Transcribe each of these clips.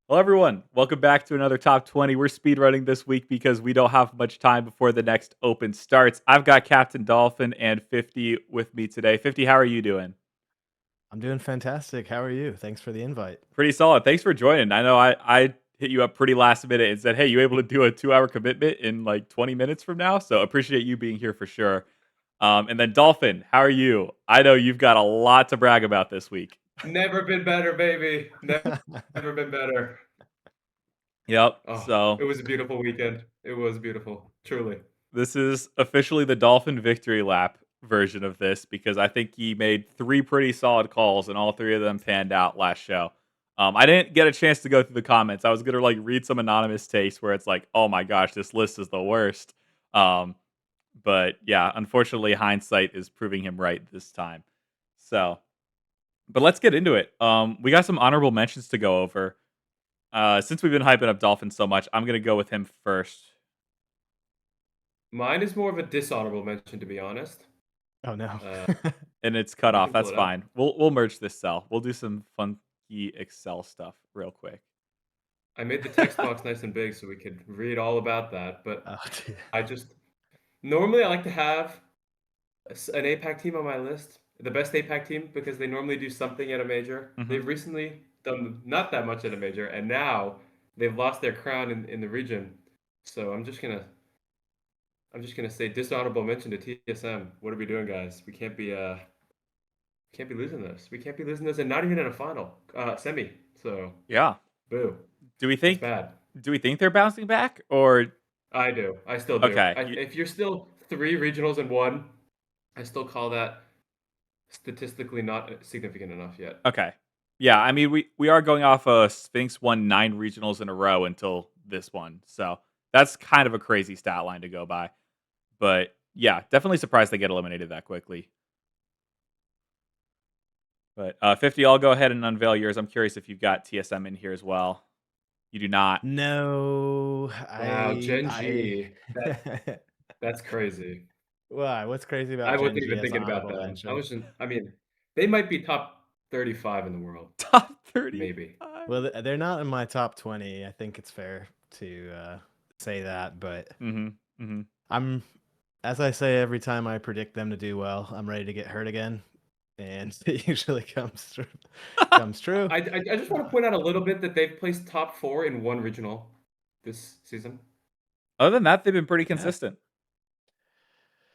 Hello, everyone. Welcome back to another Top 20. We're speedrunning this week because we don't have much time before the next open starts. I've got Captain Dolphin and 50 with me today. 50, how are you doing? I'm doing fantastic. How are you? Thanks for the invite. Pretty solid. Thanks for joining. I know I hit you up pretty last minute and said, hey, you able to do a 2 hour commitment in like 20 minutes from now? So appreciate you being here for sure. And then Dolphin, how are you? I know you've got a lot to brag about this week. Never been better, baby. Never been better. Yep. Oh, So it was a beautiful weekend. It was beautiful, truly. this is officially the Dolphin victory lap version of this because I think he made three pretty solid calls and all three of them panned out last show. I didn't get a chance to go through the comments. I was gonna like read some anonymous takes where it's like, "Oh my gosh, this list is the worst." Um, but yeah, unfortunately, hindsight is proving him right this time. So, but let's get into it. We got some honorable mentions to go over. Since we've been hyping up Dolphin so much, I'm gonna go with him first. Mine is more of a dishonorable mention, to be honest. Oh no. Uh, And it's cut you off. can pull That's it up. fine. We'll merge this cell. We'll do some funky Excel stuff real quick. I made the text box nice and big so we could read all about that, but Oh, dear. I just normally I like to have an APAC team on my list, the best APAC team, because they normally do something at a major. Hmm. They've recently done not that much at a major, and now they've lost their crown in the region. So I'm just gonna say dishonorable mention to TSM. What are we doing, guys? We can't be losing this. We can't be losing this, and not even in a final semi. So Yeah. boo. Do we That's think? bad. Do we think they're bouncing back? Or I do. I still do. okay, If you're still three regionals in one, I still call that statistically not significant enough yet. okay, yeah. I mean, we are going off Sphinx won 9 regionals in a row until this one, so that's kind of a crazy stat line to go by. But yeah, definitely surprised they get eliminated that quickly. But 50, I'll go ahead and unveil yours. I'm curious if you've got TSM in here as well. You do not. No, Wow, Gen I G. That's crazy. Why? What's crazy I about Gen wasn't G even as an thinking about honorable them. mention? I mean, they might be top 35 in the world, Top maybe. 35. Well, they're not in my top 20. I think it's fair to say that, but Mhm, mhm. I'm, as I say every time I predict them to do well, I'm ready to get hurt again, and it usually comes true. Comes true. I just want to point out a little bit that they've placed top 4 in one regional this season. Other than that, they've been pretty Yeah. consistent.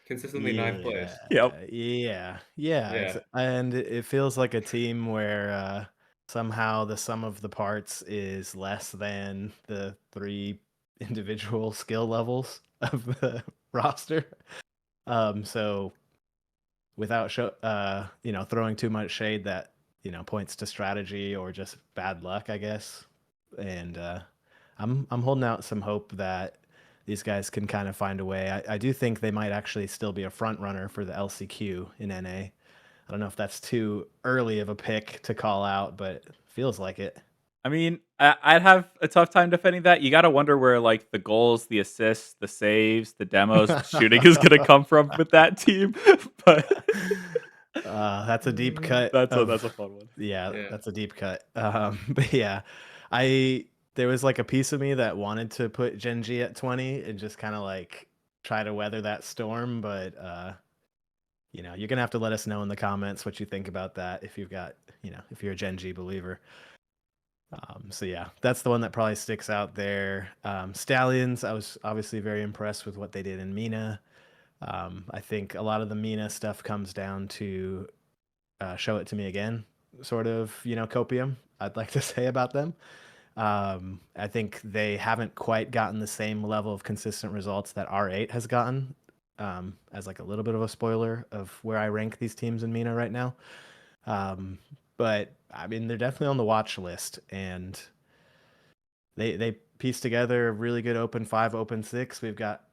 Consistently ninth Yeah, place. Yep. yeah, Yeah. and it feels like a team where somehow the sum of the parts is less than the three individual skill levels of the roster. So without throwing too much shade that points to strategy or just bad luck, I guess. And I'm holding out some hope that these guys can kind of find a way. I do think they might actually still be a front runner for the LCQ in NA. I don't know if that's too early of a pick to call out, but it feels like it. I mean, I'd have a tough time defending that. You gotta wonder where, like, the goals, the assists, the saves, the demos, the shooting is gonna come from with that team, but That's a deep cut that's a of fun one. yeah, Yeah. that's a deep cut. But yeah, I there was like a piece of me that wanted to put Genji at 20 and just kind of like try to weather that storm, but you're gonna have to let us know in the comments what you think about that if you've got, if you're a Genji believer. So yeah, that's the one that probably sticks out there. Stallions, I was obviously very impressed with what they did in MENA. I think a lot of the MENA stuff comes down to show it to me again, sort of, copium, I'd like to say about them. I think they haven't quite gotten the same level of consistent results that R8 has gotten. As like a little bit of a spoiler of where I rank these teams in MENA right now. But I mean, they're definitely on the watch list, and they pieced together a really good open 5, open 6. We've got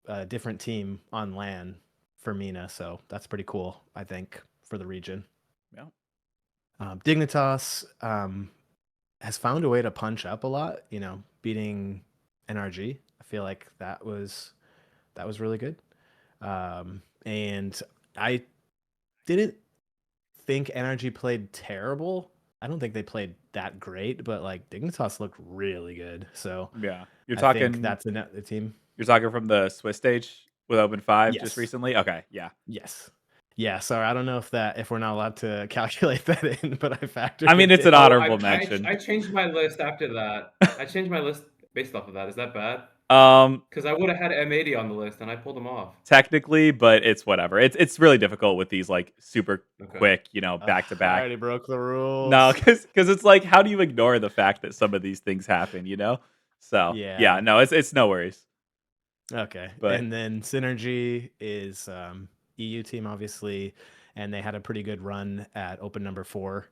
a different team on LAN for MENA, so that's pretty cool, I think, for the region. Yeah. Dignitas has found a way to punch up a lot, beating NRG. I feel like that was really good. And I didn't think NRG played terrible. I don't think they played that great, but like Dignitas looked really good. So Yeah. You're I think talking that's the team. from the Swiss stage with Open 5 just Yes. recently? Okay, yeah. Yes. Yeah. Sorry, I don't know if we're not allowed to calculate that in, but I factored I mean, it it's an in. Oh, honorable mention. I changed my list after that. I changed my list based off of that. Is that bad? Um, Because I would have had M80 on the list and I pulled them off. technically, but it's whatever. It's really difficult with these like super Okay. quick, back to I back. already broke the No, rules. because it's like, how do you ignore the fact that some of these things happen? So yeah, Yeah. no, it's no worries. Okay. But And then Synergy is EU team, obviously, and they had a pretty good run at Open number 4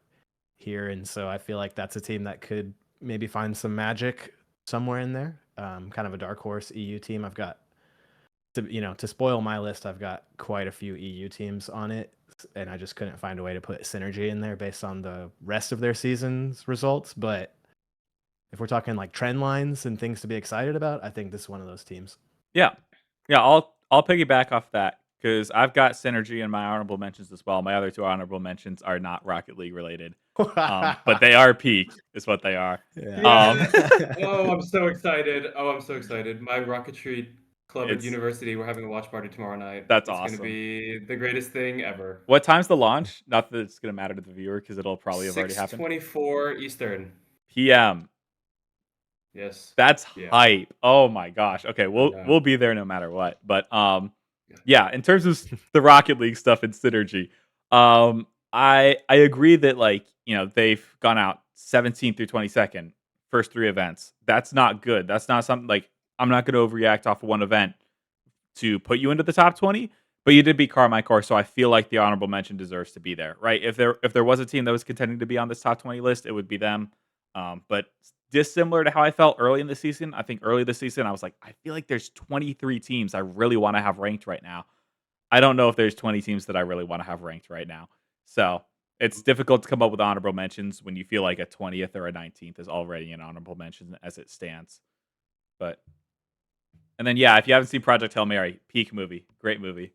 here. And so I feel like that's a team that could maybe find some magic somewhere in there. Kind of a dark horse EU team. I've got to spoil my list, I've got quite a few EU teams on it, and I just couldn't find a way to put Synergy in there based on the rest of their season's results. But if we're talking like trend lines and things to be excited about, I think this is one of those teams. yeah, I'll piggyback off that because I've got Synergy in my honorable mentions as well. My other two honorable mentions are not Rocket League related, but they are peak, is what they are. Yes. Yeah. Oh, I'm so excited. Oh, I'm so excited. My rocketry club at It's university, we're having a watch party tomorrow night. That's It's going to awesome. be the greatest thing ever. What time's the launch? Not that it's gonna matter to the viewer because it'll probably have already happened. 6:24 Eastern. PM. Yes. That's Yeah. hype. Oh my gosh. Okay, we'll Yeah. we'll be there no matter what. But Yeah. yeah, in terms of the Rocket League stuff and Synergy, I agree that they've gone out 17th through 22nd, first 3 events. That's not good. That's not something like I'm not going to overreact off of one event to put you into the top 20, but you did beat Carmichael, so I feel like the honorable mention deserves to be there, right? If there was a team that was contending to be on this top 20 list, it would be them. But dissimilar to how I felt early in the season, I think early this season I was like, I feel like there's 23 teams I really want to have ranked right now. I don't know if there's 20 teams that I really want to have ranked right now. So it's difficult to come up with honorable mentions when you feel like a 20th or a 19th is already an honorable mention as it stands. But and then yeah, if you haven't seen Project Hail Mary, peak movie, great movie.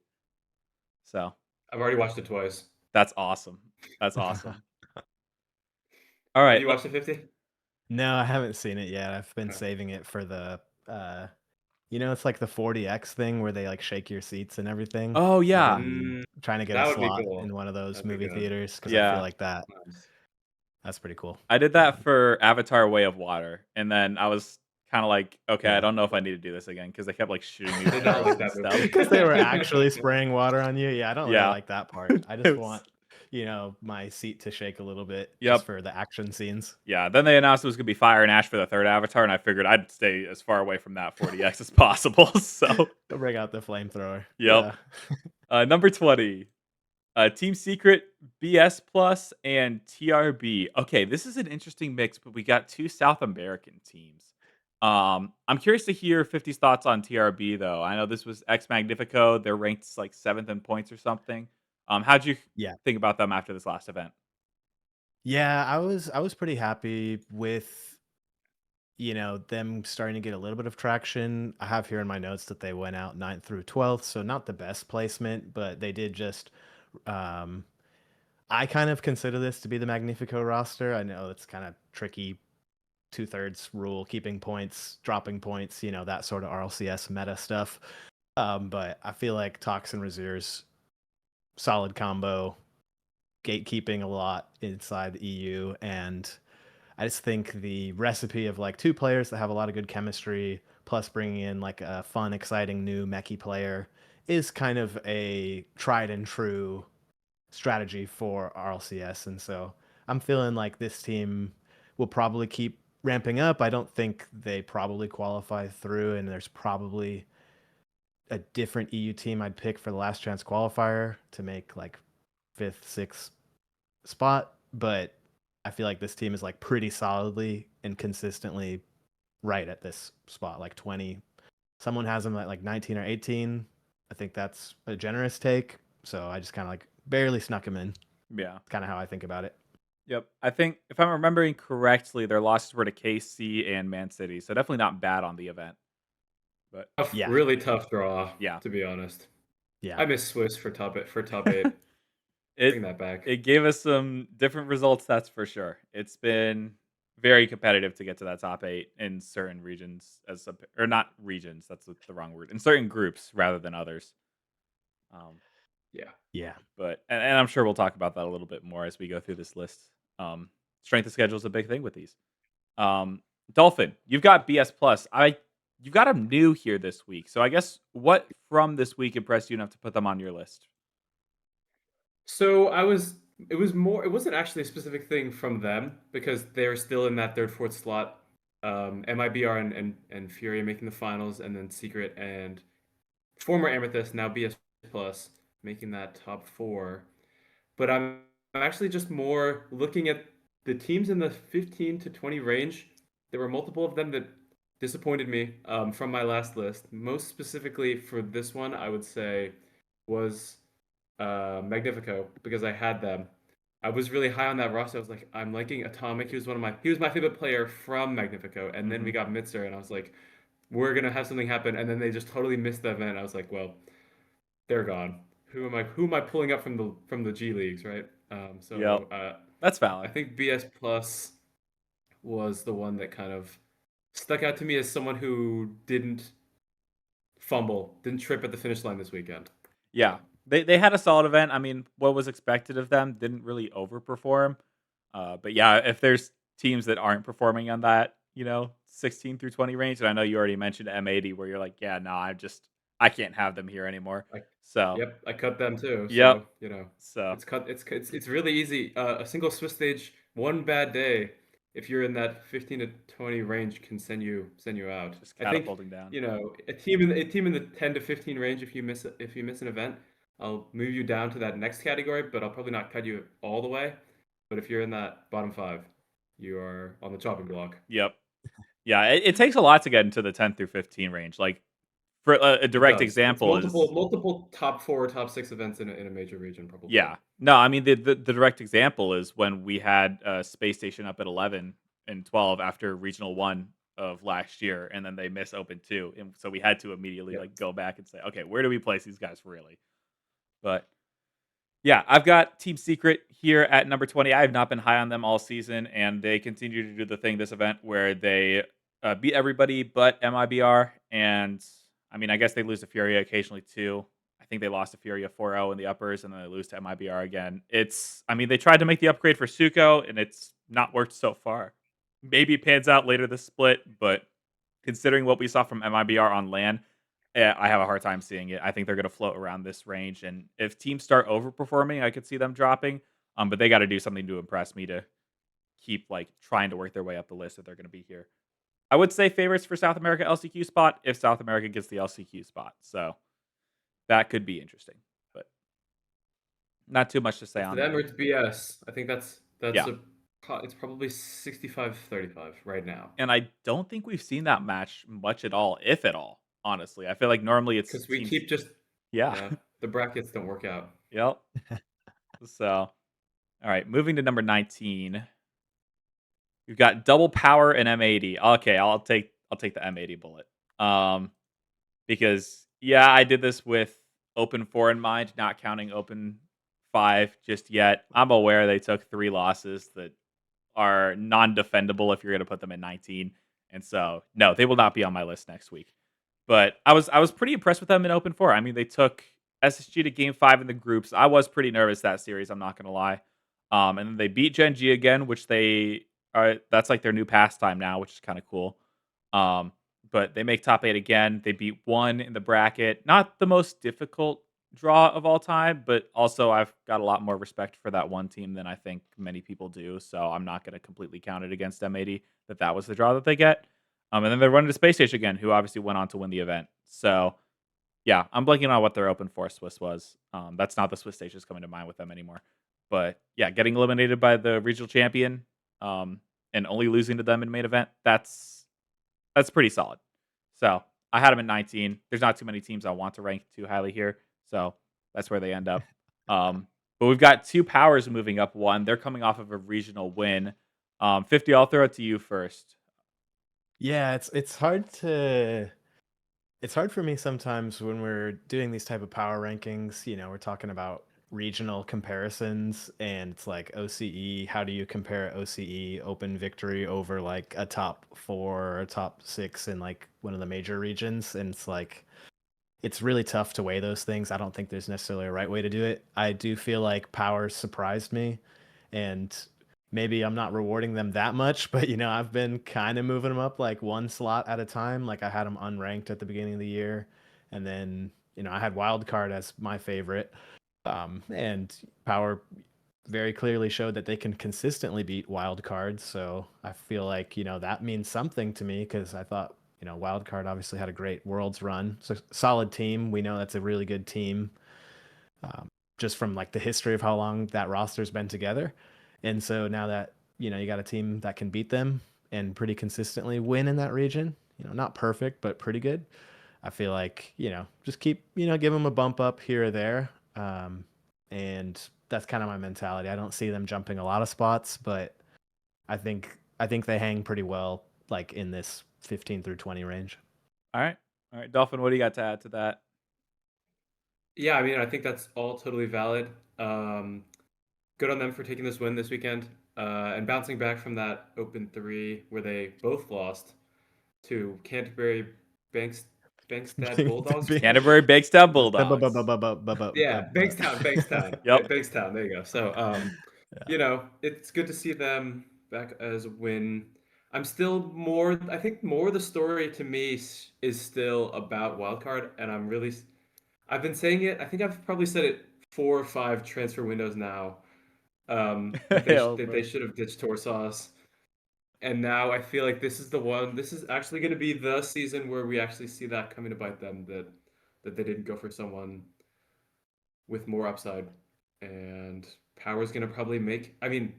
So I've already watched it twice. that's awesome. That's awesome. All Have right. you watched it, 50? No, I haven't seen it yet. I've been Okay. saving it for the it's like the 40X thing where they like shake your seats and everything. Oh yeah. I've been trying to get That a would be slot cool. in one of those That'd be movie good. theaters because I feel Yeah. like Nice. that's pretty cool. I did that for Avatar Way of Water, and then I was kind of like, okay, I Yeah. don't know if I need to do this again because they kept like shooting me Did with not arrows like and that stuff. movie. Because they were actually spraying water on you. Yeah, I don't really Yeah. like that part. I It just was- want, my seat to shake a little bit Yep. just for the action scenes. Yeah, then they announced it was gonna be Fire and Ash for the third Avatar, and I figured I'd stay as far away from that 40X as possible. So, They'll bring out the flamethrower. yep. Yeah. Number 20, Team Secret, BS Plus, and TRB. Okay, this is an interesting mix, but we got 2 South American teams. I'm curious to hear 50's thoughts on TRB though. I know this was Ex Magnifico. They're ranked like 7th in points or something. How'd you Yeah. think about them after this last event? Yeah, I was pretty happy with them starting to get a little bit of traction. I have here in my notes that they went out 9th through 12th, so not the best placement, but they did just I kind of consider this to be the Magnifico roster. I know it's kind of tricky 2/3 rule, keeping points, dropping points, that sort of RLCS meta stuff. But I feel like Tox and Razir's solid combo, gatekeeping a lot inside the EU, and I just think the recipe of like 2 players that have a lot of good chemistry, plus bringing in like a fun, exciting new mechie player, is kind of a tried and true strategy for RLCS. And so I'm feeling like this team will probably keep ramping up. I don't think they probably qualify through, and there's probably a different EU team I'd pick for the last chance qualifier to make like 5th, 6th spot. But I feel like this team is like pretty solidly and consistently right at this spot, like 20. Someone has them at like 19 or 18. I think that's a generous take. So I just kind of like barely snuck him in. Yeah. Kind of how I think about it. Yep. I think if I'm remembering correctly, their losses were to KC and Man City, so definitely not bad on the event. But Yeah. Really tough draw. Yeah. To be honest. Yeah. I miss Swiss for top 8. Bring It that back. it gave us some different results, that's for sure. It's been very competitive to get to that top 8 in certain regions or not regions, that's the wrong word. In certain groups rather than others. Um, Yeah. Yeah. but and I'm sure we'll talk about that a little bit more as we go through this list. Strength of schedule is a big thing with these. Um, Dolphin, you've got BS plus. You've got them new here this week. So I guess what from this week impressed you enough to put them on your list? So it wasn't actually a specific thing from them because they're still in that third, fourth slot. MIBR and Fury making the finals, and then Secret and former Amethyst, now BS Plus, making that top 4. But I'm actually just more looking at the teams in the 15 to 20 range. There were multiple of them that disappointed me from my last list. Most specifically for this one, I would say was Magnifico because I had them. I was really high on that roster. I was like, I'm liking Atomic. He was my favorite player from Magnifico, and then we got Mitzer, and I was like, we're gonna have something happen, and then they just totally missed the event. I was like, well, they're gone. Who am I pulling up from the G leagues, right? Yep. That's I valid. think BS Plus was the one that kind of stuck out to me as someone who didn't didn't trip at the finish line this weekend. Yeah. They had a solid event. I mean, what was expected of them didn't really overperform. But yeah, if there's teams that aren't performing on that, 16 through 20 range, and I know you already mentioned M80 where you're like, yeah, no, I can't have them here anymore. I, So, yep, I cut them too. yep. So So, it's really easy. A single Swiss stage, one bad day, if you're in that 15 to 20 range, can send you out. just I think catapulting down. a team in the 10 to 15 range, if you miss an event, I'll move you down to that next category, but I'll probably not cut you all the way. But if you're in that bottom 5, you are on the chopping block. Yep. Yeah, it takes a lot to get into the 10 through 15 range. Like, for a It direct does. It's example is multiple top 4 or top 6 events in a major region, probably. yeah. No, I mean the direct example is when we had Spacestation up at 11 and 12 after regional 1 of last year, and then they miss open 2, and so we had to immediately Yep. like go back and say, okay, where do we place these guys really? But yeah, I've got Team Secret here at number 20. I have not been high on them all season, and they continue to do the thing this event where they beat everybody but MIBR. And I mean, I guess they lose to Furia occasionally too. I think they lost to Furia 4-0 in the uppers, and then they lose to MIBR again. I mean, they tried to make the upgrade for Suko, and it's not worked so far. Maybe it pans out later this split, but considering what we saw from MIBR on LAN, I have a hard time seeing it. I think they're going to float around this range, and if teams start overperforming, I could see them dropping. But they got to do something to impress me to keep like trying to work their way up the list if they're going to be here. I would say favorites for South America LCQ spot if South America gets the LCQ spot. So that could be interesting, but not too much to say For on them, them. it's BS. I think Yeah, it's probably 65-35 right now. and I don't think we've seen that match much at all, if at all. Honestly, I feel like normally it's Because we teams. keep just Yeah. yeah, the brackets don't work out. Yep. So, all right, moving to number 19. We've got double power and M80. Okay, I'll take the M80 bullet. Because yeah, I did this with open 4 in mind, not counting open 5 just yet. I'm aware they took 3 losses that are non-defendable if you're going to put them in 19. And so, no, they will not be on my list next week. But I was pretty impressed with them in open 4. I mean, they took SSG to game 5 in the groups. I was pretty nervous that series, I'm not going to lie. And then they beat Gen G again, which that's like their new pastime now, which is kind of cool. Um, but they make top 8 again. They beat 1 in the bracket. Not the most difficult draw of all time, but also I've got a lot more respect for that one team than I think many people do. So I'm not going to completely count it against M80 that was the draw that they get. And then they're running to Spacestation again, who obviously went on to win the event. So yeah, I'm blanking on what their open 4 Swiss was. That's not the Swiss stages coming to mind with them anymore. But yeah, getting eliminated by the regional champion and only losing to them in main event, that's pretty solid. So I had them at 19. There's not too many teams I want to rank too highly here, so that's where they end up. But we've got 2 powers moving up 1. They're coming off of a regional win. 50, I'll throw it to you first. Yeah, it's hard for me sometimes when we're doing these type of power rankings. We're talking about regional comparisons, and it's like OCE. How do you compare OCE Open Victory over like a top 4 or a top 6 in like one of the major regions? And it's like it's really tough to weigh those things. I don't think there's necessarily a right way to do it. I do feel like Power surprised me, and maybe I'm not rewarding them that much, but I've been kind of moving them up like one slot at a time. Like I had them unranked at the beginning of the year, and then I had Wildcard as my favorite. And Power very clearly showed that they can consistently beat Wildcard. So I feel like that means something to me, because I thought Wildcard obviously had a great Worlds run. So solid team. We know that's a really good team, just from like the history of how long that roster's been together. And so now that you got a team that can beat them and pretty consistently win in that region, not perfect but pretty good. I feel like just keep give them a bump up here or there, and that's kind of my mentality. I don't see them jumping a lot of spots, but I think they hang pretty well, like in this 15 through 20 range. All right. Dolphin, what do you got to add to that? Yeah, I mean, I think that's all totally valid. Good on them for taking this win this weekend, and bouncing back from that Open 3 where they both lost to Canterbury Bankstead Bulldogs. Canterbury Bankstown Bulldogs. Yeah, Bankstown. Yep. Bankstown. There you go. So, it's good to see them back as a win. I'm still more. I think more the story to me is still about wildcard, and I've been saying it. I think I've probably said it 4 or 5 transfer windows now. That they should have ditched Torsauce. And now I feel like this is the one. This is actually going to be the season where we actually see that coming to bite them. That they didn't go for someone with more upside, and Power's going to probably make. I mean,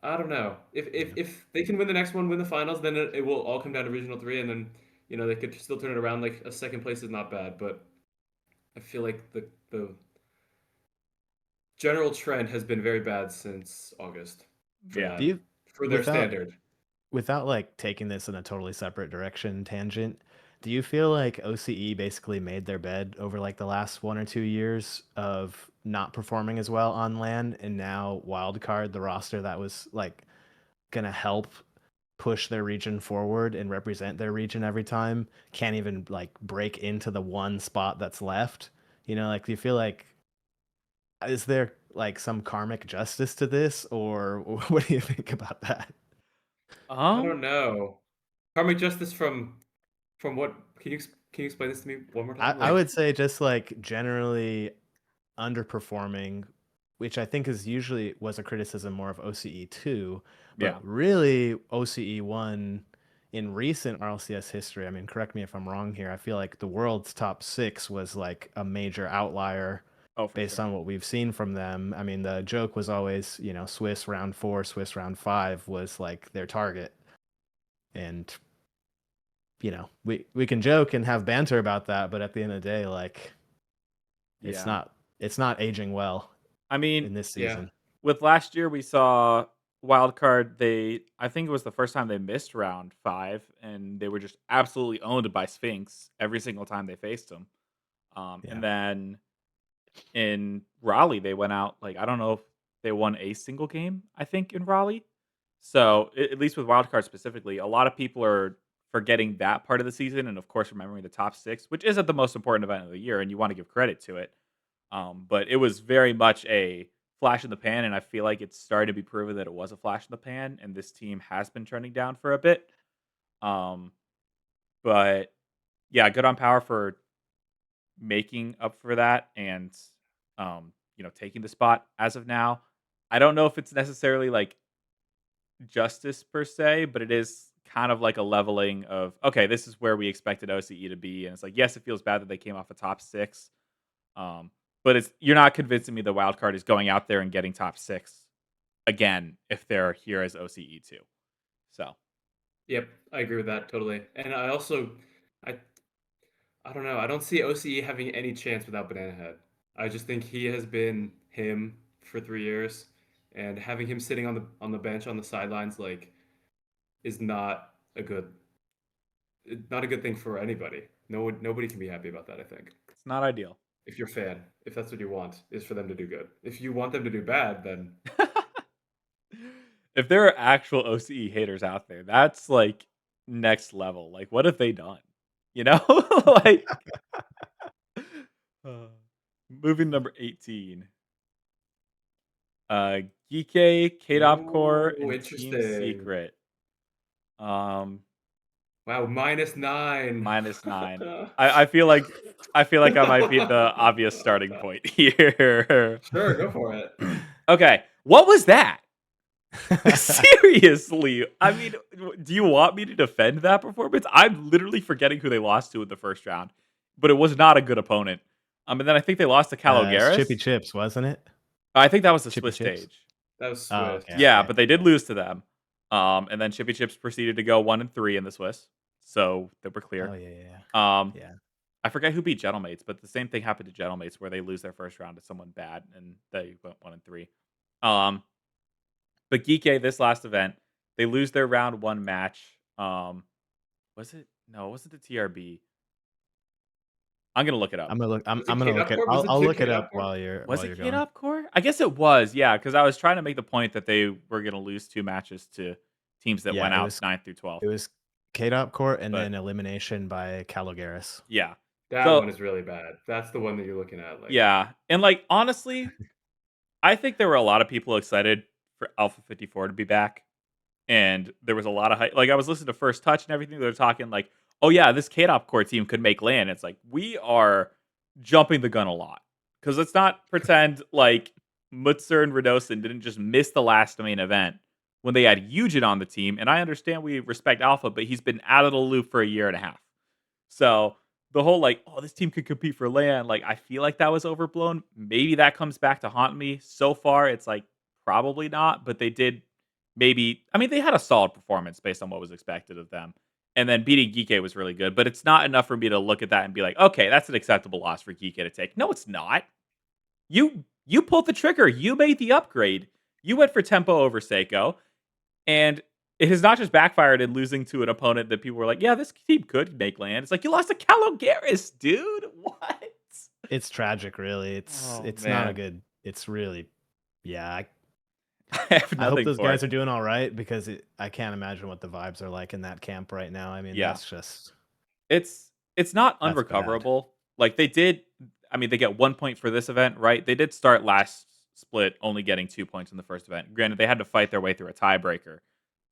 I don't know if they can win the next one, win the finals, then it will all come down to Regional 3, and then they could still turn it around. Like a second place is not bad, but I feel like the general trend has been very bad since August. For their standard. Without like taking this in a totally separate direction tangent, do you feel like OCE basically made their bed over like the last 1 or 2 years of not performing as well on LAN, and now Wildcard, the roster that was like gonna help push their region forward and represent their region every time, can't even like break into the one spot that's left? Like, do you feel like, is there like some karmic justice to this, or what do you think about that? I don't know. Karmic justice from what? Can you explain this to me one more time? I would say just like generally underperforming, which I think is usually was a criticism more of OCE 2, but really OCE 1 in recent RLCS history. I mean, correct me if I'm wrong here. I feel like the world's top 6 was like a major outlier based on what we've seen from them. I mean, the joke was always, Swiss round 4, Swiss round 5 was like their target. And we can joke and have banter about that, but at the end of the day, like it's not aging well. I mean, in this season. With last year, we saw Wildcard. I think it was the first time they missed round 5, and they were just absolutely owned by Sphinx every single time they faced them. And then in Raleigh, they went out like, I don't know if they won a single game, I think, in Raleigh. So at least with Wildcard specifically, a lot of people are forgetting that part of the season, and of course remembering the top 6, which isn't the most important event of the year, and you want to give credit to it. But it was very much a flash in the pan, and I feel like it's starting to be proven that it was a flash in the pan, and this team has been trending down for a bit. But yeah, good on Power for making up for that and taking the spot as of now. I don't know if it's necessarily like justice per se, but it is kind of like a leveling of, okay, this is where we expected OCE to be, and it's like, yes, it feels bad that they came off a top 6. But you're not convincing me the Wildcard is going out there and getting top 6 again if they're here as OCE 2. So, yep, I agree with that totally. And I also, I don't know. I don't see OCE having any chance without Banana Head. I just think he has been him for 3 years, and having him sitting on the bench on the sidelines is not a good thing for anybody. Nobody can be happy about that, I think. It's not ideal. if you're a fan, if that's what you want, is for them to do good. If you want them to do bad, then If there are actual OCE haters out there, that's like next level. Like, what have they done? You know, like uh, moving number 18. Geekay, K-Dop Core, ooh, and Team interesting. Secret. Um, Wow, -9. -9. I feel like I might be the obvious starting point here. Sure, go for it. Okay, what was that? Seriously, I mean, do you want me to defend that performance? I'm literally forgetting who they lost to in the first round, but it was not a good opponent. And then I think they lost to It's Chippy Calogaris. Chips, wasn't it? I think that was the Chippy Swiss Chips. stage. That was Oh, Swift. okay, Yeah, okay. but they did lose to them. And then Chippy Chips proceeded to go 1-3 in the Swiss, so they were Oh clear. yeah, yeah, Um, yeah. I forget who beat Gentlemates, but the same thing happened to Gentlemates where they lose their first round to someone bad and they went 1-3. Um, but Geekay, this last event, they lose their round one match. Was it? No, it wasn't the TRB. I'm gonna look it up. I'm gonna look. Was I'm it gonna look K-Dop it. Core? Was it I'll Jin look it K-Dop up Core? Was while it you're going. K-Dop Core? I guess it was, yeah, because I was trying to make the point that they were gonna lose 2 matches to teams that Yeah, went out 9 through 12. it was K-Dop Court and But then elimination by Calogaris. yeah. That So one is really bad. That's the one that you're looking at, like yeah. And like honestly, I think there were a lot of people excited for Alpha 54 to be back. And there was a lot of hype. Like I was listening to First Touch and everything. They're talking like, "Oh yeah, this K-Dop core team could make land." It's like we are jumping the gun a lot because let's not pretend like Mutzer and Radosin didn't just miss the last main event when they had Eugen on the team. And I understand we respect Alpha, but he's been out of the loop for a year and a half. So the whole like, oh, this team could compete for land, like I feel like that was overblown. Maybe that comes back to haunt me. So far, it's like probably not, but they did maybe. I mean, they had a solid performance based on what was expected of them. And then beating Geekay was really good, but it's not enough for me to look at that and be like, okay, that's an acceptable loss for Geekay to take. No, it's not. You pulled the trigger. You made the upgrade. You went for tempo over Seiko, and it has not just backfired in losing to an opponent that people were like, yeah, this team could make land. It's like you lost to Calogaris, dude. What? It's tragic, really. Oh It's not a man, good. It's really, yeah. I have I hope nothing those for guys it. are doing all right because I can't imagine what the vibes are like in that camp right now. I mean, Yeah, that's it's not that's bad. unrecoverable. Like they did. I mean, they get 1 point for this event, right? They did start last split only getting 2 points in the first event. Granted, they had to fight their way through a tiebreaker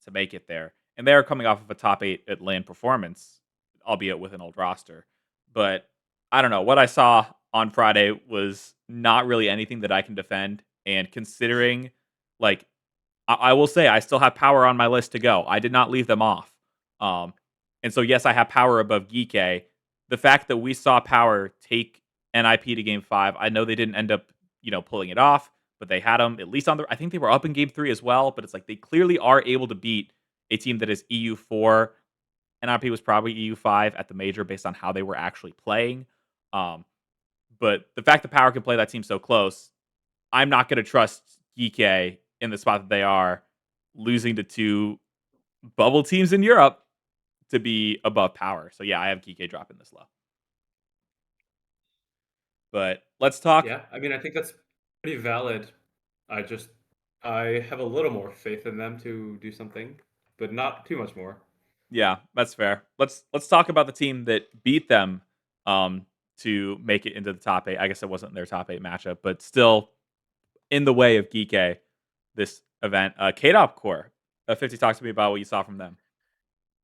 to make it there, and they are coming off of a top 8 at land performance, albeit with an old roster. But I don't know. What I saw on Friday was not really anything that I can defend. And considering, like, I will say I still have power on my list to go. I did not leave them off. Um, and so yes, I have power above Geekay. The fact that we saw power take NIP to game 5, I know they didn't end up, pulling it off, but they had them at least on the. I think they were up in game 3 as well. But it's like they clearly are able to beat a team that is EU4. NIP was probably EU5 at the major based on how they were actually playing. Um, but the fact that Power can play that team so close, I'm not going to trust Geekay in the spot that they are, losing to 2 bubble teams in Europe to be above Power. So yeah, I have Geekay dropping this low. But let's talk. yeah, I mean, I think that's pretty valid. I just I have a little more faith in them to do something, but not too much more. Yeah, that's fair. Let's talk about the team that beat them to make it into the top 8. I guess it wasn't their top 8 matchup, but still in the way of Geekay this event. K-Dop Core. 50 talk to me about what you saw from them.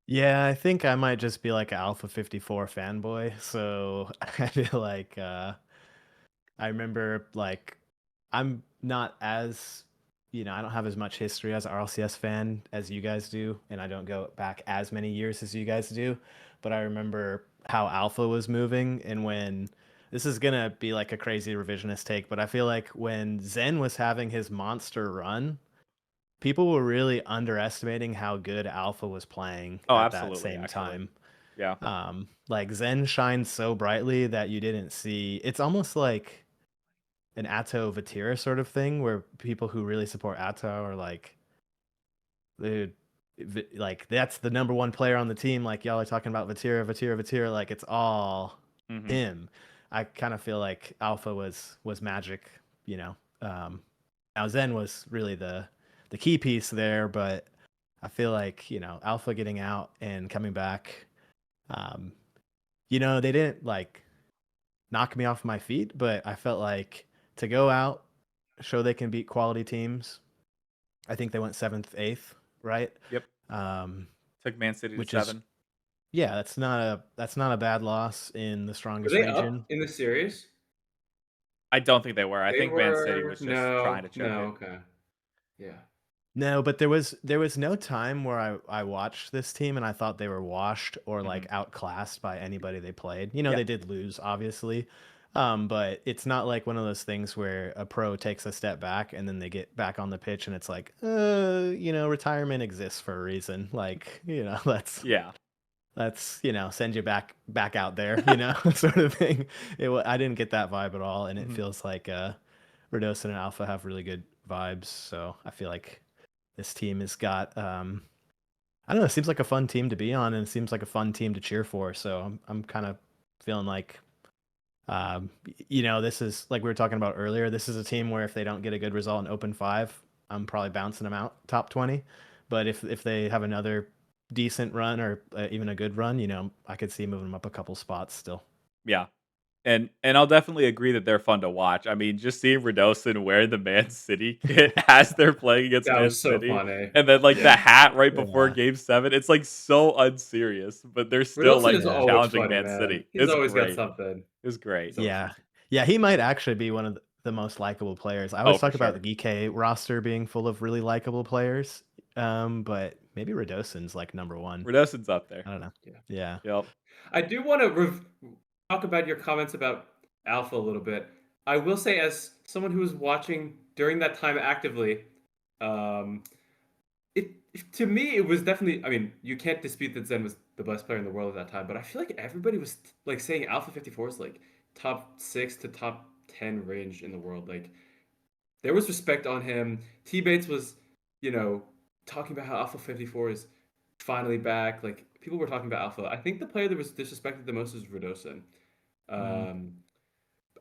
Yeah, I think I might just be like an Alpha 54 fanboy. So I feel like I remember like I'm not as I don't have as much history as an RLCS fan as you guys do, and I don't go back as many years as you guys do. But I remember how Alpha was moving, and when this is gonna be like a crazy revisionist take, but I feel like when Zen was having his monster run, people were really underestimating how good Alpha was playing Oh, at that absolutely, same actually. time. Yeah. Like Zen shines so brightly that you didn't see. It's almost like an Atto Vatira sort of thing where people who really support Atto are like, dude, like that's the number one player on the team. Like y'all are talking about Vatira, Vatira, Vatira. Like it's all Mhm. him. I kind of feel like Alpha was magic, you know. Now Zen was really the key piece there, but I feel like, you know, Alpha getting out and coming back, you know, they didn't like knock me off my feet, but I felt like to go out, show they can beat quality teams. I think they went 7th, 8th, right? Yep. Um, Took Man City to which is 7. yeah, that's not a bad loss in the Were strongest they region. up in the series? I don't think they were. I They think Man City were was just trying to choke no, it. okay. Yeah. No, but there was no time where I watched this team and I thought they were washed or like outclassed by anybody they played. You know, Yeah. they did lose, obviously. But it's not like one of those things where a pro takes a step back and then they get back on the pitch and it's like, you know, retirement exists for a reason. Like, you know, Yeah. let's, you know, send you back out there, you know, sort of thing. I didn't get that vibe at all, and it feels like Radosin and Alpha have really good vibes. So I feel like this team has got I don't know, it seems like a fun team to be on, and it seems like a fun team to cheer for. So I'm kind of feeling like you know, this is like we were talking about earlier, this is a team where if they don't get a good result in Open 5, I'm probably bouncing them out top 20. But if they have another decent run or even a good run, you know, I could see moving them up a couple spots still. Yeah. And I'll definitely agree that they're fun to watch. I mean, just seeing Radosin wear the Man City kit as they're playing against That Man was so City, funny. and then like the Yeah. hat right before Yeah. Game 7, it's like so unserious, but they're still Radosin like is always challenging funny, Man man. City. He's It's always got great. something. It's great. He's always Yeah. got something. Yeah, he might actually be one of the most likable players. I Oh, always for talk about sure. the GK roster being full of really likable players. But maybe Radosin's like number 1. Radosin's up there. I don't know. Yeah. Yeah. Yep. I do want to talk about your comments about Alpha a little bit. I will say, as someone who was watching during that time actively, um, to me it was definitely. I mean, you can't dispute that Zen was the best player in the world at that time, but I feel like everybody was like saying Alpha 54 is like top 6 to top 10 range in the world. Like there was respect on him. T Bates was, you know, talking about how Alpha 54 is finally back. Like people were talking about Alpha. I think the player that was disrespected the most was Radosin. Mm. Um,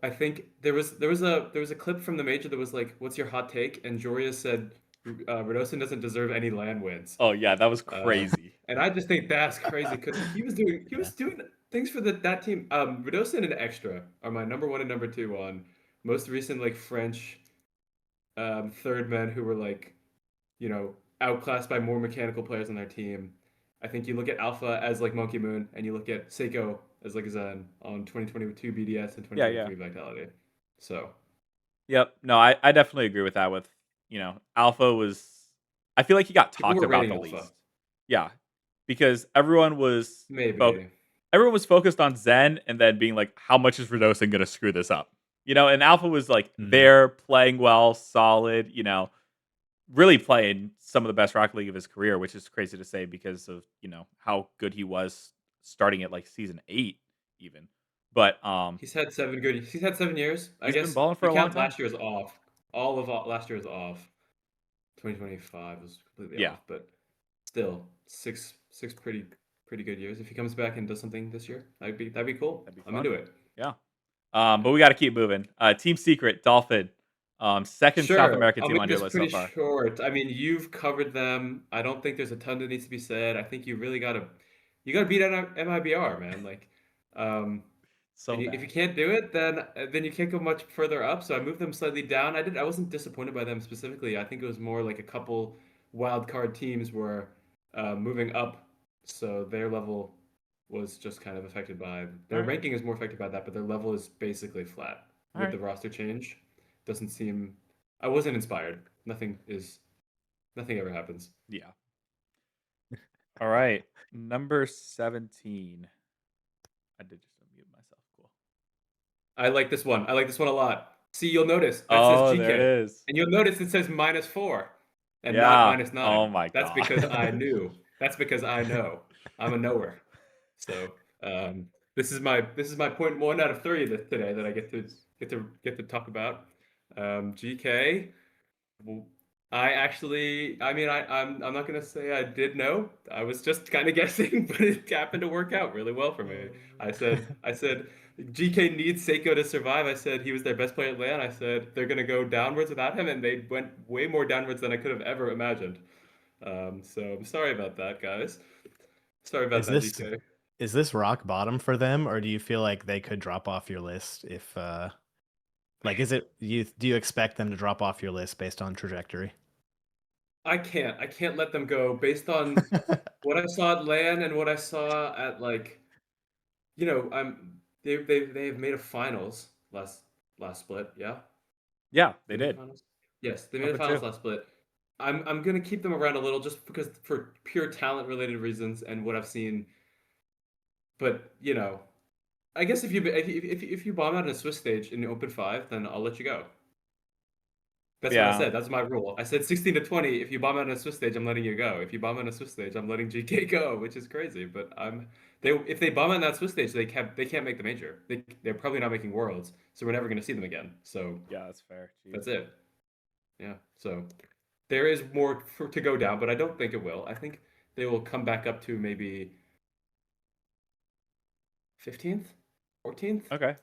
I think there was a clip from the major that was like, "What's your hot take?" And Joria said, "Radosin doesn't deserve any land wins." Oh yeah, that was Uh, crazy. and I just think that's crazy because he was doing Yeah. things for that team. Radosin and Extra are my number 1 and number 2 on most recent like French third men who were like, you know, outclassed by more mechanical players on their team. I think you look at Alpha as like Monkey Moon, and you look at Seiko as like Zen on 2022 BDS and Yeah, yeah. 2023 Vitality. So Yep. No, I definitely agree with that. With Alpha was. I feel like he got people talked were about rating the Alpha. least. Yeah, because everyone was Maybe. everyone was focused on Zen and then being like, how much is Radosin going to screw this up? And Alpha was like Mm. there playing well, solid, really playing some of the best Rocket League of his career, which is crazy to say because of, how good he was starting at like season 8 even. But He's had 7 years. I he's been guess balling for you a long count time. last year's off. Last year was off. 2025 was completely Yeah. off, but still six pretty good years. If he comes back and does something this year, that'd be cool. That'd be I'm fun. into it. Yeah. But we got to keep moving. Team Secret, Dolphin, second South Sure, American I'll team make on your this list so pretty far. short. I mean, you've covered them. I don't think there's a ton that needs to be said. I think you really gotta beat MIBR, man. Like, So and if you bad. can't do it, then you can't go much further up. So I moved them slightly down. I wasn't disappointed by them specifically. I think it was more like a couple wild card teams were moving up, so their level was just kind of affected by their All right. ranking is more affected by that, but their level is basically flat All with right. the roster change. Doesn't seem. I wasn't inspired. Nothing ever happens. Yeah. All right. Number 17. I did just unmute myself. Cool. I like this one. I like this one a lot. See, you'll notice that says Oh, there it GK. is. And you'll notice it says -4 and not Yeah. Oh -9. my That's god. because I knew. That's because I know. I'm a knower. So this is my 0.1 out of 3 today that I get to talk about. GK. I'm not gonna say I did know. I was just kind of guessing, but it happened to work out really well for me. I said GK needs Seiko to survive. I said he was their best player at LAN. I said they're gonna go downwards without him, and they went way more downwards than I could have ever imagined. So I'm sorry about that, guys. Sorry about Is that, this GK. is this rock bottom for them, or do you feel like they could drop off your list if like is it do you expect them to drop off your list based on trajectory? I can't let them go based on what I saw at LAN and what I saw at like they've made a finals last split, yeah? Yeah, they They made a did. finals? Yes, they made a 0-2. finals last split. I'm gonna keep them around a little just because for pure talent related reasons and what I've seen. But I guess if you bomb out in a Swiss stage in the open 5, then I'll let you go. That's what I Yeah. said. That's my rule. I said 16 to 20. If you bomb out on a Swiss stage, I'm letting you go. If you bomb out on a Swiss stage, I'm letting GK go, which is crazy. But if they bomb out on that Swiss stage, they can't make the major. They're probably not making worlds, so we're never going to see them again. So Yeah, that's fair. Jeez. that's it. Yeah. So there is more to go down, but I don't think it will. I think they will come back up to maybe 15th, 14th, Okay.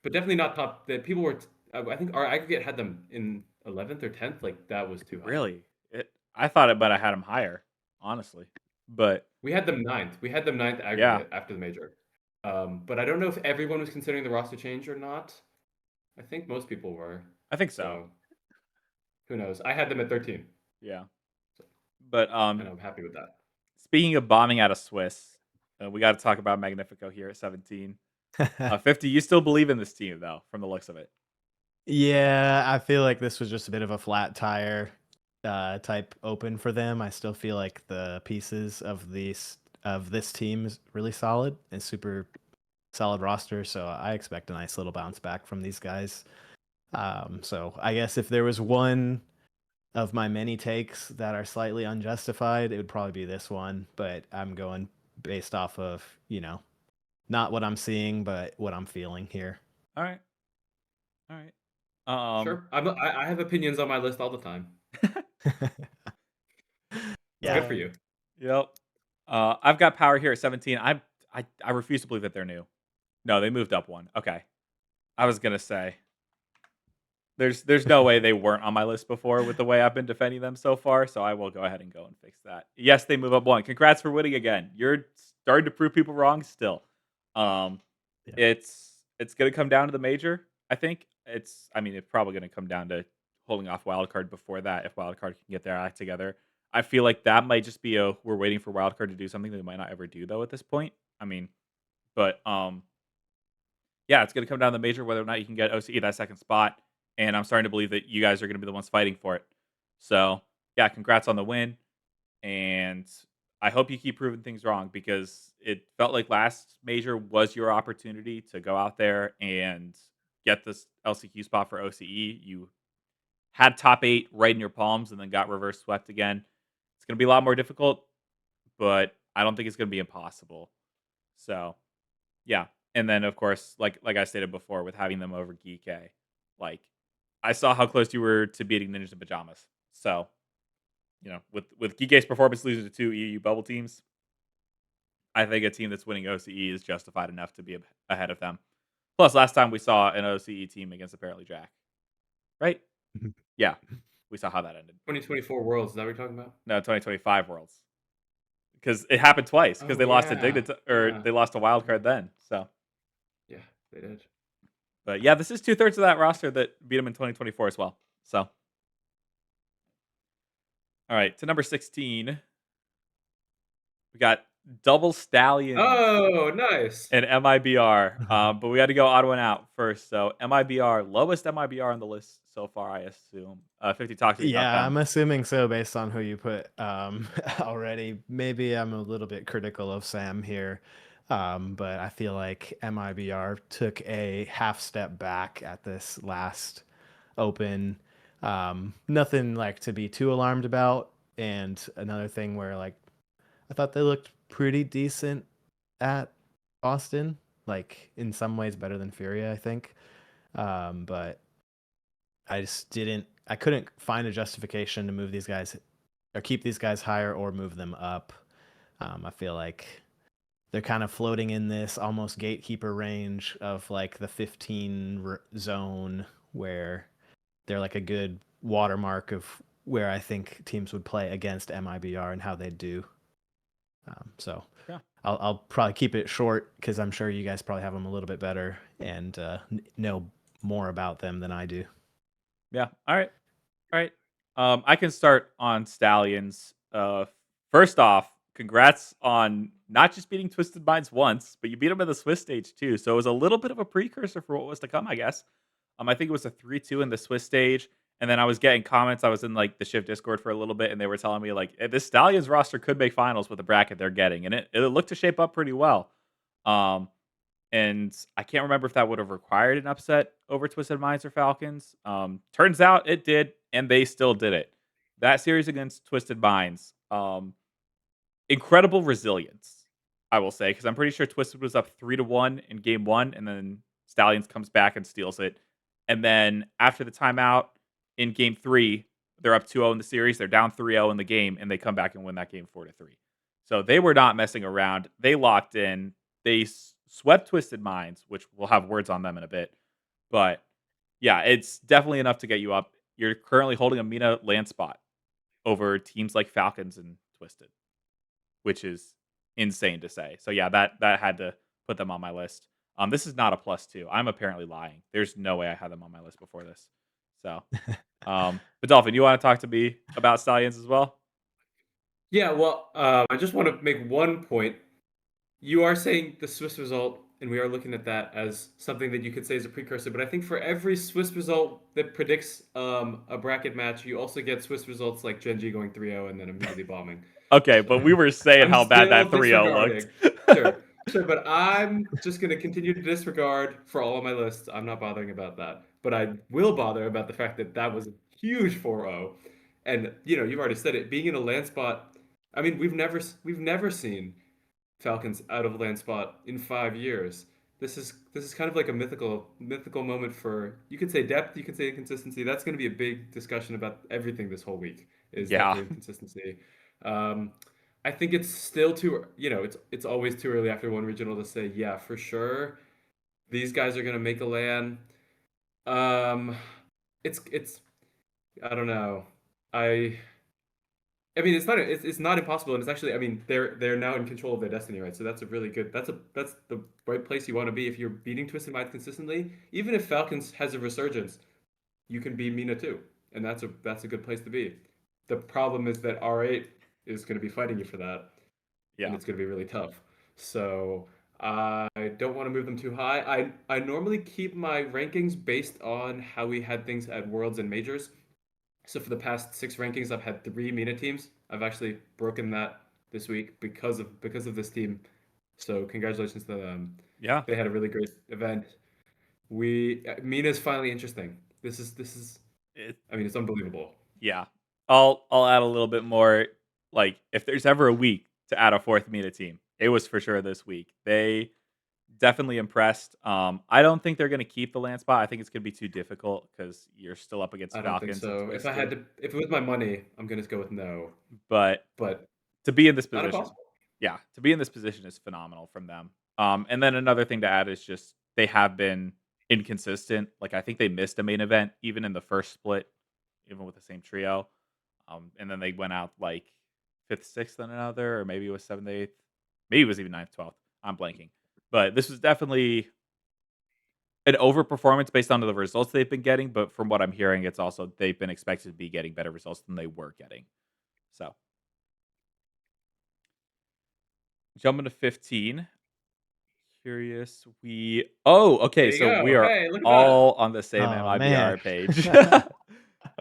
but definitely not top. That people were. I think our aggregate had them in 11th or 10th. Like that was too high. Really? I thought it, but I had them higher, honestly. But We had them ninth. We had them ninth yeah, aggregate after the major. But I don't know if everyone was considering the roster change or not. I think most people were. I think so. So who knows? I had them at 13. Yeah. But And I'm happy with that. speaking of bombing out of Swiss, we got to talk about Magnifico here at 17. 50, you still believe in this team though, from the looks of it. Yeah, I feel like this was just a bit of a flat tire type open for them. I still feel like the pieces of this team is really solid and super solid roster. So I expect a nice little bounce back from these guys. So I guess if there was one of my many takes that are slightly unjustified, it would probably be this one. But I'm going based off of not what I'm seeing, but what I'm feeling here. All right. Sure. I have opinions on my list all the time. It's good for you. Yep. I've got power here at 17. I refuse to believe that they're new. No, they moved up one. Okay. I was gonna say there's no way they weren't on my list before with the way I've been defending them so far. So I will go ahead and go and fix that. Yes, they move up one. Congrats for winning again. You're starting to prove people wrong still. Yeah. It's gonna come down to the major. I think it's probably gonna come down to holding off wildcard before that if wildcard can get their act together. I feel like that might just be we're waiting for wildcard to do something they might not ever do though at this point. But yeah, it's gonna come down to the major whether or not you can get OCE that second spot. And I'm starting to believe that you guys are gonna be the ones fighting for it. So yeah, congrats on the win. And I hope you keep proving things wrong because it felt like last major was your opportunity to go out there and get this LCQ spot for OCE. You had top 8 right in your palms and then got reverse swept again. It's going to be a lot more difficult, but I don't think it's going to be impossible. So, yeah. And then of course, like I stated before with having them over Geek, like I saw how close you were to beating Ninjas in Pajamas. So, with Geek's performance losing to 2 EU bubble teams, I think a team that's winning OCE is justified enough to be ahead of them. Plus, last time we saw an OCE team against apparently Jack, right? Yeah, we saw how that ended. 2024 Worlds, is that what you're talking about? No, 2025 Worlds, because it happened twice. Because Oh, they lost to yeah. Dignita, or Yeah. they lost a wild card then. So, Yeah, they did. but yeah, this is 2/3 of that roster that beat them in 2024 as well. So, all right, to number 16, we got Double Stallions. Oh, nice. And MIBR. But we got to go odd one out first. So MIBR, lowest MIBR on the list so far, I assume. 50 talk to me about Yeah, them. I'm assuming so based on who you put already. Maybe I'm a little bit critical of Sam here, but I feel like MIBR took a half step back at this last open. Nothing like to be too alarmed about. And another thing where like I thought they looked pretty decent at Austin, like in some ways better than Furia, I think. But I just didn't I couldn't find a justification to move these guys or keep these guys higher or move them up. I feel like they're kind of floating in this almost gatekeeper range of like the 15 zone, where they're like a good watermark of where I think teams would play against MIBR and how they do. So Yeah. I'll probably keep it short because I'm sure you guys probably have them a little bit better and know more about them than I do. Yeah. All right. All right. I can start on Stallions. First off, congrats on not just beating Twisted Minds once, but you beat them in the Swiss stage too. So it was a little bit of a precursor for what was to come, I guess. I think it was a 3-2 in the Swiss stage. And then I was getting comments. I was in like the Shift Discord for a little bit, and they were telling me like this Stallions roster could make finals with the bracket they're getting, and it looked to shape up pretty well. And I can't remember if that would have required an upset over Twisted Minds or Falcons. Turns out it did, and they still did it. That series against Twisted Minds, incredible resilience, I will say, because I'm pretty sure Twisted was up 3-1 in game one, and then Stallions comes back and steals it. And then after the timeout in game three, they're up 2-0 in the series. They're down 3-0 in the game, and they come back and win that game 4-3. So they were not messing around. They locked in. They swept Twisted Minds, which we'll have words on them in a bit. But yeah, it's definitely enough to get you up. You're currently holding a MENA land spot over teams like Falcons and Twisted, which is insane to say. So yeah, that had to put them on my list. This is not a +2. I'm apparently lying. There's no way I had them on my list before this. So, but Dolphin, you want to talk to me about Stallions as well? Yeah, well, I just want to make one point. You are saying the Swiss result, and we are looking at that as something that you could say is a precursor. But I think for every Swiss result that predicts a bracket match, you also get Swiss results like Gen G going 3-0 and then immediately bombing. Okay, but we were saying I'm how bad that still 3-0 looked. disregarding. Sure, but I'm just going to continue to disregard for all of my lists. I'm not bothering about that. But I will bother about the fact that that was a huge 4-0. And, you've already said it, being in a land spot. I mean, we've never seen Falcons out of land spot in 5 years. This is kind of like a mythical moment for, you could say depth, you could say consistency. That's going to be a big discussion about everything this whole week, is Yeah. depth and consistency. I think it's still too, it's always too early after one regional to say, yeah, for sure, these guys are going to make a LAN. It's I don't know. I mean, it's not impossible, and it's actually, I mean, they're now in control of their destiny, right? So that's a really good, that's the right place you want to be if you're beating Twisted Minds consistently. Even if Falcons has a resurgence, you can be MENA too, and that's a good place to be. The problem is that R8 is going to be fighting you for that, and it's going to be really tough. So I don't want to move them too high. I normally keep my rankings based on how we had things at Worlds and Majors. So for the past 6 rankings, I've had 3 MENA teams. I've actually broken that this week because of this team. So congratulations to them. Yeah, They had a really great event. MENA is finally interesting. This is. I mean, it's unbelievable. Yeah, I'll add a little bit more. Like, if there's ever a week to add a 4th MENA team, it was for sure this week. They definitely impressed. I don't think they're going to keep the land spot. I think it's going to be too difficult because you're still up against I don't Falcons. think so. If it was my money, I'm gonna just go with no. But But to be in this not position, impossible. yeah, to be in this position is phenomenal from them. And then another thing to add is just they have been inconsistent. Like, I think they missed a main event even in the first split, even with the same trio. And then they went out like 5th, 6th in another, or maybe it was 7th, 8th, maybe it was even 9th, 12th. I'm blanking, but this was definitely an overperformance based on the results they've been getting. But from what I'm hearing, it's also they've been expected to be getting better results than they were getting. So jumping to 15. Curious. Okay. There you So we go. are Hey, look at all on the same Oh, man. MIBR page. that.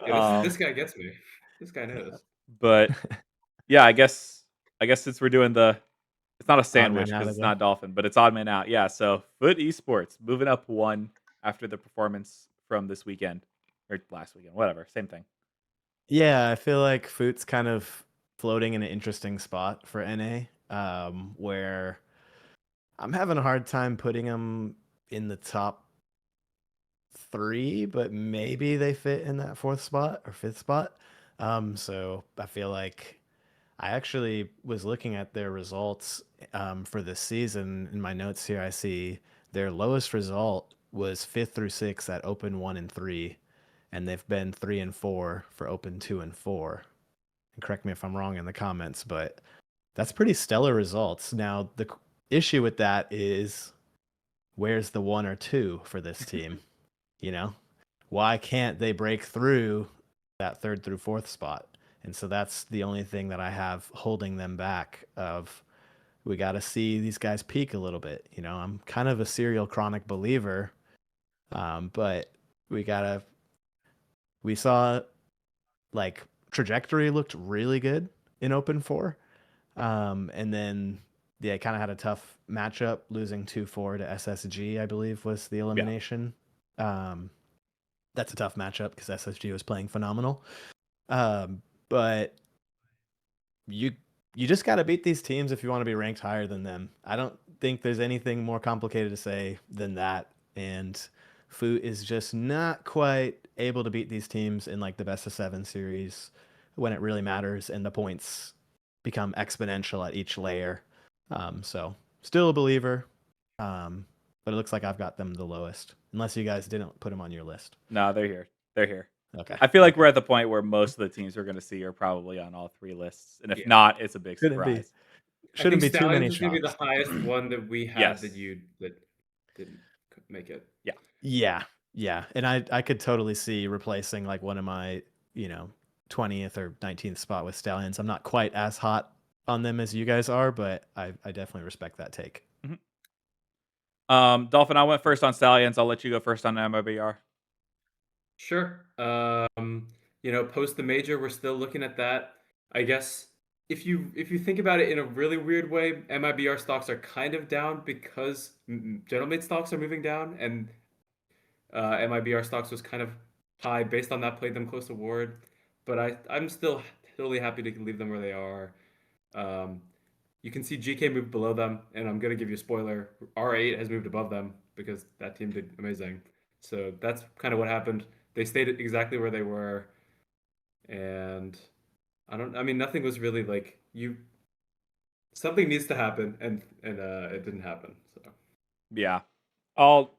Yeah, this guy gets me. This guy knows. But yeah, I guess since we're doing it's not a Odd man sandwich out because it's again. not Dolphin, but it's odd man out. Yeah. So FiftyFifty moving up 1 after the performance from this weekend or last weekend, whatever, same thing. Yeah, I feel like Foot's kind of floating in an interesting spot for NA, where I'm having a hard time putting him in the top 3, but maybe they fit in that 4th spot or 5th spot. So I feel like I actually was looking at their results for this season. In my notes here, I see their lowest result was 5th through 6th at Open 1 and 3, and they've been 3 and 4 for Open 2 and 4. And correct me if I'm wrong in the comments, but that's pretty stellar results. Now, the issue with that is where's the 1 or 2 for this team? You know, why can't they break through that 3rd through 4th spot? And so that's the only thing that I have holding them back. Of we got to see these guys peak a little bit. You know, I'm kind of a serial chronic believer, but we saw like trajectory looked really good in Open 4, and then yeah, kind of had a tough matchup, losing 2-4 to SSG, I believe was the elimination. That's a tough matchup because SSG was playing phenomenal. But you just got to beat these teams if you want to be ranked higher than them. I don't think there's anything more complicated to say than that. And Fu is just not quite able to beat these teams in like the best of 7 series when it really matters and the points become exponential at each layer. So still a believer, but it looks like I've got them the lowest, unless you guys didn't put them on your list. No, they're here. They're here. Okay. I feel like we're at the point where most of the teams we're going to see are probably on all 3 lists, and if not, it's a big surprise. Shouldn't be too many Stallions is going to be the shocks. highest one that we had Yes. that didn't make it. Yeah. And I could totally see replacing like one of my, 20th or 19th spot with Stallions. I'm not quite as hot on them as you guys are, but I definitely respect that take. Dolphin, I went first on Stallions. I'll let you go first on MIBR. Sure. Post the major, we're still looking at that. I guess if you think about it in a really weird way, MIBR stocks are kind of down because Gentlemate stocks are moving down, and MIBR stocks was kind of high based on that. Played them close to Ward, but I'm still totally happy to leave them where they are. You can see GK moved below them, and I'm gonna give you a spoiler. R8 has moved above them because that team did amazing. So that's kind of what happened. They stayed exactly where they were, and nothing was really like you. Something needs to happen, and it didn't happen. So yeah, I'll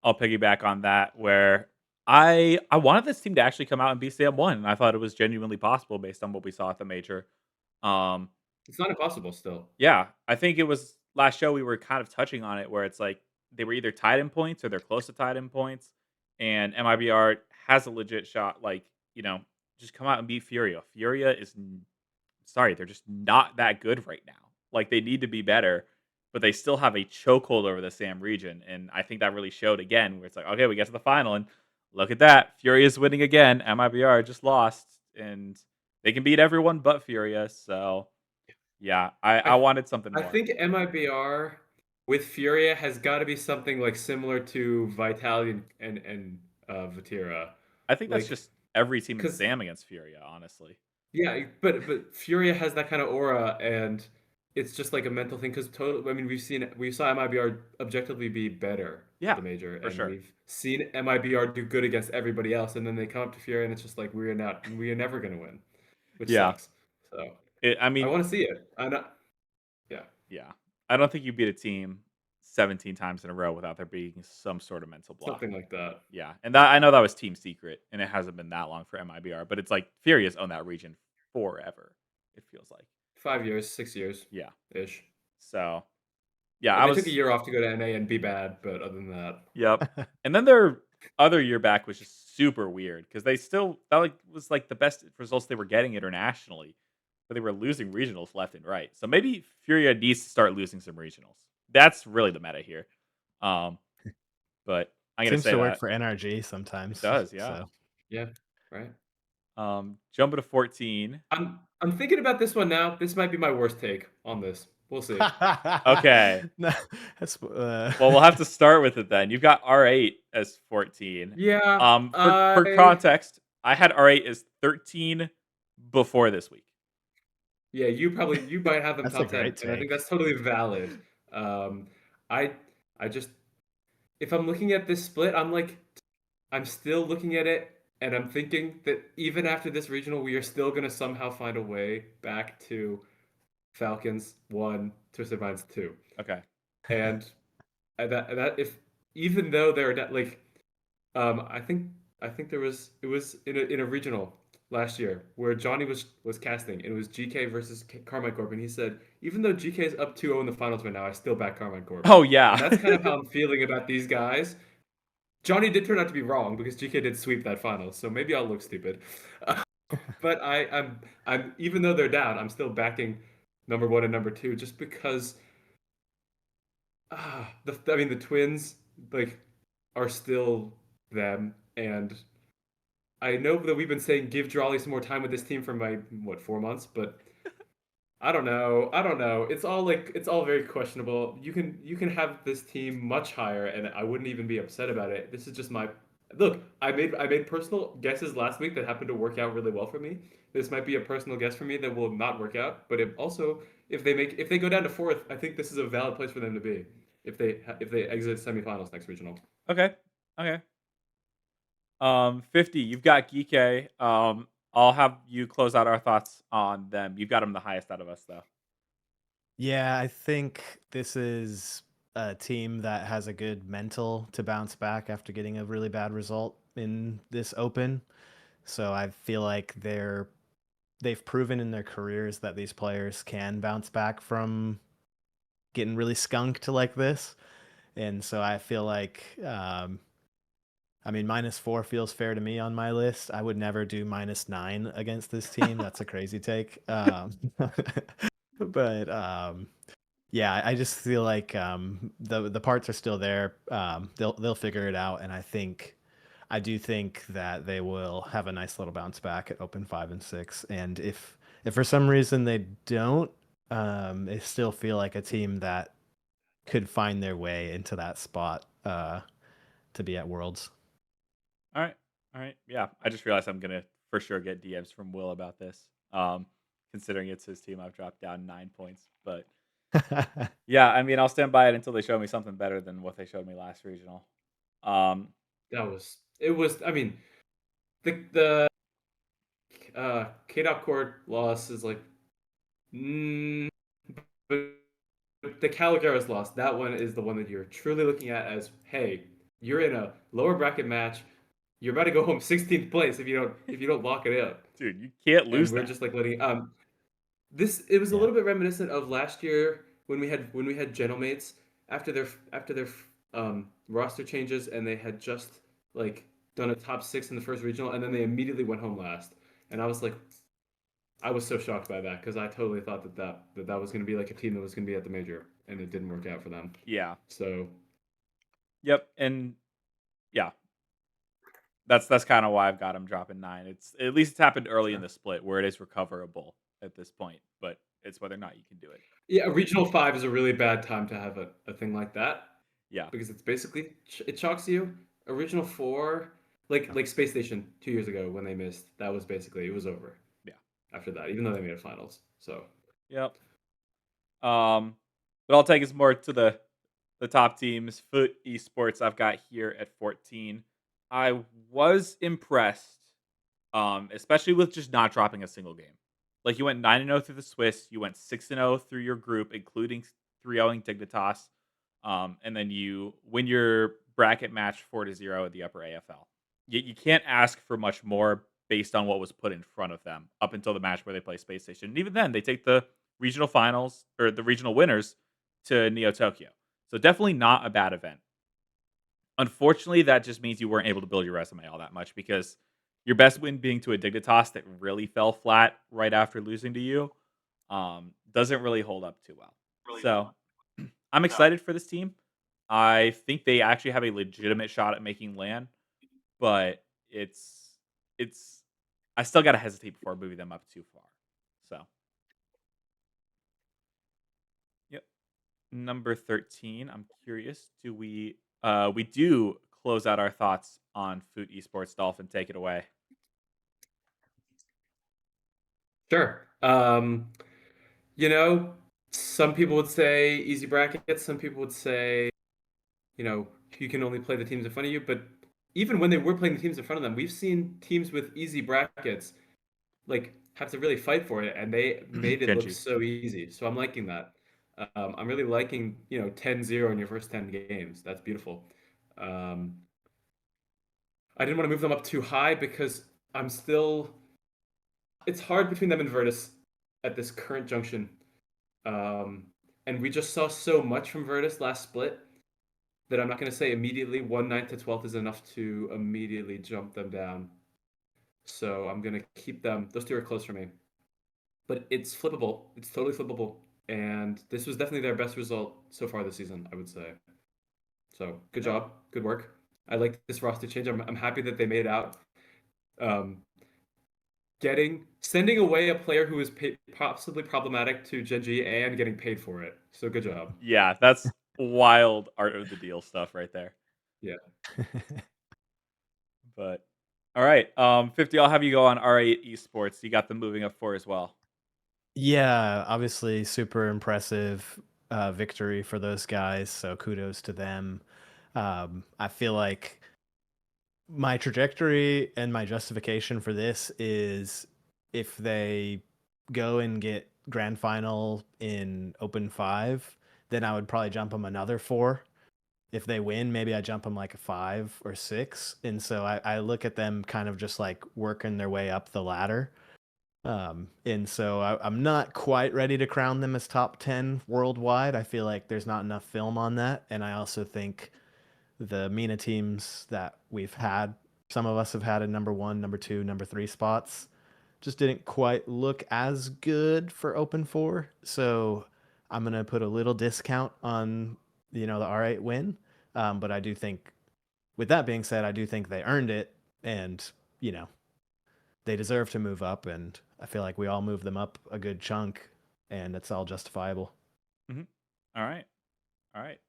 piggyback on that. Where I wanted this team to actually come out and be CM1, and I thought it was genuinely possible based on what we saw at the major. It's not impossible still. Yeah, I think it was last show we were kind of touching on it, where it's like they were either tied in points or they're close to tied in points, and MIBR has a legit shot. Like, just come out and beat Furia. Furia is sorry, they're just not that good right now. Like, they need to be better, but they still have a chokehold over the SAM region, and I think that really showed again. Where it's like, okay, we get to the final, and look at that, Furia's winning again. MIBR just lost, and they can beat everyone but Furia. So yeah, I wanted something more. I think MIBR with Furia has got to be something like similar to Vitality and Vatira. I think that's Like, just every team in SAM against Furia, honestly. Yeah, but Furia has that kind of aura, and it's just like a mental thing. Because we saw MIBR objectively be better Yeah, at the major, for and sure. we've seen MIBR do good against everybody else, and then they come up to Furia, and it's just like we are never gonna win, which sucks. So I want to see it. Yeah. I don't think you beat a team 17 times in a row without there being some sort of mental block. Something like that. Yeah, and I know that was team secret, and it hasn't been that long for MIBR, but it's like Furia's owned that region forever. It feels like 5 years, 6 years. Yeah, ish. So yeah, I took a year off to go to NA and be bad, but other than that, yep. And then their other year back was just super weird because they still was like the best results they were getting internationally, but they were losing regionals left and right. So maybe Furia needs to start losing some regionals. That's really the meta here. But I'm gonna Seems say to work that for NRG sometimes. it does, yeah. So. Yeah, right. Jumping to 14. I'm thinking about this one now. This might be my worst take on this. We'll see. Okay. Well, we'll have to start with it then. You've got R8 as 14. Yeah. For context, I had R8 as 13 before this week. Yeah, you might have them That's a top 10, great and I think take. that's totally valid. I just, if I'm looking at this split, I'm like, I'm still looking at it and I'm thinking that even after this regional, we are still gonna somehow find a way back to Falcons 1, Twisted Minds 2. Okay. And that if even though they're like I think it was in a regional last year where Johnny was casting and it was GK versus Carmine Corp, and he said even though GK is up 2-0 in the finals right now, I still back Carmine Corp. Oh yeah. And that's kind of how I'm feeling about these guys. Johnny did turn out to be wrong because GK did sweep that final, so maybe I'll look stupid. But I'm even though they're down, I'm still backing number 1 and number 2 just because the Twins like are still them, and I know that we've been saying give Drawley some more time with this team for 4 months, but I don't know. It's all very questionable. You can have this team much higher, and I wouldn't even be upset about it. This is just my look. I made personal guesses last week that happened to work out really well for me. This might be a personal guess for me that will not work out. But if they go down to 4th, I think this is a valid place for them to be. If they exit semifinals next regional. Okay. 50, you've got Geekay. I'll have you close out our thoughts on them. You've got them the highest out of us, though. Yeah, I think this is a team that has a good mental to bounce back after getting a really bad result in this open. So I feel like they've proven in their careers that these players can bounce back from getting really skunked like this. And so I feel like -4 feels fair to me on my list. I would never do -9 against this team. That's a crazy take. But yeah, I just feel like the parts are still there. They'll figure it out, and I do think that they will have a nice little bounce back at Open 5 and 6. And if for some reason they don't, they still feel like a team that could find their way into that spot to be at Worlds. All right. Yeah, I just realized I'm gonna for sure get DMs from Will about this. Considering it's his team, I've dropped down 9 points. But yeah, I mean, I'll stand by it until they show me something better than what they showed me last regional. It was. I mean, the K-Dot court loss is like, but the Caligaris loss, that one is the one that you're truly looking at as, hey, you're in a lower bracket match. You're about to go home 16th place if you don't lock it up. Dude, you can't lose. And we're just like letting this. It was a little bit reminiscent of last year when we had Gentlemates after their roster changes, and they had just like done a top 6 in the first regional, and then they immediately went home last. And I was like, I was so shocked by that because I totally thought that was going to be like a team that was going to be at the major, and it didn't work out for them. Yeah. So. Yep, and yeah, that's kind of why I've got them dropping 9. It's at least it's happened early in the split where it is recoverable at this point, but it's whether or not you can do it. Yeah, regional 5 is a really bad time to have a thing like that. Yeah, because it's basically it shocks you. A regional 4, like Space Station 2 years ago when they missed, that was basically it was over. Yeah. After that, even though they made it finals, so. Yep. But I'll take us more to the top teams. FiftyFifty I've got here at 14. I was impressed, especially with just not dropping a single game. Like you went 9-0 through the Swiss, you went 6-0 through your group, including 3-0ing Dignitas, and then you win your bracket match 4-0 at the upper AFL. You can't ask for much more based on what was put in front of them up until the match where they play Space Station. And even then, they take the regional finals or the regional winners to Neo Tokyo. So definitely not a bad event. Unfortunately, that just means you weren't able to build your resume all that much because your best win being to a Dignitas that really fell flat right after losing to you doesn't really hold up too well. So I'm excited for this team. I think they actually have a legitimate shot at making LAN, but it's I still got to hesitate before moving them up too far. So, yep. Number 13, I'm curious, do we do close out our thoughts on FiftyFifty Dolphin, take it away. Sure. Some people would say easy brackets, some people would say, you can only play the teams in front of you, but even when they were playing the teams in front of them, we've seen teams with easy brackets like have to really fight for it, and they made it look Genji. so easy. So I'm liking that. I'm really liking 10-0 in your first 10 games. That's beautiful. Um, I didn't want to move them up too high because I'm still. It's hard between them and Virtus at this current junction. Um, and we just saw so much from Virtus last split that I'm not going to say immediately 1/9 to 12th is enough to immediately jump them down. So I'm going to keep them. Those two are close for me. But it's flippable. It's totally flippable. And this was definitely their best result so far this season, I would say. So good job. Good work. I like this roster change. I'm happy that they made out. Um, sending away a player who is possibly problematic to Genji and getting paid for it. So good job. Yeah, that's wild art of the deal stuff right there. Yeah. But all right, 50. I'll have you go on RLEsports. You got them moving up 4 as well. Yeah, obviously super impressive victory for those guys. So kudos to them. I feel like my trajectory and my justification for this is if they go and get grand final in Open 5, then I would probably jump them another 4. If they win, maybe I jump them like a 5 or 6. And so I look at them kind of just like working their way up the ladder. And so I'm not quite ready to crown them as top 10 worldwide. I feel like there's not enough film on that. And I also think the MENA teams that we've had, some of us have had in number 1, number 2, number 3 spots, just didn't quite look as good for Open 4. So I'm going to put a little discount on, the R8 win. But I do think, with that being said, I do think they earned it, and, they deserve to move up. And I feel like we all moved them up a good chunk, and it's all justifiable. Mm-hmm. All right. All right.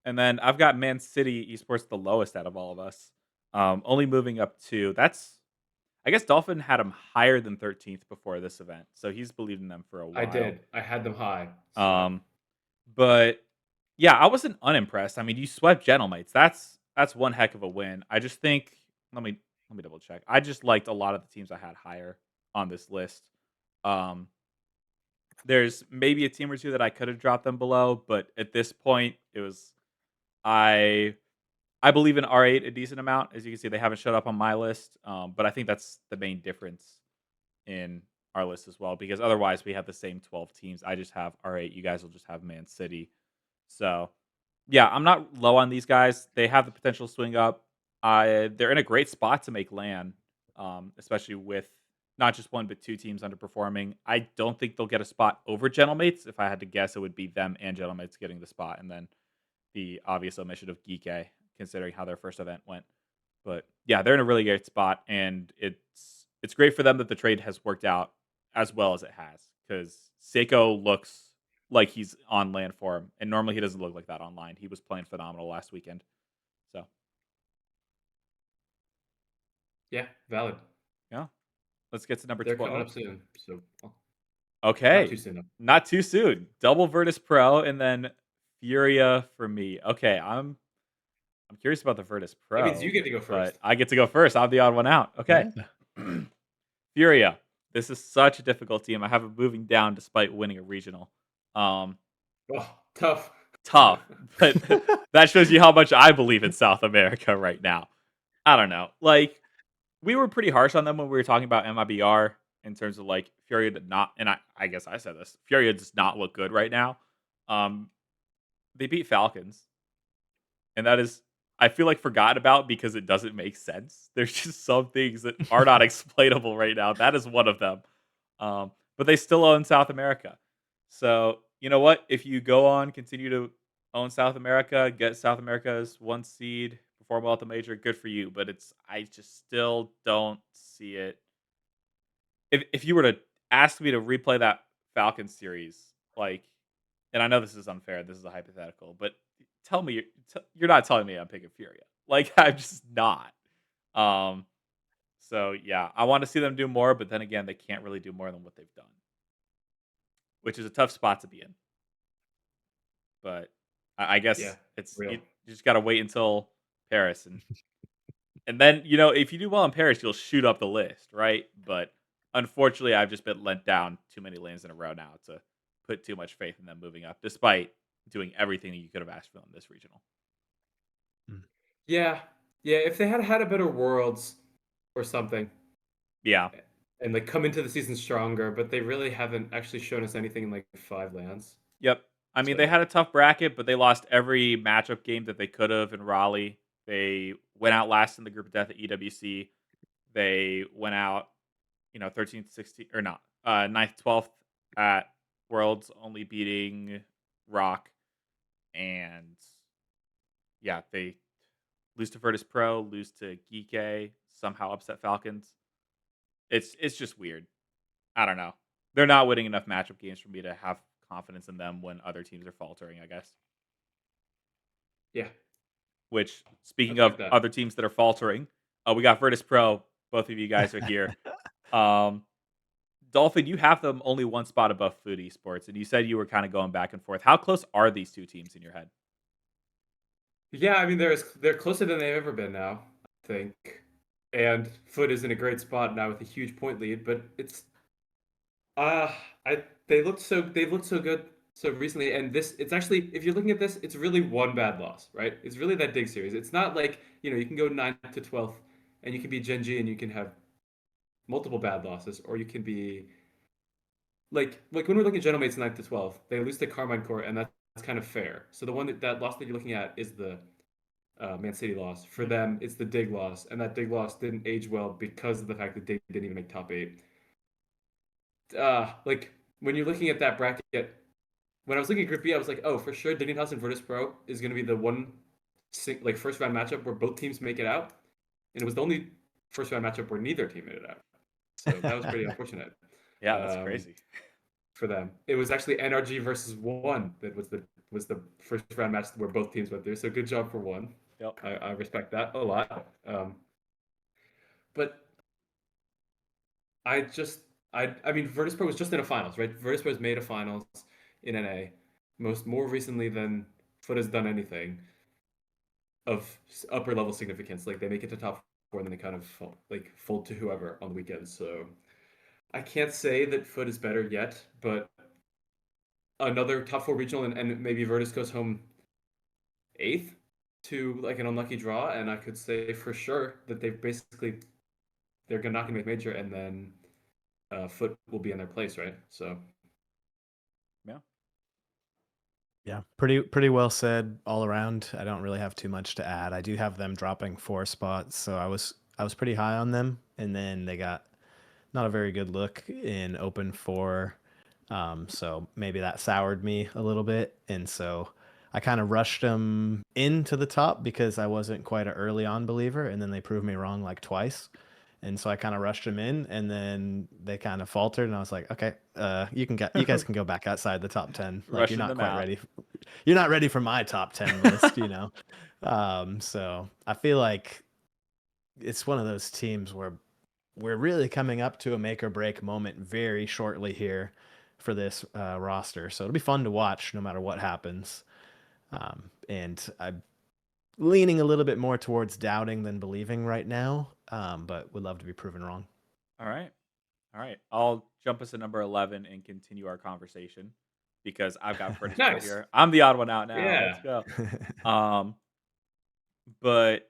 And then I've got Man City Esports the lowest out of all of us. Only moving up 2. I guess Dolphin had him higher than 13th before this event, so he's believed in them for a I while. did. I had them high. So. But yeah, I wasn't unimpressed. I mean, you swept Gentlemates. That's one heck of a win. I just think let me double check. I just liked a lot of the teams I had higher on this list. Um, there's maybe a team or two that I could have dropped them below, but at this point, it was I I believe in R8 a decent amount. As you can see, they haven't showed up on my list, but I think that's the main difference in our list as well, because otherwise we have the same 12 teams. I just have R8. You guys will just have Man City. So, yeah, I'm not low on these guys. They have the potential to swing up. They're in a great spot to make LAN, especially with not just one but 2 teams underperforming. I don't think they'll get a spot over Gentlemates. If I had to guess, it would be them and Gentlemates getting the spot, and then the obvious omission of Geek, considering how their first event went. But yeah, they're in a really great spot, and it's great for them that the trade has worked out as well as it has, because Seiko looks like he's on land form, and normally he doesn't look like that online. He was playing phenomenal last weekend. So Yeah, valid. yeah, let's get to number They're 12. coming up soon. So Okay, not too soon though. not too soon. Double Virtus Pro, and then Furia for me. Okay, I'm curious about the Virtus Pro. That means you get to go but first. I get to go first. I'm the odd one out. Okay. Yeah. Furia. This is such a difficult team. I have it moving down despite winning a regional. Oh, tough. Tough. But that shows you how much I believe in South America right now. I don't know. Like, we were pretty harsh on them when we were talking about MIBR in terms of like Furia did not, and I guess I said this, Furia does not look good right now. They beat Falcons, and that is, I feel like, forgotten about because it doesn't make sense. There's just some things that are not explainable right now. That is one of them. But they still own South America. So, you know what? If you go on, continue to own South America, get South America's 1 seed, perform well at the major, good for you. But I just still don't see it. If you were to ask me to replay that Falcons series, like, and I know this is unfair, this is a hypothetical, but tell me you're not telling me I'm picking Furia. Like, I'm just not. So yeah, I want to see them do more, but then again, they can't really do more than what they've done, which is a tough spot to be in. But I guess Yeah, it's real. you just got to wait until Paris and And then, if you do well in Paris, you'll shoot up the list, right? But unfortunately, I've just been let down too many lanes in a row now to put too much faith in them moving up, despite doing everything that you could have asked for them this regional. Mm. Yeah, yeah. If they had had a better Worlds or something, Yeah. and like come into the season stronger, but they really haven't actually shown us anything in like 5 lands. Yep. I mean, they So had a tough bracket, but they lost every matchup game that they could have in Raleigh. They went out last in the group of death at EWC. They went out, 13th, 16th, or not, 9th, 12th at Worlds, only beating Rock. And yeah, they lose to Virtus Pro, lose to Geek, somehow upset Falcons. It's just weird. I don't know. They're not winning enough matchup games for me to have confidence in them when other teams are faltering, I guess. yeah, Which, speaking respect of that. other teams that are faltering, we got Virtus Pro. Both of you guys are here. Um, Dolphin, you have them only one spot above FiftyFifty, and you said you were kind of going back and forth. How close are these two teams in your head? Yeah, I mean they're closer than they've ever been now, I think. And Foot is in a great spot now with a huge point lead, but it's uh I they've looked so good so recently, and this it's actually, if you're looking at this, it's really one bad loss, right? It's really that Dig series. It's not like, you can go 9th to 12th and you can be Gen G and you can have multiple bad losses, or you can be like when we're looking at Gentlemates 9th to 12th, they lose to Carmine Court, and that's kind of fair. So the one that loss that you're looking at is the Man City loss. For them, it's the Dig loss, and that Dig loss didn't age well because of the fact that Dig didn't even make top 8. Like when you're looking at that bracket, when I was looking at Group B, I was like, oh, for sure, House and Virtus Pro is going to be the one first round matchup where both teams make it out, and it was the only first round matchup where neither team made it out. So that was pretty unfortunate. Yeah, that's crazy. For them. It was actually NRG versus One that was the first round match where both teams went through. So good job for One. Yep. I respect that a lot. But I mean, Virtus Pro was just in a finals, right? Virtus Pro has made a finals in NA more recently than Foot has done anything of upper level significance. Like they make it to top 4 and then they kind of fold to whoever on the weekends. So I can't say that Foot is better yet, but another top 4 regional and maybe Virtus goes home 8th to like an unlucky draw, and I could say for sure that they're not gonna make major, and then Foot will be in their place, right? So Yeah, pretty well said all around. I don't really have too much to add. I do have them dropping 4 spots, so I was pretty high on them, and then they got not a very good look in Open 4. So maybe that soured me a little bit, and so I kind of rushed them into the top because I wasn't quite an early on believer, and then they proved me wrong like twice. And so I kind of rushed them in, and then they kind of faltered, and I was like, okay, you guys can go back outside the top 10. Like Rushing you're not them quite out. ready. You're not ready for my top 10 list, So I feel like it's one of those teams where we're really coming up to a make or break moment very shortly here for this roster. So it'll be fun to watch no matter what happens. And I'm leaning a little bit more towards doubting than believing right now, but would love to be proven wrong. All right. I'll jump us to number 11 and continue our conversation because I've got Virtus Pro nice. here. I'm the odd one out now. Yeah. Let's go. But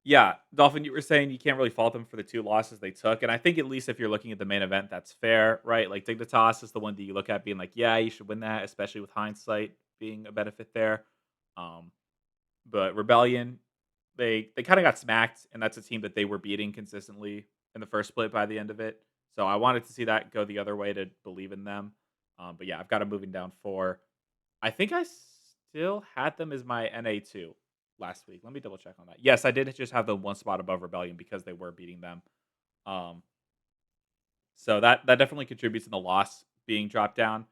yeah, Dolphin, you were saying you can't really fault them for the 2 losses they took, and I think at least if you're looking at the main event, that's fair, right? Like Dignitas is the one that you look at being like, yeah, you should win that, especially with hindsight being a benefit there. But Rebellion, they kind of got smacked, and that's a team that they were beating consistently in the first split by the end of it. So I wanted to see that go the other way to believe in them. But yeah, I've got them moving down 4. I think I still had them as my NA2 last week. Let me double check on that. Yes, I did just have them 1 spot above Rebellion because they were beating them. So that definitely contributes in the loss being dropped down.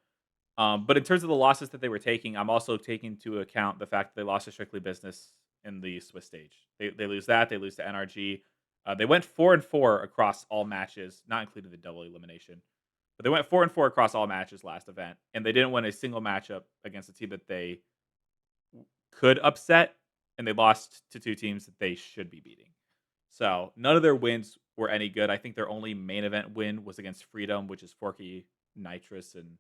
But in terms of the losses that they were taking, I'm also taking into account the fact that they lost to Strictly Business in the Swiss stage. They lose that. They lose to NRG. They went 4-4 across all matches, not including the double elimination. But they went 4-4 across all matches last event, and they didn't win a single matchup against a team that they could upset, and they lost to 2 teams that they should be beating. So none of their wins were any good. I think their only main event win was against Freedom, which is Forky, Nitrous, and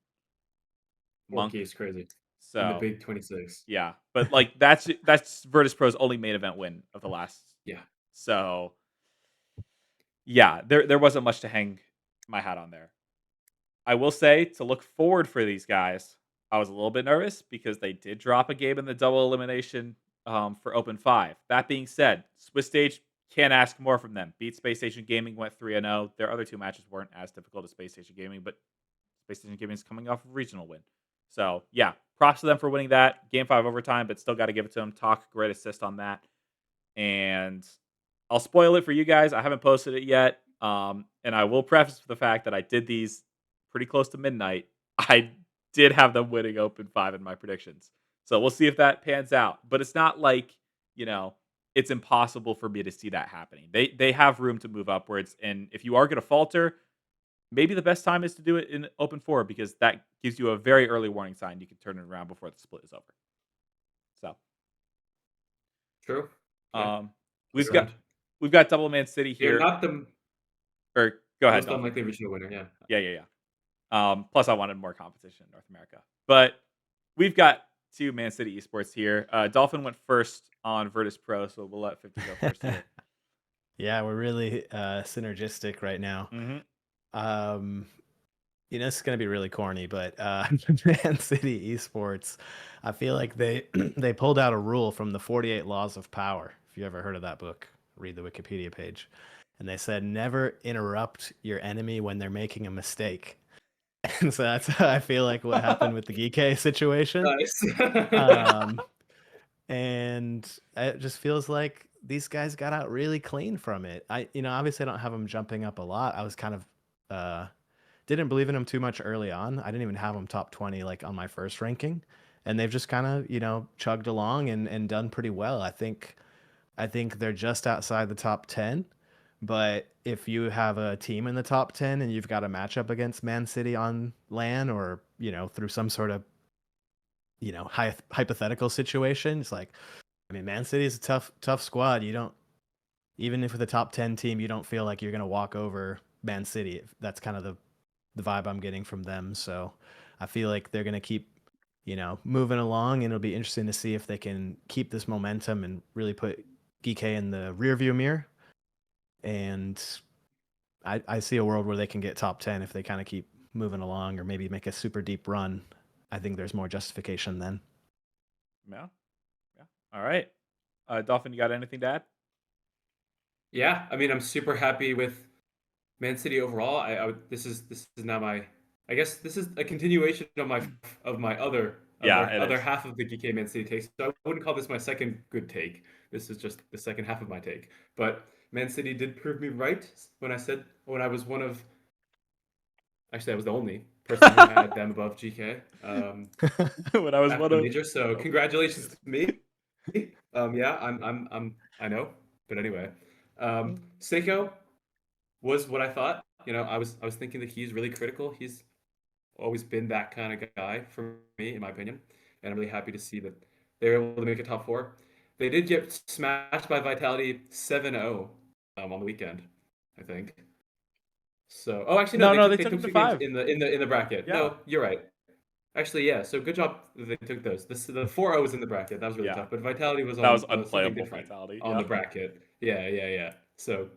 Monk. 4K is crazy in the So Big 26. yeah, but like that's Virtus Pro's only main event win of the last. Yeah. So yeah, there wasn't much to hang my hat on there. I will say to look forward for these guys, I was a little bit nervous because they did drop a game in the double elimination for Open 5. That being said, Swiss Stage can't ask more from them. Beat Space Station Gaming, went 3-0. Their other two matches weren't as difficult as Space Station Gaming, but Space Station Gaming is coming off a regional win. So, yeah, props to them for winning that. Game 5 overtime, but still got to give it to them. Talk, great assist on that. And I'll spoil it for you guys. I haven't posted it yet. And I will preface with the fact that I did these pretty close to midnight. I did have them winning Open 5 in my predictions. So we'll see if that pans out. But it's not like, it's impossible for me to see that happening. They have room to move upwards. And if you are going to falter, maybe the best time is to do it in Open 4 because that gives you a very early warning sign. You can turn it around before the split is over. So True. Yeah. we've got Double Man City You're here. not the Or go ahead. most unlikely regional winner. Yeah. Yeah. Plus, I wanted more competition in North America. But we've got two Man City Esports here. Dolphin went first on Virtus Pro, so we'll let 50 go first here. Yeah, we're really synergistic right now. It's going to be really corny, but Man City Esports, I feel like they pulled out a rule from the 48 Laws of Power. If you ever heard of that book, read the Wikipedia page. And they said, never interrupt your enemy when they're making a mistake. And so that's how I feel like what happened with the GK situation. Nice. And it just feels like these guys got out really clean from it. Obviously I don't have them jumping up a lot. I was kind of didn't believe in them too much early on. I didn't even have them top 20 like on my first ranking. And they've just kind of, chugged along and done pretty well. I think they're just outside the top 10. But if you have a team in the top 10 and you've got a matchup against Man City on LAN or, through some sort of, hypothetical situation, it's like, Man City is a tough squad. Even if with a top 10 team, you don't feel like you're going to walk over Man City. That's kind of the vibe I'm getting from them. So I feel like they're going to keep, moving along, and it'll be interesting to see if they can keep this momentum and really put GK in the rearview mirror. And I see a world where they can get top 10 if they kind of keep moving along or maybe make a super deep run. I think there's more justification then. Yeah. All right. Dolphin, you got anything to add? Yeah, I'm super happy with Man City overall. This is now I guess this is a continuation of my other half of the GK Man City take. So I wouldn't call this my second good take. This is just the second half of my take. But Man City did prove me right when I was one of. Actually, I was the only person who had them above GK. When I was one of major. So congratulations to me. I know, but anyway, Seiko was what I thought. I was thinking that he's really critical. He's always been that kind of guy for me, in my opinion, and I'm really happy to see that they're able to make a top 4. They did get smashed by Vitality 7-0 on the weekend, I think. So, actually, no, they took 2 games in the bracket. Yeah. No, you're right. Actually, yeah. So good job that they took those. The 4-0 was in the bracket. That was really tough. But Vitality was unplayable Vitality on the bracket. Yeah. So,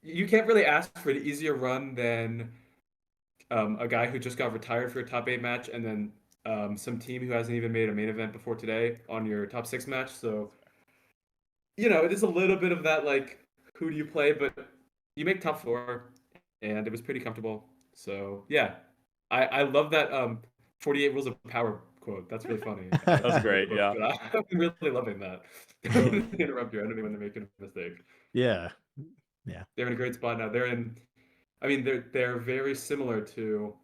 you can't really ask for an easier run than a guy who just got retired for a top 8 match, and then some team who hasn't even made a main event before today on your top 6 match. So, it is a little bit of that, like, who do you play? But you make top 4, and it was pretty comfortable. So, yeah. I love that 48 Rules of Power quote. That's really funny. That was great, yeah. I'm really loving that. Don't interrupt your enemy when they're making a mistake. Yeah. They're in a great spot now. They're very similar to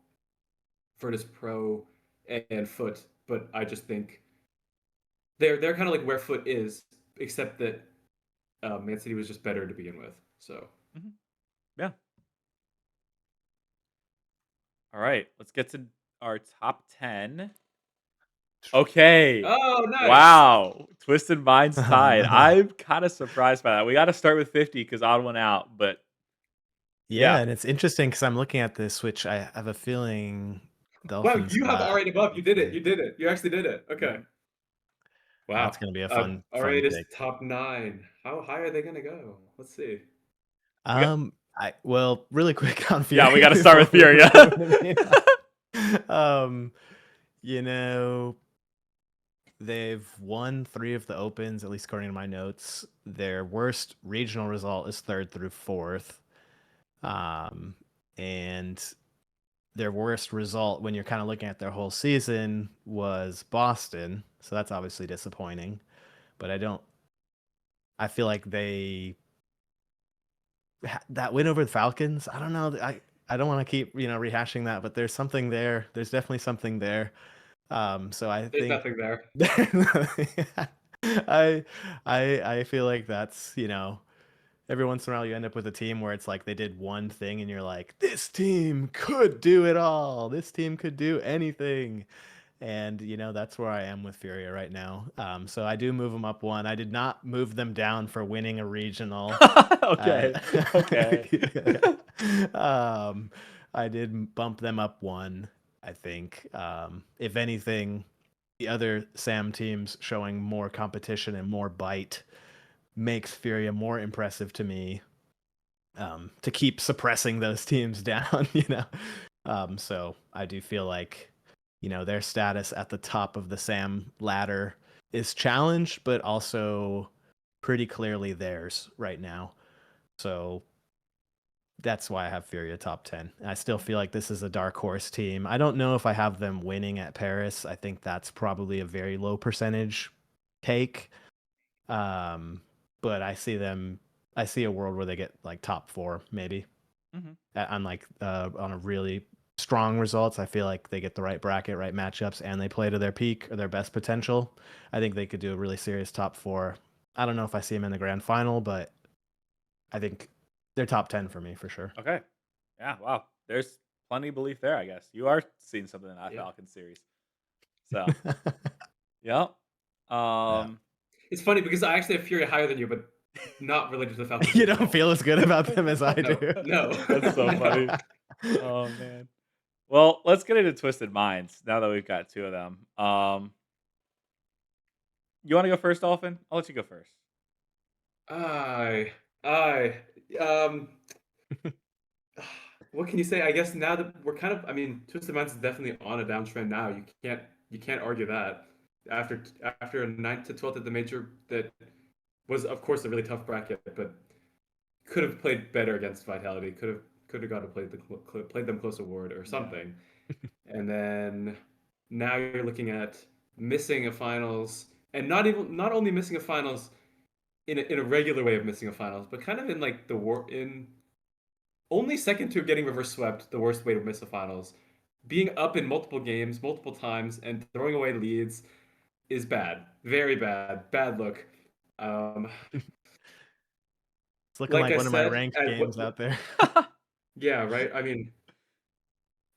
Virtus Pro and Foot, but I just think they're kind of like where Foot is, except that Man City was just better to begin with. So, yeah. All right, let's get to our top 10. Okay. Oh, nice. Wow. Twisted Minds tied. I'm kind of surprised by that. We got to start with 50 because odd one out, but Yeah, yeah. and it's interesting because I'm looking at this, which I have a feeling Wow, Dolphins you have got. R8 above. You did it. You did it. You actually did it. Okay. That's Wow. gonna be a fun R8 is pick. top 9. How high are they gonna go? Let's see. We got- Well, really quick on Fury. Yeah, we got to start with Fury. You know, they've won 3 of the opens, at least according to my notes. Their worst regional result is 3rd through 4th. And their worst result when you're kind of looking at their whole season was Boston. So that's obviously disappointing. But I feel like that win over the Falcons, I don't know. I don't want to keep, rehashing that, but there's something there. There's definitely something there. So I There's think nothing there. I feel like that's, every once in a while you end up with a team where it's like they did one thing and you're like, this team could do it all. This team could do anything. And that's where I am with Furia right now. So I do move them up 1. I did not move them down for winning a regional. Okay. Okay. I did bump them up 1, I think. If anything, the other Sam teams showing more competition and more bite makes Furia more impressive to me. To keep suppressing those teams down, So I do feel like, their status at the top of the Sam ladder is challenged, but also pretty clearly theirs right now. So that's why I have Furia top 10. I still feel like this is a dark horse team. I don't know if I have them winning at Paris. I think that's probably a very low percentage take. But I see a world where they get like top 4, maybe. On on a really strong results. I feel like they get the right bracket, right matchups, and they play to their peak or their best potential. I think they could do a really serious top 4. I don't know if I see them in the grand final, but I think they're top 10 for me for sure. Okay. Yeah. Wow. There's plenty of belief there, I guess. You are seeing something in that Falcon series. So, yeah. It's funny because I actually have Fury higher than you, but not related to the Falcons. You don't feel as good about them as I do. No. That's so funny. Oh man. Well, let's get into Twisted Minds now that we've got 2 of them. You want to go first, Dolphin? I'll let you go first. What can you say? I guess now that we're kind of, Twisted Minds is definitely on a downtrend now. You can't argue that. After a 9th to 12th at the major, that was of course a really tough bracket, but could have played better against Vitality. Could have got to played them close award or something. And then now you're looking at missing a finals, and not only missing a finals in a regular way of missing a finals, but kind of in like only second to getting reverse swept, the worst way to miss a finals. Being up in multiple games, multiple times, and throwing away leads is bad. Very bad. Bad look. It's looking like one of my ranked games out there. Yeah, right?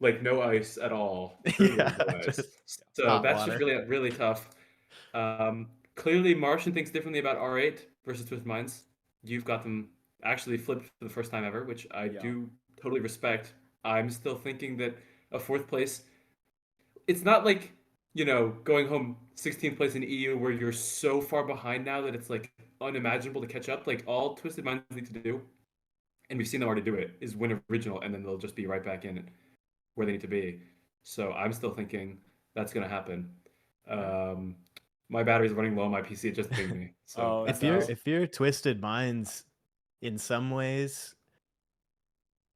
Like no ice at all. Yeah, no ice. So that's water. just really, really tough. Clearly, Martian thinks differently about R8 versus Twisted Minds. You've got them actually flipped for the first time ever, which I do totally respect. I'm still thinking that a 4th place, it's not like, going home 16th place in EU where you're so far behind now that it's like unimaginable to catch up. Like all Twisted Minds need to do, and we've seen them already do it, is win a regional, and then they'll just be right back in where they need to be. So I'm still thinking that's going to happen. My battery's running low on my PC. It just pinged me. So if you're Twisted Minds, in some ways,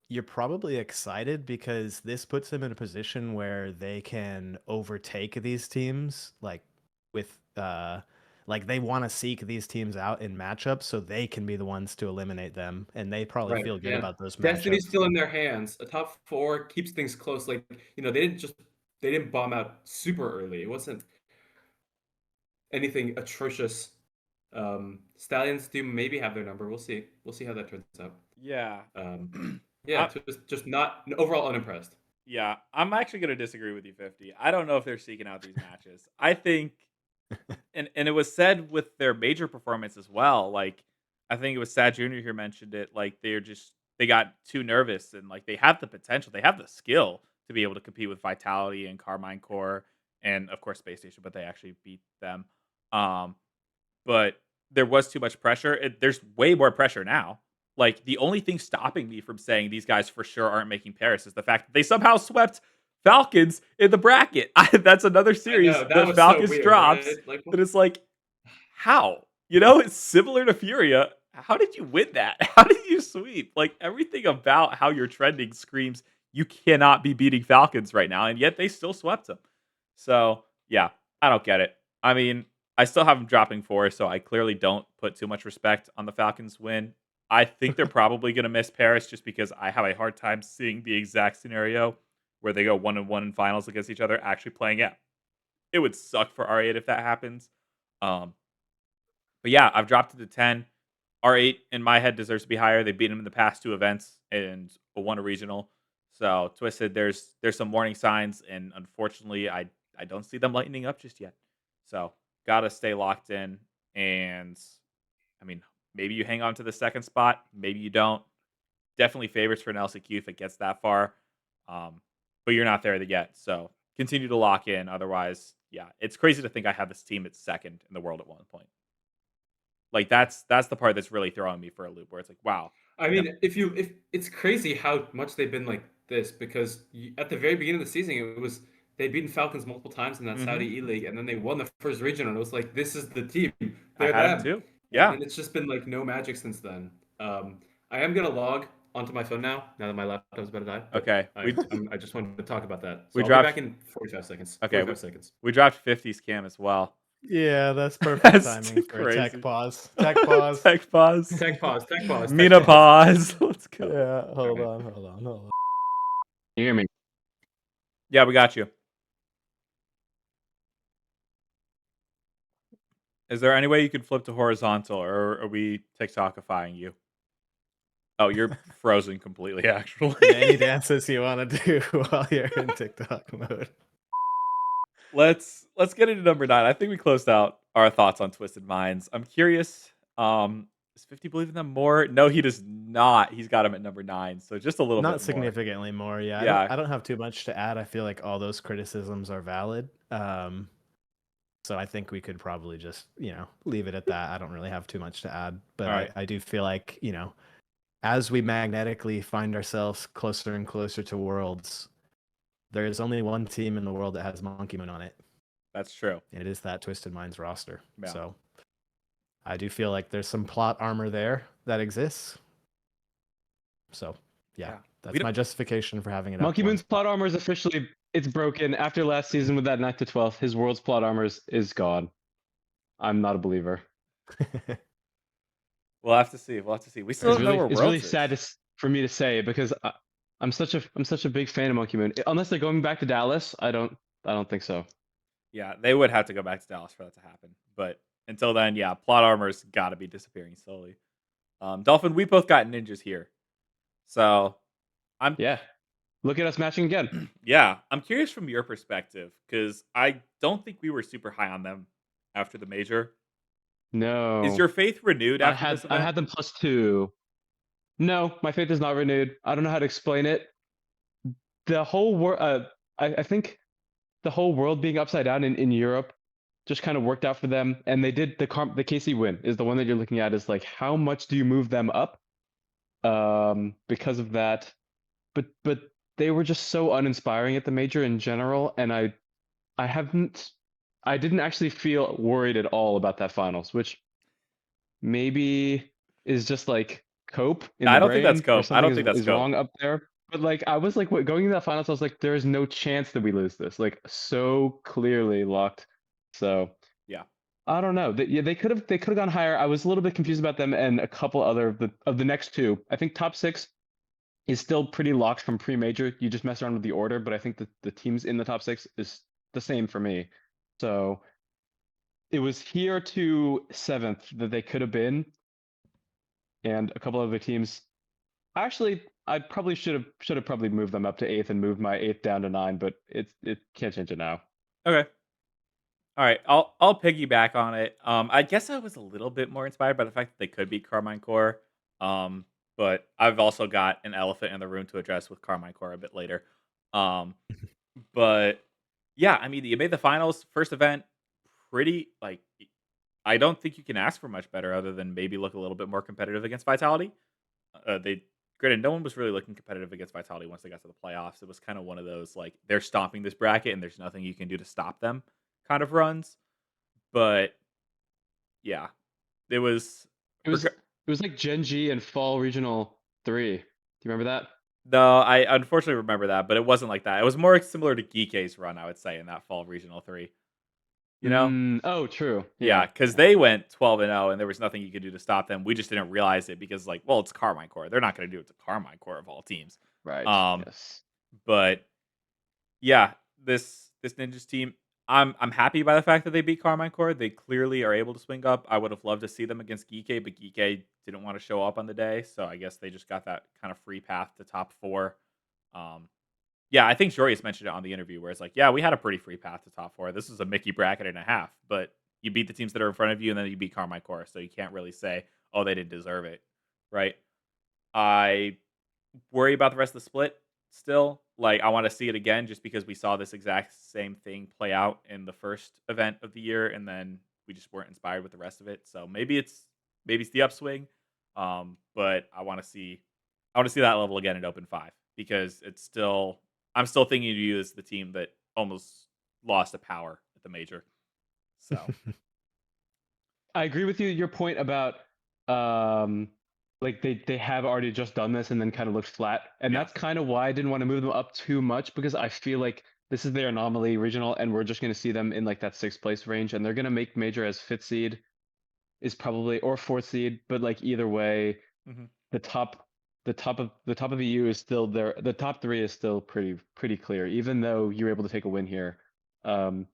you're probably excited because this puts them in a position where they can overtake these teams, like with like they want to seek these teams out in matchups so they can be the ones to eliminate them, and they probably feel good about those matchups. Destiny's still in their hands. A top 4 keeps things close. Like, they didn't bomb out super early. It wasn't anything atrocious. Stallions do maybe have their number. We'll see. We'll see how that turns out. Yeah. Yeah, just not overall unimpressed. Yeah, I'm actually going to disagree with you, 50. I don't know if they're seeking out these matches. I think and it was said with their major performance as well. Like I think it was Sad Junior who mentioned it. Like they got too nervous, and like they have the potential, they have the skill to be able to compete with Vitality and Carmine Core, and of course Spacestation, but they actually beat them. Um, but there was too much pressure. There's way more pressure now. Like the only thing stopping me from saying these guys for sure aren't making Paris is the fact that they somehow swept Falcons in the bracket. That's another I series know, that that was so Falcons weird, right? drops. Like, That is like, how? You know, it's similar to Furia. How did you win that? How did you sweep? Like everything about how you're trending screams you cannot be beating Falcons right now, and yet they still swept them. So yeah, I don't get it. I mean, I still have them dropping 4, so I clearly don't put too much respect on the Falcons win. I think they're probably going to miss Paris just because I have a hard time seeing the exact scenario where they go 1-1 in finals against each other actually playing out. It would suck for R8 if that happens. Um, but yeah, I've dropped it to 10. R8 in my head deserves to be higher. They beat them in the past 2 events and won a regional. So Twisted, there's some warning signs, and unfortunately, I don't see them lightening up just yet. So gotta stay locked in. And I mean, maybe you hang on to the second spot, maybe you don't. Definitely favorites for an LCQ if it gets that far. But you're not there yet. So continue to lock in. Otherwise, yeah, it's crazy to think I have this team at second in the world at one point. Like that's the part that's really throwing me for a loop where it's like, wow. I You know, mean, if it's crazy how much they've been like this because at the very beginning of the season, it was they'd beaten Falcons multiple times in that Saudi E League, and then they won the first region, and it was like, this is the team, I they're had him them, too. and Yeah. then it's just been like no magic since then. I am gonna log onto my phone now that my laptop's about to die, but Okay. I just wanted to talk about that, so We I'll be back dropped. in 45 seconds. Okay. 45 seconds. We dropped 50's cam as well. Yeah, that's perfect That's timing too for a tech crazy. pause. Tech pause. Tech pause. Tech pause. Tech pause. Tech MENA pause. pause. Let's go. Yeah, hold Alright. on, hold on, hold on. Can you hear me? Yeah, we got you. Is there any way you can flip to horizontal, or are we TikTokifying you? Oh, you're frozen completely, actually. Any dances you want to do while you're in TikTok mode? Let's get into number 9. I think we closed out our thoughts on Twisted Minds. I'm curious. Does 50 believe in them more? No, he does not. He's got him at number 9, so just a little bit Not more. significantly more. Yeah, Yeah. I don't have too much to add. I feel like all those criticisms are valid. So I think we could probably just leave it at that. I don't really have too much to add, but All right. I do feel like as we magnetically find ourselves closer and closer to Worlds, there is only one team in the world that has Monkey Moon on it. That's true. And it is that Twisted Minds roster. Yeah. So I do feel like there's some plot armor there that exists. So yeah. That's my justification for having it. Monkey Moon's plot armor is officially it's broken after last season with that 9th to 12th. His world's plot armor is gone. I'm not a believer. We'll have to see. We still don't know where it's Worlds really is. sad for me to say because I'm such a big fan of Monkey Moon. Unless they're going back to Dallas, I don't think so. Yeah, they would have to go back to Dallas for that to happen. But until then, yeah, plot armor's got to be disappearing slowly. Dolphin, we both got ninjas here, so yeah. Look at us matching again. Yeah, I'm curious from your perspective because I don't think we were super high on them after the major. No. Is your faith renewed after this event? I had them +2. No, my faith is not renewed. I don't know how to explain it. The whole world, I think the whole world being upside down in Europe just kind of worked out for them. And they did the KC win is the one that you're looking at is like, how much do you move them up? Because of that. But they were just so uninspiring at the major in general. And I didn't actually feel worried at all about that finals, which maybe is just like cope in I the don't think that's brain or cope. I don't something think that's is cope. wrong up there. But like I was like going into that finals, I was like, there is no chance that we lose this. Like so clearly locked. So Yeah. I don't know. They could have gone higher. I was a little bit confused about them and a couple other of the next 2. I think top 6 is still pretty locked from pre-major. You just mess around with the order, but I think that the teams in the top 6 is the same for me. So it was here to 7th that they could have been, and a couple other teams. Actually, I probably should have probably moved them up to 8th and moved my 8th down to 9, but it can't change it now. Okay. All right, I'll piggyback on it. I guess I was a little bit more inspired by the fact that they could beat Carmine Core. Um, but I've also got an elephant in the room to address with Carmine Core a bit later. Um, but yeah, I mean, you made the finals, first event, pretty like I don't think you can ask for much better other than maybe look a little bit more competitive against Vitality. They granted no one was really looking competitive against Vitality once they got to the playoffs. It was kind of one of those like they're stomping this bracket and there's nothing you can do to stop them kind of runs. But yeah, it was It for was it was like Gen G and Fall Regional 3. Do you remember that? no, I unfortunately remember that, but it wasn't like that. It was more similar to Geekay's run, I would say, in that fall regional 3. You know? Oh, true. Yeah, Yeah. because they went 12-0, and there was nothing you could do to stop them. We just didn't realize it because, like, well, it's Carmine Core. They're not going to do it to Carmine Core of all teams. Right. Um, Yes. but yeah, this Ninjas team, I'm happy by the fact that they beat Carmine Core. They clearly are able to swing up. I would have loved to see them against Geekay, but Geekay didn't want to show up on the day, so I guess they just got that kind of free path to top 4. Um, yeah, I think Jorius mentioned it on the interview where it's like, yeah, we had a pretty free path to top 4. This is a Mickey bracket and a half, but you beat the teams that are in front of you, and then you beat Carmine Core, so you can't really say, oh, they didn't deserve it, right? I worry about the rest of the split still. Like, I want to see it again just because we saw this exact same thing play out in the first event of the year, and then we just weren't inspired with the rest of it. So maybe it's the upswing, but I want to see that level again in Open 5 because I'm still thinking of you as the team that almost lost a power at the major. So I agree with you. Your point about like they have already just done this and then kind of looked flat, and Yeah. that's kind of why I didn't want to move them up too much because I feel like this is their anomaly regional, and we're just going to see them in like that 6th place range, and they're going to make major as 5th seed is probably or 4th seed, but like either way, Mhm. the top of the EU is still there. The top 3 is still pretty clear, even though you're able to take a win here. Carmine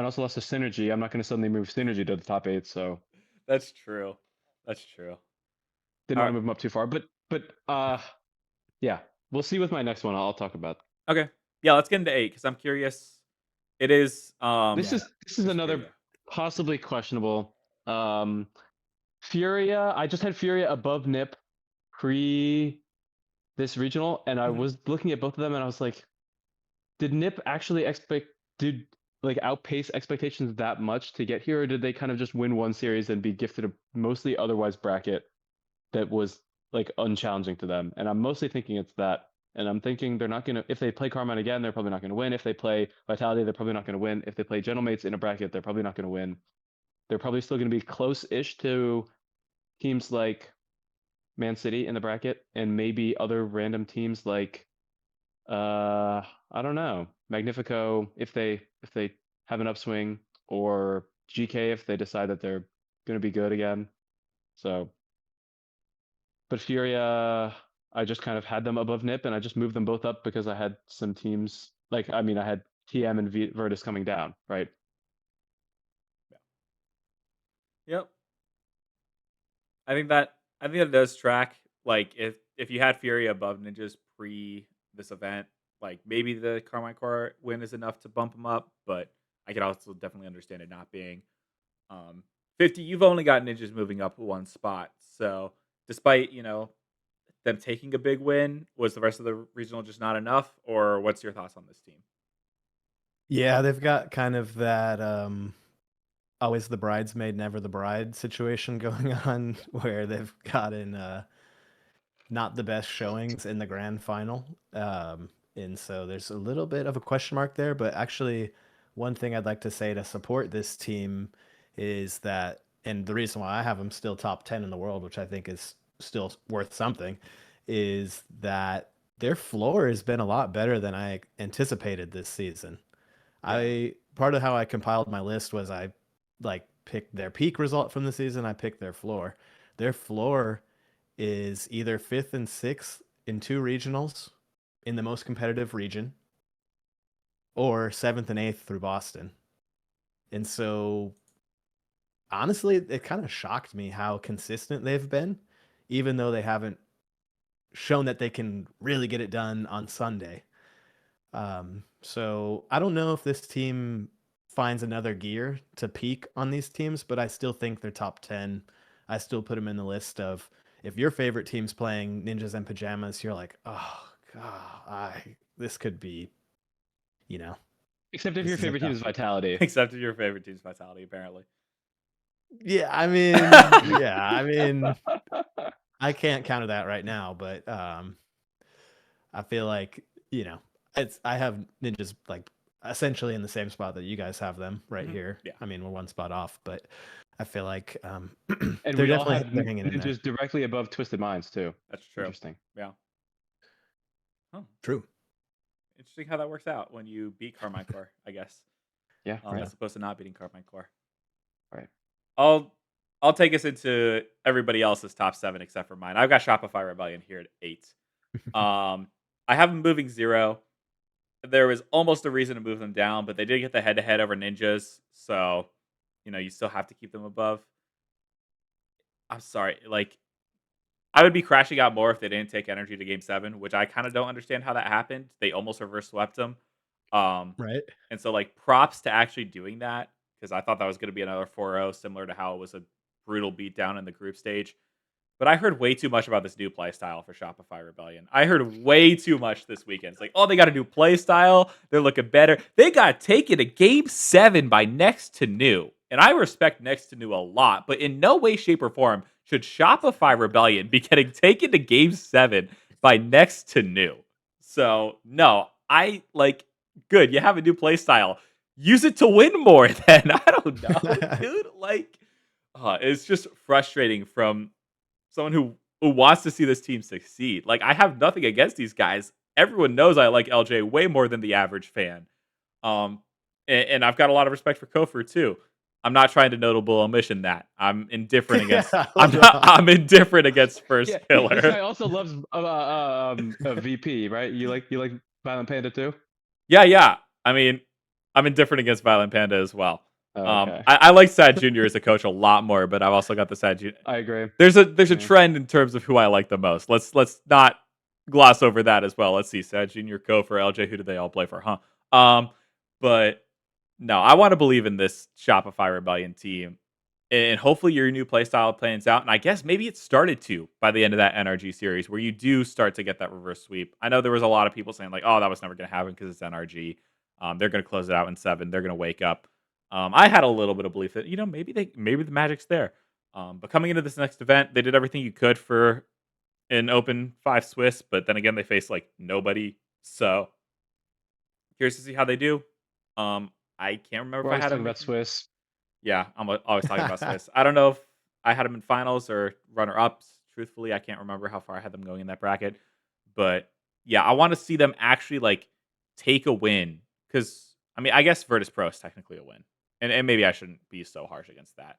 also lost to Synergy. I'm not going to suddenly move Synergy to the top 8, so That's true. That's true. didn't All want right. to move them up too far. But yeah, we'll see with my next one. I'll talk about. Okay. Yeah, let's get into 8 because I'm curious. It is This Yeah. is another Furia. possibly questionable. Furia. I just had Furia above Nip pre this regional, and I Mhm. was looking at both of them, and I was like, did Nip actually did like outpace expectations that much to get here, or did they kind of just win one series and be gifted a mostly otherwise bracket that was like unchallenging to them? And I'm mostly thinking it's that. And I'm thinking they're not gonna if they play Carmine again, they're probably not gonna win. If they play Vitality, they're probably not gonna win. If they play Gentlemates in a bracket, they're probably not gonna win. They're probably still gonna be close-ish to teams like Man City in the bracket and maybe other random teams like I don't know. Magnifico if they have an upswing, or GK if they decide that they're gonna be good again. So, but Furia, I just kind of had them above Nip, and I just moved them both up because I had some teams like I mean I had TM and Virtus coming down, right? Yep. I think that does track. Like if you had Fury above Ninjas pre this event, like maybe the Carmine Core win is enough to bump them up, but I could also definitely understand it not being. 50, you've only got Ninjas moving up one spot. So despite, them taking a big win, was the rest of the regional just not enough? Or what's your thoughts on this team? Yeah, they've got kind of that always the bridesmaid, never the bride situation going on where they've gotten not the best showings in the grand final. And so there's a little bit of a question mark there. But actually, one thing I'd like to say to support this team is that, and the reason why I have them still top 10 in the world, which I think is still worth something, is that their floor has been a lot better than I anticipated this season. Yeah. I part of how I compiled my list was I like picked their peak result from the season, I picked their floor. Their floor is either 5th and 6th in 2 regionals in the most competitive region, or 7th and 8th through Boston. And so honestly, it kind of shocked me how consistent they've been, even though they haven't shown that they can really get it done on Sunday. So I don't know if this team finds another gear to peak on these teams, but I still think they're top 10. I still put them in the list of if your favorite team's playing Ninjas and Pajamas, you're like, oh god, this could be, you know, Except if this your is a favorite team tough is one. Vitality. Except if your favorite team's Vitality, apparently. Yeah, I mean, yeah, I mean, I can't counter that right now, but I feel like, you know, I have Ninjas like essentially in the same spot that you guys have them right here. Yeah. I mean, we're one spot off, but I feel like And they're we all definitely have they're hanging in there. Ninjas directly above Twisted Minds too. That's true. Interesting. Yeah. Oh, True. interesting how that works out when you beat Carmine Core, I guess. Yeah. Right. As opposed to not beating Carmine Core. Right. I'll take us into everybody else's top 7 except for mine. I've got Shopify Rebellion here at 8. I have them moving 0. There was almost a reason to move them down, but they did get the head-to-head over Ninjas, so you still have to keep them above. I'm sorry, like I would be crashing out more if they didn't take energy to Game 7, which I kind of don't understand how that happened. They almost reverse swept them, Right. and so like props to actually doing that because I thought that was going to be another 4-0, similar to how it was a brutal beatdown in the group stage. But I heard way too much about this new play style for Shopify Rebellion. I heard way too much this weekend. It's like, oh, they got a new play style. They're looking better. They got taken to Game 7 by Next to New. And I respect Next to New a lot, but in no way, shape, or form should Shopify Rebellion be getting taken to Game 7 by Next to New. So, no, good, you have a new play style. Use it to win more then. I don't know, dude. It's just frustrating from someone who wants to see this team succeed. Like, I have nothing against these guys. Everyone knows I like LJ way more than the average fan. And I've got a lot of respect for Kofor too. I'm not trying to notable omission that. I'm indifferent against. I'm indifferent against First Yeah, Pillar. this guy also loves VP, right? You like Violent Panda too? Yeah. I mean, I'm indifferent against Violent Panda as well. Oh, okay. I like Sad Junior as a coach a lot more, but I've also got the Sad Junior. I agree. There's a trend in terms of who I like the most. Let's not gloss over that as well. Let's see, Sad Junior, Kofor, LJ. Who do they all play for? Huh? But no, I want to believe in this Shopify Rebellion team, and hopefully your new playstyle plans out. And I guess maybe it started to by the end of that NRG series, where you do start to get that reverse sweep. I know there was a lot of people saying like, "Oh, that was never going to happen because it's NRG. They're going to close it out in 7. They're going to wake up." I had a little bit of belief that maybe the magic's there. But coming into this next event, they did everything you could for an open 5 Swiss, but then again, they faced like nobody. So curious to see how they do. I can't remember We're if I always had talking them. about Swiss. Yeah, I'm always talking about Swiss. I don't know if I had them in finals or runner-ups. Truthfully, I can't remember how far I had them going in that bracket. But yeah, I want to see them actually like take a win because I mean, I guess Virtus Pro is technically a win, and maybe I shouldn't be so harsh against that.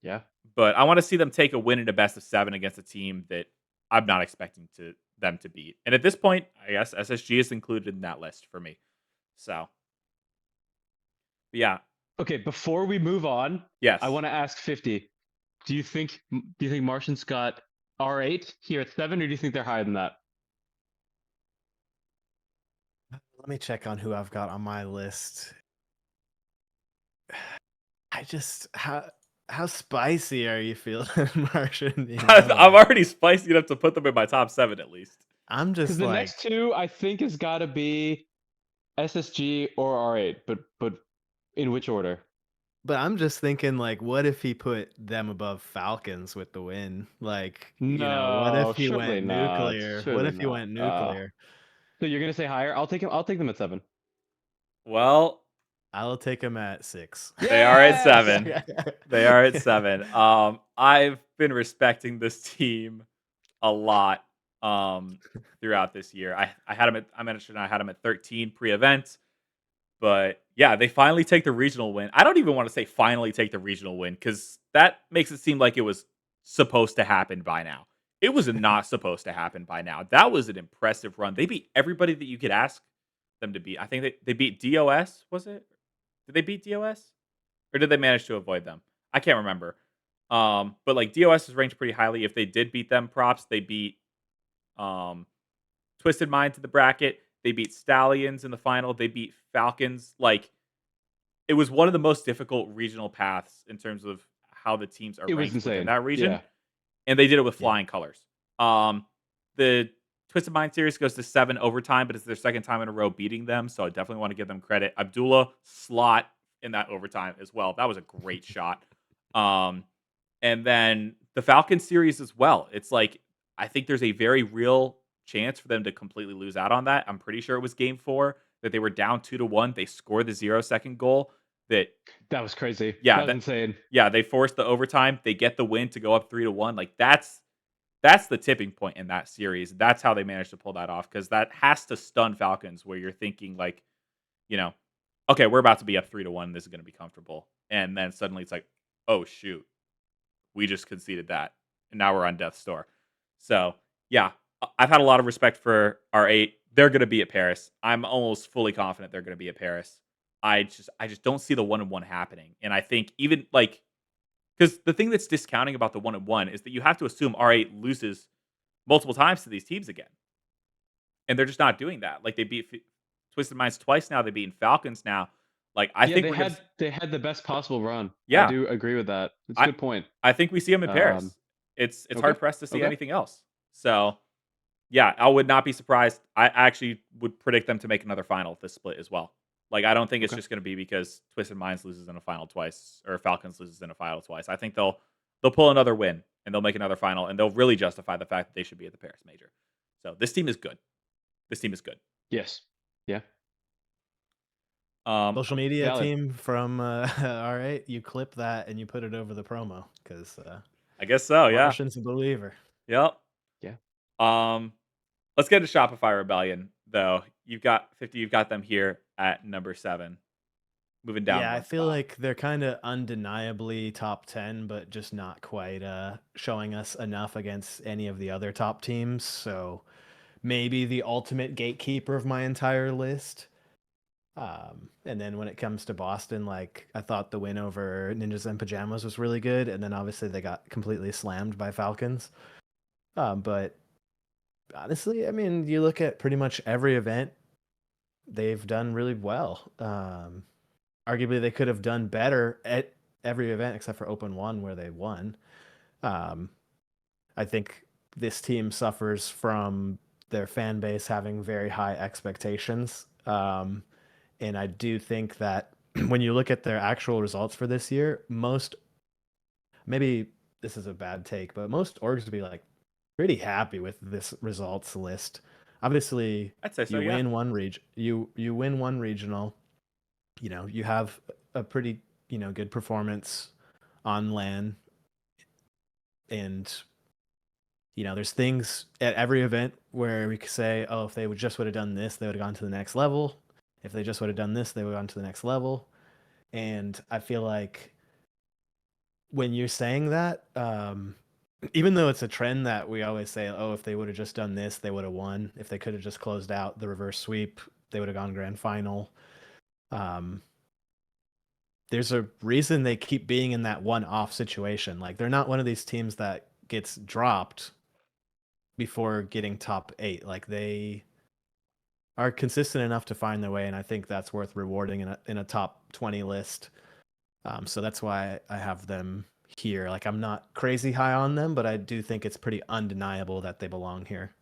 Yeah. But I want to see them take a win in a best of 7 against a team that I'm not expecting them to beat. And at this point, I guess SSG is included in that list for me. So, yeah. Okay, before we move on, Yes. I want to ask 50. Do you think Martians got R8 here at 7, or do you think they're higher than that? Let me check on who I've got on my list. I just how spicy are you feeling, Martian? I'm already spicy enough to put them in my top 7 at least. I'm just the like next two I think has got to be SSG or R8, but in which order? But I'm just thinking, like, what if he put them above Falcons with the win? Like, what if he surely went not. nuclear? What Surely if he not. went nuclear? So you're gonna say higher? I'll take them at 7. Well, I'll take him at 6. they are at 7. They are at 7. I've been respecting this team a lot throughout this year. I mentioned I had them at 13 pre-event. But yeah, they finally take the regional win. I don't even want to say finally take the regional win because that makes it seem like it was supposed to happen by now. It was not supposed to happen by now. That was an impressive run. They beat everybody that you could ask them to beat. I think they beat DOS, was it? Did they beat DOS? Or did they manage to avoid them? I can't remember. But like DOS is ranked pretty highly. If they did beat them, props. They beat Twisted Minds in the bracket. They beat Stallions in the final. They beat Falcons. Like, it was one of the most difficult regional paths in terms of how the teams are It was ranked within insane. that region, Yeah. and they did it with Yeah. flying colors. The Twisted Mind series goes to 7 overtime, but it's their second time in a row beating them, so I definitely want to give them credit. Abdullah slot in that overtime as well. That was a great shot. And then the Falcons series as well. It's like I think there's a very real chance for them to completely lose out on that. I'm pretty sure it was game 4 that they were down 2-1. They scored the 0-second goal that That was crazy. Yeah, that was insane. yeah, they forced the overtime. They get the win to go up 3-1. Like that's the tipping point in that series. That's how they managed to pull that off because that has to stun Falcons where you're thinking like, you know, okay, we're about to be up 3-1. This is going to be comfortable, and then suddenly it's like, oh shoot, we just conceded that, and now we're on death's door. So yeah, I've had a lot of respect for R8. They're going to be at Paris. I'm almost fully confident they're going to be at Paris. I just don't see the 1-1 happening, and I think even like because the thing that's discounting about the 1-1 is that you have to assume R8 loses multiple times to these teams again, and they're just not doing that. Like they beat Twisted Minds twice now. They beat Falcons now. Like I think they had the best possible run. Yeah. I do agree with that. It's a good point. I think we see them in Paris. It's okay, hard pressed to see okay. anything else. So yeah, I would not be surprised. I actually would predict them to make another final at this split as well. Like I don't think it's Okay. just going to be because Twisted Minds loses in a final twice or Falcons loses in a final twice. I think they'll pull another win and they'll make another final and they'll really justify the fact that they should be at the Paris Major. So this team is good. This team is good. Yes. Yeah. Social media valid. team from R8, you clip that and you put it over the promo because I guess so. Yeah. Martian's a believer. Yep. Yeah. Let's get to Shopify Rebellion though. You've got 50. You've got them here at number 7. Moving down. Yeah, I one feel spot. like they're kind of undeniably top 10, but just not quite showing us enough against any of the other top teams. So maybe the ultimate gatekeeper of my entire list. And then when it comes to Boston, like I thought the win over Ninjas and Pajamas was really good, and then obviously they got completely slammed by Falcons. But honestly, I mean, you look at pretty much every event, they've done really well. Arguably, they could have done better at every event except for Open 1 where they won. I think this team suffers from their fan base having very high expectations. And I do think that when you look at their actual results for this year, maybe this is a bad take, but most orgs would be like pretty happy with this results list. Obviously, I'd say so. you Yeah. win one you win one regional. You know, you have a pretty, good performance on LAN. And, there's things at every event where we could say, oh, if they would have done this, they would have gone to the next level. If they just would have done this, they would have gone to the next level. And I feel like when you're saying that, even though it's a trend that we always say, oh, if they would have just done this, they would have won. If they could have just closed out the reverse sweep, they would have gone grand final. There's a reason they keep being in that one-off situation. Like they're not one of these teams that gets dropped before getting top 8. Like they are consistent enough to find their way, and I think that's worth rewarding in a top 20 list. So that's why I have them here. Like I'm not crazy high on them, but I do think it's pretty undeniable that they belong here.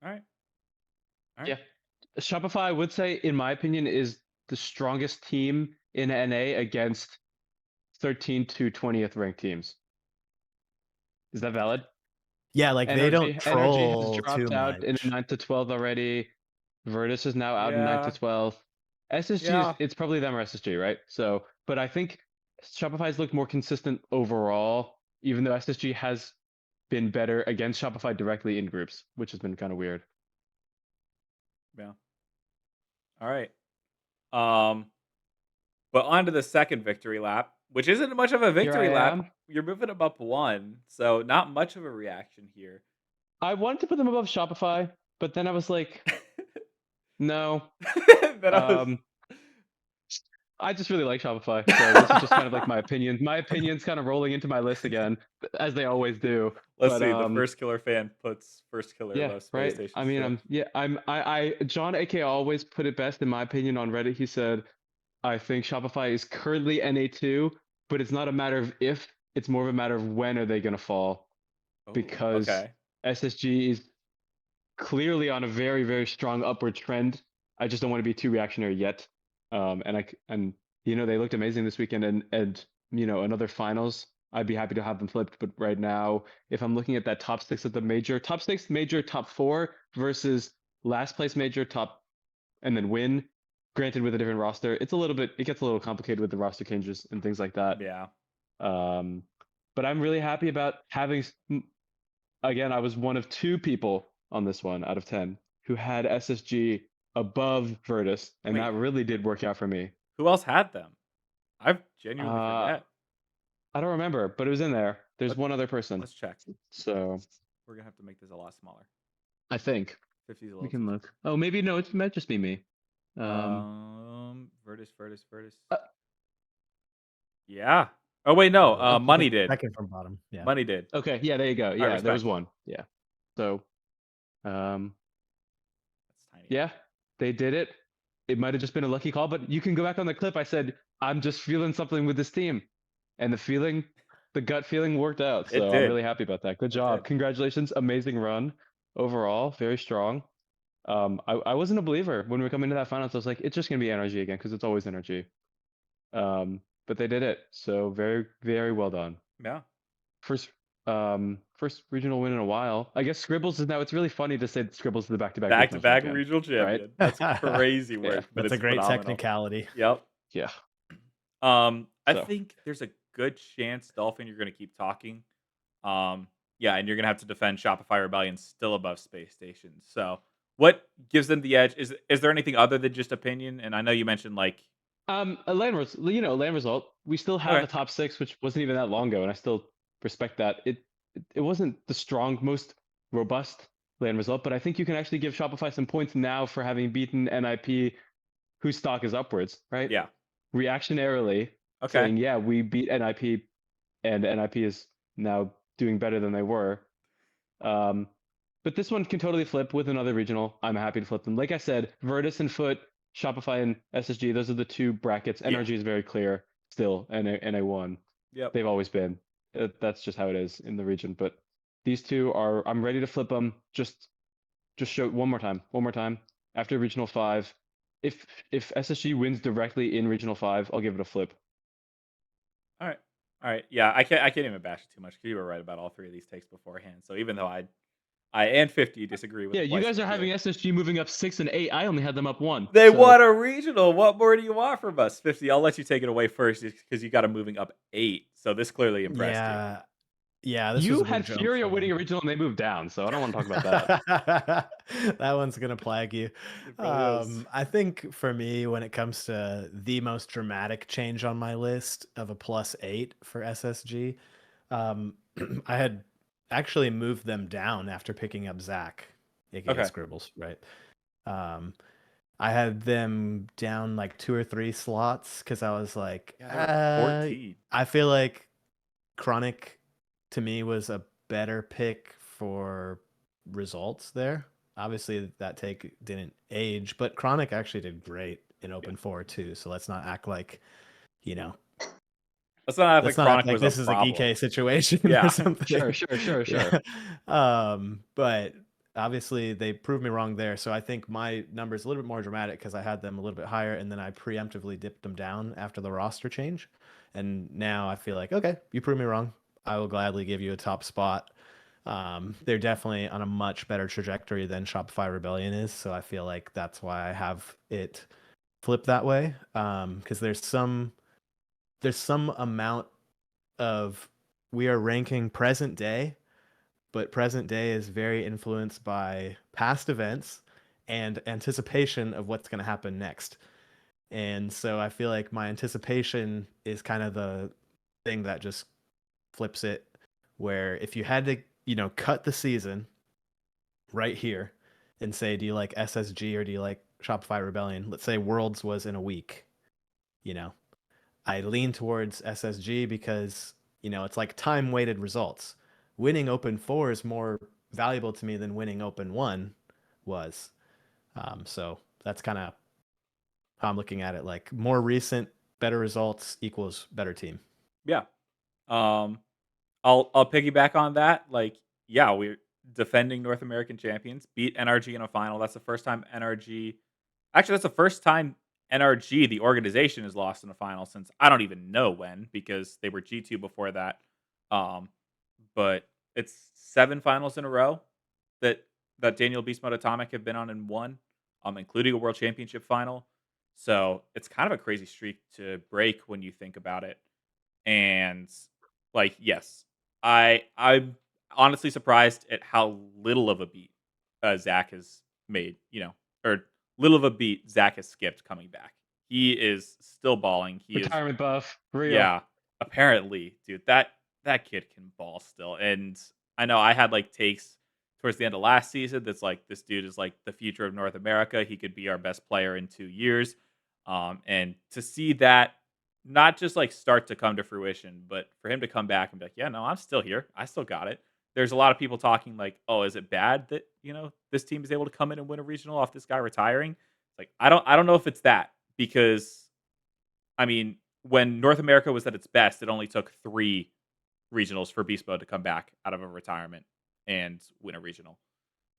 All right. Yeah. Shopify, I would say, in my opinion, is the strongest team in NA against 13th to 20th ranked teams. Is that valid? Yeah, like they don't troll NRG has too dropped out much. in 9th to 12 already. Virtus is now out in 9th to 12. SSG, Yeah. it's probably them or SSG, right? So, but I think Shopify's looked more consistent overall, even though SSG has been better against Shopify directly in groups, which has been kind of weird. Yeah. All right. But on to the second victory lap, which isn't much of a victory I lap. am. You're moving them up 1, so not much of a reaction here. I wanted to put them above Shopify, but then I was like, no. Then I was- I just really like Shopify, so this is just kind of like my opinion. My opinion's kind of rolling into my list again, as they always do. Let's But, see. The first killer fan puts first killer yeah, loves right. Spacestation I mean, still. John AK always put it best in my opinion on Reddit. He said, I think Shopify is currently NA2, but it's not a matter of if, it's more of a matter of when are they going to fall, Oh, because okay. SSG is clearly on a very, very strong upward trend. I just don't want to be too reactionary yet. And they looked amazing this weekend, and another finals, I'd be happy to have them flipped. But right now, if I'm looking at that top six of the major, top six major, top four versus last place major, top, and then win, granted with a different roster, it gets a little complicated with the roster changes and things like that. Yeah. But I'm really happy about having, again, I was one of 2 people on this one out of 10 who had SSG above Virtus, and Wait. that really did work out for me. Who else had them? I genuinely Uh, forget. I don't remember, but it was in there. There's one other person. Let's check. So We're gonna have to make this a lot smaller. I think 50's a little we can too look. Oh, maybe no, it might just be me. Virtus. Yeah. Oh wait, no. Money did. Second from bottom. Yeah. Money did. Okay, yeah, there you go. Yeah, there was respect. one. Yeah. So, That's tiny. yeah, they did it. It might have just been a lucky call, but you can go back on the clip. I said, I'm just feeling something with this team. And the gut feeling worked out. It So I'm did. really happy about that. Good job. did. Congratulations. Amazing run overall. Very strong. I wasn't a believer when we were coming to that finals. I was like, it's just going to be NRG again because it's always NRG. But they did it. So very, very well done. Yeah. First regional win in a while. I guess Scribbles is now. It's really funny to say that Scribbles is the back-to-back Back-to-back champion, regional champion. right? That's crazy work. Yeah, but That's it's a great phenomenal. technicality. Yep. Yeah. I So. think there's a good chance, Dolphin, you're gonna keep talking. Yeah, and you're gonna have to defend Shopify Rebellion still above Space Station. So what gives them the edge? Is there anything other than just opinion? And I know you mentioned like A land result. We still have Okay. a top 6, which wasn't even that long ago, and I still respect that. It wasn't the most robust land result, but I think you can actually give Shopify some points now for having beaten NIP, whose stock is upwards, right? Yeah. Reactionarily Okay. saying, yeah, we beat NIP, and NIP is now doing better than they were. But this one can totally flip with another regional. I'm happy to flip them. Like I said, Virtus and Foot, Shopify and SSG, those are the 2 brackets. Yeah. NRG is very clear still, and NA1. Yep. They've always been. That's just how it is in the region. But these 2 are, I'm ready to flip them. Just show one more time. After regional 5, if SSG wins directly in regional 5, I'll give it a flip. All right. Yeah, I can't even bash it too much because you were right about all 3 of these takes beforehand. So even though I and 50 disagree with Yeah, you guys are having you. SSG moving up 6 and 8. I only had them up 1. They so. won a regional. What more do you want from us? 50. I'll let you take it away first because you got them moving up 8. So this clearly impressed you. Yeah, this You was a had big jump Furia for winning me. a regional and they moved down, so I don't want to talk about that. That one's gonna plague you. It really is. I think for me, when it comes to the most dramatic change on my list of a +8 for SSG, I had actually moved them down after picking up Zach, aka Okay. Scribbles, right? I had them down like 2 or 3 slots because I was like, Yeah, 14. I feel like Chronic to me was a better pick for results there. Obviously, that take didn't age, but Chronic actually did great in Open 4 too. So let's not act like, Let's not let's act not act like like this is a GK situation Yeah. or something. Sure. Yeah. But obviously they proved me wrong there. So I think my number is a little bit more dramatic because I had them a little bit higher and then I preemptively dipped them down after the roster change. And now I feel like, okay, you proved me wrong. I will gladly give you a top spot. They're definitely on a much better trajectory than Shopify Rebellion is. So I feel like that's why I have it flipped that way. Because there's some amount of, we are ranking present day, but present day is very influenced by past events and anticipation of what's going to happen next. And so I feel like my anticipation is kind of the thing that just flips it, where if you had to, cut the season right here and say, do you like SSG or do you like Shopify Rebellion? Let's say Worlds was in a week, I lean towards SSG because, it's like time weighted results. Winning Open 4 is more valuable to me than winning Open 1 was. So that's kind of how I'm looking at it. Like more recent, better results equals better team. Yeah. Um, I'll piggyback on that. Like, yeah, we're defending North American champions, beat NRG in a final. That's the first time NRG. Actually, that's the first time NRG, the organization, has lost in a final since I don't even know when, because they were G2 before that. Um, but it's 7 finals in a row that Daniel Beast Mode Atomic have been on and won, including a World Championship final. So it's kind of a crazy streak to break when you think about it. And like, yes, I'm honestly surprised at how little of a beat Zach has made, or little of a beat Zach has skipped coming back. He is still balling. He is, Retirement buff, for real. yeah, apparently, dude, that kid can ball still. And I know I had like takes towards the end of last season that's like, this dude is like the future of North America. He could be our best player in 2 years. And to see that not just like start to come to fruition, but for him to come back and be like, yeah, no, I'm still here. I still got it. There's a lot of people talking like, oh, is it bad that, this team is able to come in and win a regional off this guy retiring? It's like, I don't know if it's that, because I mean, when North America was at its best, it only took 3 regionals for Beast Mode to come back out of a retirement and win a regional.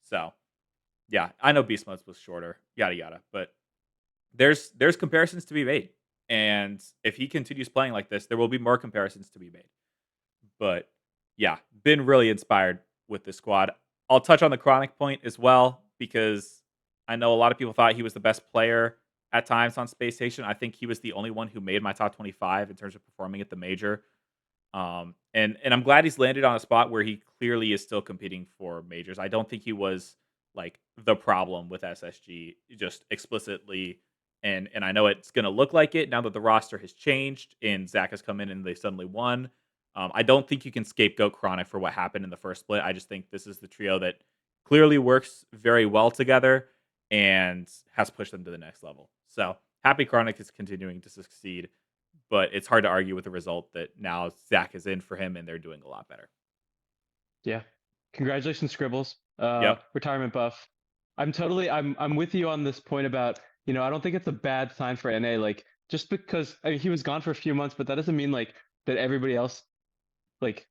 So, yeah, I know Beast Mode was shorter, yada yada, but there's comparisons to be made. And if he continues playing like this, there will be more comparisons to be made. But yeah, been really inspired with this squad. I'll touch on the Chronic point as well, because I know a lot of people thought he was the best player at times on Spacestation. I think he was the only one who made my top 25 in terms of performing at the major. And I'm glad he's landed on a spot where he clearly is still competing for majors. I don't think he was like the problem with SSG just explicitly. And I know it's going to look like it now that the roster has changed and Zach has come in and they suddenly won. I don't think you can scapegoat Chronic for what happened in the first split. I just think this is the trio that clearly works very well together and has pushed them to the next level. So happy Chronic is continuing to succeed, but it's hard to argue with the result that now Zach is in for him and they're doing a lot better. Yeah. Congratulations, Scribbles. Yep. Retirement buff. I'm with you on this point about, I don't think it's a bad sign for NA. Like, just because he was gone for a few months, but that doesn't mean like that everybody else like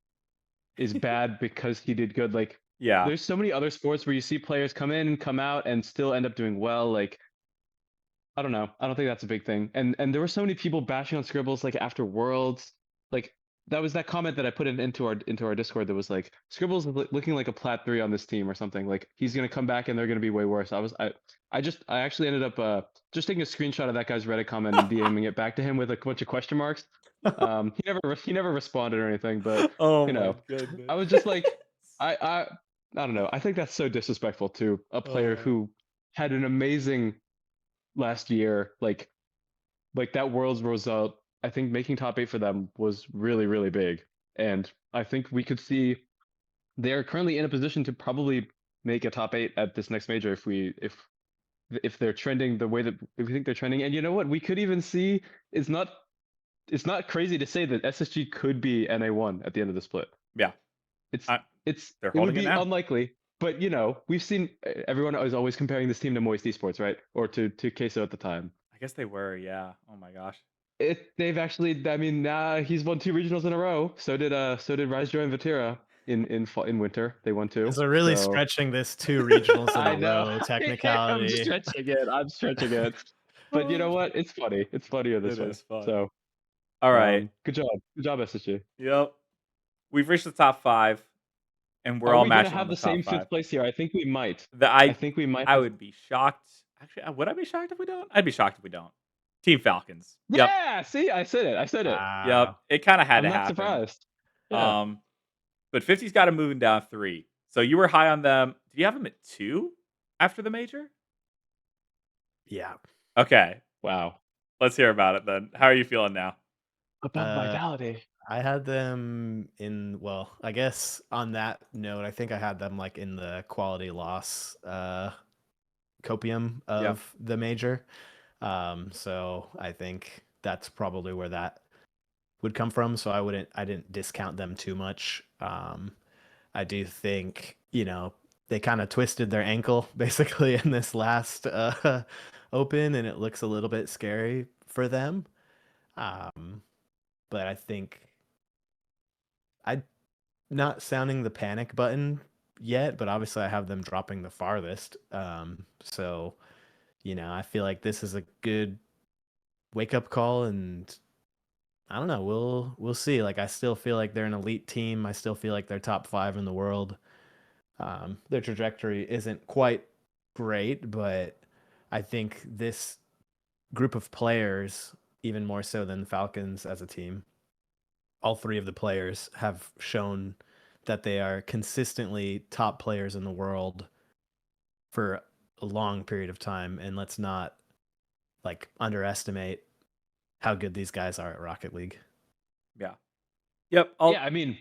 is bad because he did good. Like, Yeah. there's so many other sports where you see players come in and come out and still end up doing well. Like, I don't know. I don't think that's a big thing. And there were so many people bashing on Scribbles like after Worlds. Like, that was that comment that I put into our Discord that was like, Scribbles is looking like a plat 3 on this team or something. Like, he's gonna come back and they're gonna be way worse. I actually ended up just taking a screenshot of that guy's Reddit comment and DMing it back to him with a bunch of question marks. He never responded or anything, but Oh you my know, goodness. I was just like, I don't know. I think that's so disrespectful to a player who had an amazing last year. Like that Worlds result, I think making top 8 for them was really, really big. And I think we could see they're currently in a position to probably make a top 8 at this next major if they're trending the way that if we think they're trending. And you know what? We could even see it's not crazy to say that SSG could be NA1 at the end of the split. Yeah. They're It would holding it be now. unlikely, but we've seen everyone is always comparing this team to Moist Esports, right? Or to Queso at the time. I guess they were, yeah. Oh my gosh. They've actually, I mean, he's won 2 regionals in a row. So did Rise Joy and Vatira in winter. They won 2. So really stretching this 2 regionals in I a know. row technicality. I'm stretching it. But you know what? It's funny. It's funnier this way. It is fun. So, all right. Good job, SSG. Yep. We've reached the top 5, and we're all matching on the top 5. Are we gonna have the same 5th place here? I think we might. I think we might. I would be shocked. Actually, would I be shocked if we don't? I'd be shocked if we don't. Team Falcons. Yep. Yeah. See, I said it. Yep. It kind of had to happen. I'm not surprised. Yeah. But 50's got him moving down 3. So you were high on them. Did you have them at 2 after the major? Yeah. Okay. Wow. Let's hear about it then. How are you feeling now? Above Vitality. I had them I guess on that note, I think I had them like in the quality loss copium of the major. So I think that's probably where that would come from. So I didn't discount them too much. I do think, they kind of twisted their ankle basically in this last open, and it looks a little bit scary for them. But I think I'm not sounding the panic button yet, but obviously I have them dropping the farthest. So I feel like this is a good wake up call, and I don't know. We'll see. Like I still feel like they're an elite team. I still feel like they're top 5 in the world. Their trajectory isn't quite great, but I think this group of players, even more so than the Falcons as a team, all 3 of the players have shown that they are consistently top players in the world for a long period of time. And let's not like underestimate how good these guys are at Rocket League. Yeah. Yep. Yeah, I mean,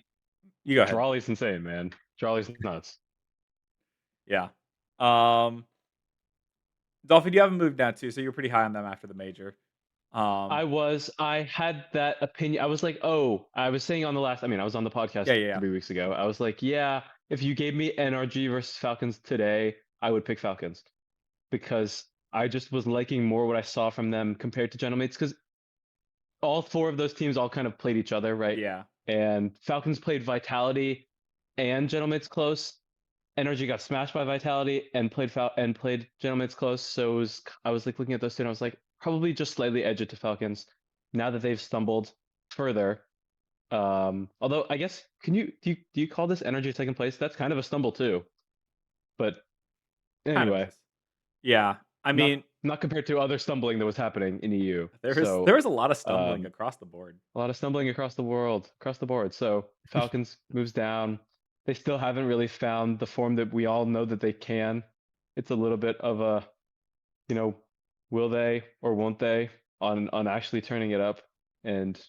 You go ahead. Drawley's insane, man. Drawley's nuts. Yeah. Dolphin, you haven't moved down too, so you're pretty high on them after the major. I had that opinion. I was like, I was saying on the last, I was on the podcast Yeah. 3 weeks ago. I was like, yeah, if you gave me NRG versus Falcons today, I would pick Falcons because I just was liking more what I saw from them compared to Gentlemates, because all 4 of those teams all kind of played each other, right? Yeah. And Falcons played Vitality and Gentlemates close. NRG got smashed by Vitality and played Gentlemates close. So I was like looking at those 2 and I was like, probably just slightly edge it to Falcons now that they've stumbled further. Although I guess do you call this NRG second place? That's kind of a stumble too. But Kind of anyway, is. Yeah. I mean, not compared to other stumbling that was happening in EU. there was a lot of stumbling across the board. A lot of stumbling across the board. So Falcons moves down. They still haven't really found the form that we all know that they can. It's a little bit of a, will they or won't they on actually turning it up and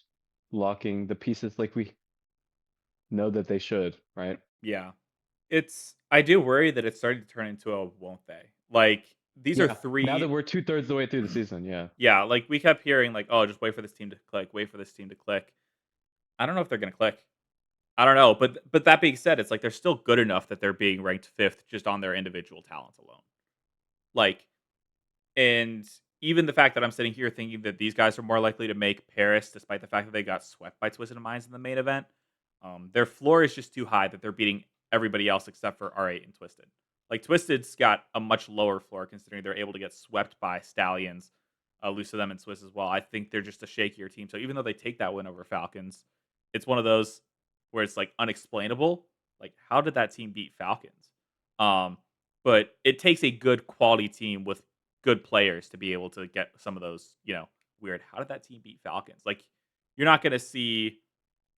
locking the pieces like we know that they should, right? Yeah. I do worry that it's starting to turn into a won't they? Like these are Yeah, 3 now that we're 2/3 the way through the season, yeah. Yeah, like we kept hearing like, oh, just wait for this team to click, wait for this team to click. I don't know if they're gonna click. I don't know, but that being said, it's like they're still good enough that they're being ranked 5th just on their individual talents alone. Like, and even the fact that I'm sitting here thinking that these guys are more likely to make Paris, despite the fact that they got swept by Twisted Minds in the main event, their floor is just too high that they're beating everybody else except for R8 and Twisted. Like Twisted's got a much lower floor considering they're able to get swept by Stallions, lose to them and Swiss as well. I think they're just a shakier team. So even though they take that win over Falcons, it's one of those where it's like unexplainable. Like, how did that team beat Falcons? But it takes a good quality team with good players to be able to get some of those, weird. How did that team beat Falcons? Like, you're not going to see,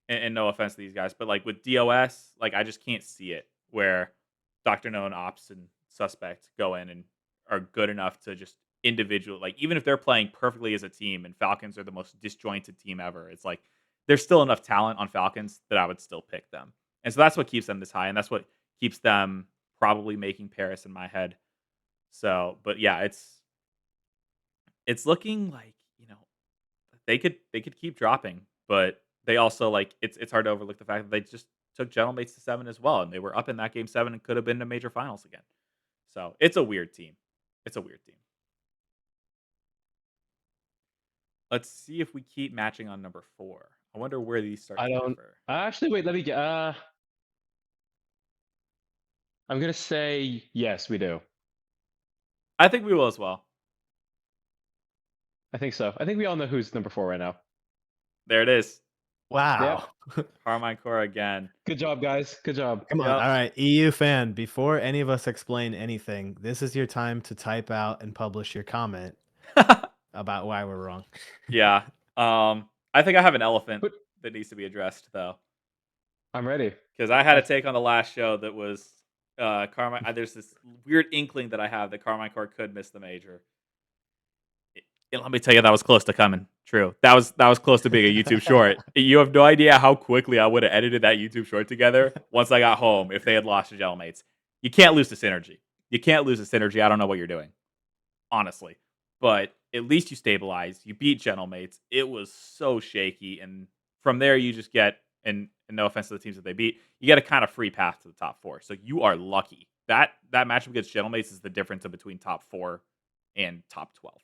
and no offense to these guys, but like with DOS, like I just can't see it where Dr. No and Ops and Suspect go in and are good enough to just individual, like even if they're playing perfectly as a team and Falcons are the most disjointed team ever, it's like there's still enough talent on Falcons that I would still pick them. And so that's what keeps them this high, and that's what keeps them probably making Paris in my head. So, but yeah, it's looking like, they could keep dropping, but they also like it's hard to overlook the fact that they just took Gentlemates to 7 as well, and they were up in that game 7 and could have been to major finals again. So it's a weird team. It's a weird team. Let's see if we keep matching on number 4. I wonder where these start to differ. Actually, wait, let me get. I'm gonna say yes, we do. I think we will as well. I think so. I think we all know who's number 4 right now. There it is. Wow. Carmine Core again. Good job, guys. Good job. Come on. Yep. All right, EU fan, before any of us explain anything, this is your time to type out and publish your comment about why we're wrong. Yeah. I think I have an elephant that needs to be addressed though. I'm ready. Because I had a take on the last show that was Carmine. There's this weird inkling that I have that Carmine Core could miss the major. Let me tell you, that was close to coming true. That was close to being a YouTube short. You have no idea how quickly I would have edited that YouTube short together once I got home if they had lost to Gentlemates. You can't lose the synergy. You can't lose the synergy. I don't know what you're doing, honestly. But at least you stabilized. You beat Gentlemates. It was so shaky, and from there you just get, and no offense to the teams that they beat, you get a kind of free path to the top 4. So you are lucky that matchup against Gentlemates is the difference in between top 4 and top 12.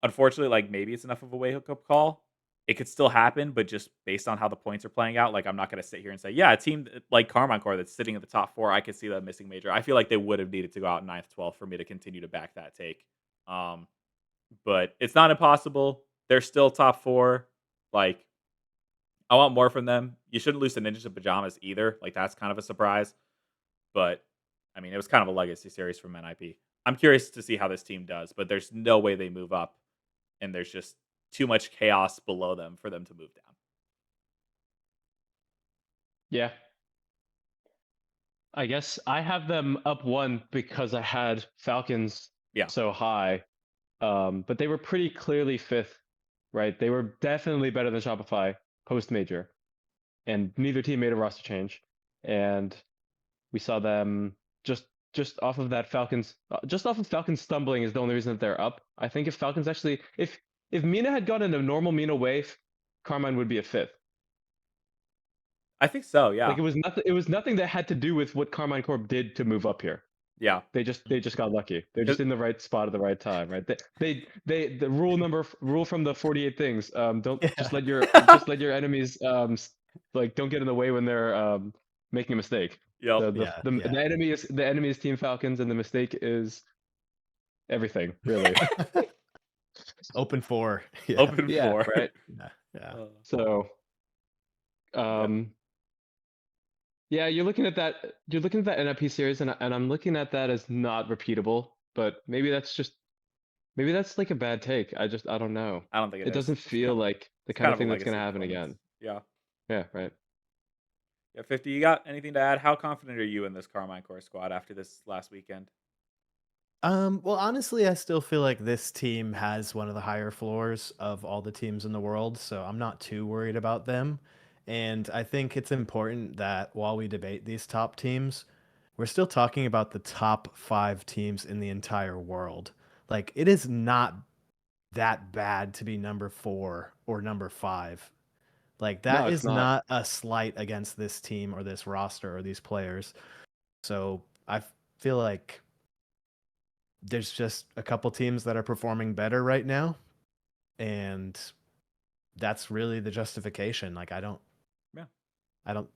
Unfortunately, like, maybe it's enough of a wake-up call. It could still happen, but just based on how the points are playing out, like, I'm not gonna sit here and say, yeah, a team like Carmine Core that's sitting at the top 4, I could see them missing major. I feel like they would have needed to go out 9th, 12th for me to continue to back that take. But it's not impossible. They're still top 4. Like, I want more from them. You shouldn't lose to Ninjas in Pajamas either. Like, that's kind of a surprise. But, I mean, it was kind of a legacy series from NIP. I'm curious to see how this team does, but there's no way they move up. And there's just too much chaos below them for them to move down. Yeah. I guess I have them up 1 because I had Falcons so high. But they were pretty clearly 5th, right? They were definitely better than Shopify post-major. And neither team made a roster change. And we saw them just off of that Falcons, just off of Falcons stumbling is the only reason that they're up. I think if Falcons actually, if MENA had gone in a normal MENA way, Carmine would be a 5th. I think so, yeah. Like it was nothing that had to do with what Carmine Corp did to move up here. Yeah. They just got lucky. They're just in the right spot at the right time, right? The rule from the 48 things. Don't just let your enemies like don't get in the way when they're making a mistake. Yep. So the enemy is Team Falcons, and the mistake is everything, really. Open 4. Open 4. Right. Yeah. So, yeah, you're looking at that NIP series, and I'm looking at that as not repeatable. But maybe that's like a bad take. I don't know. I don't think it doesn't feel like the kind of thing that's going to happen again. Yeah. Yeah. Right. Yeah, 50. You got anything to add? How confident are you in this Carmine Core squad after this last weekend? Well, honestly, I still feel like this team has one of the higher floors of all the teams in the world, so I'm not too worried about them. And I think it's important that while we debate these top teams, we're still talking about the top 5 teams in the entire world. Like, it is not that bad to be number 4 or number 5. Like, that is not a slight against this team or this roster or these players. So I feel like there's just a couple teams that are performing better right now. And that's really the justification. Like, I don't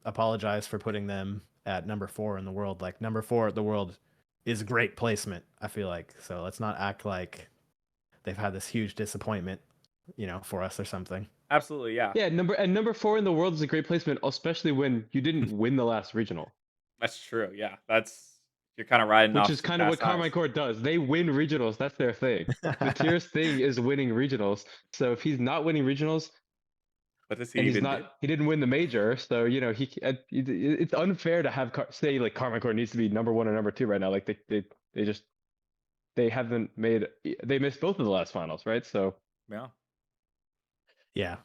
apologize for putting them at number 4 in the world. Like, number 4 at the world is great placement, I feel like. So let's not act like they've had this huge disappointment, for us or something. Absolutely, yeah. Yeah, number 4 in the world is a great placement, especially when you didn't win the last regional. That's true, yeah. You're kind of riding off. Which is kind of what Carmine Core does. They win regionals. That's their thing. The Tears thing is winning regionals. So if he's not winning regionals, what does he even do? He didn't win the major, so it's unfair to have say like Carmine Core needs to be number 1 or number 2 right now. Like they haven't made, they missed both of the last finals, right? So yeah,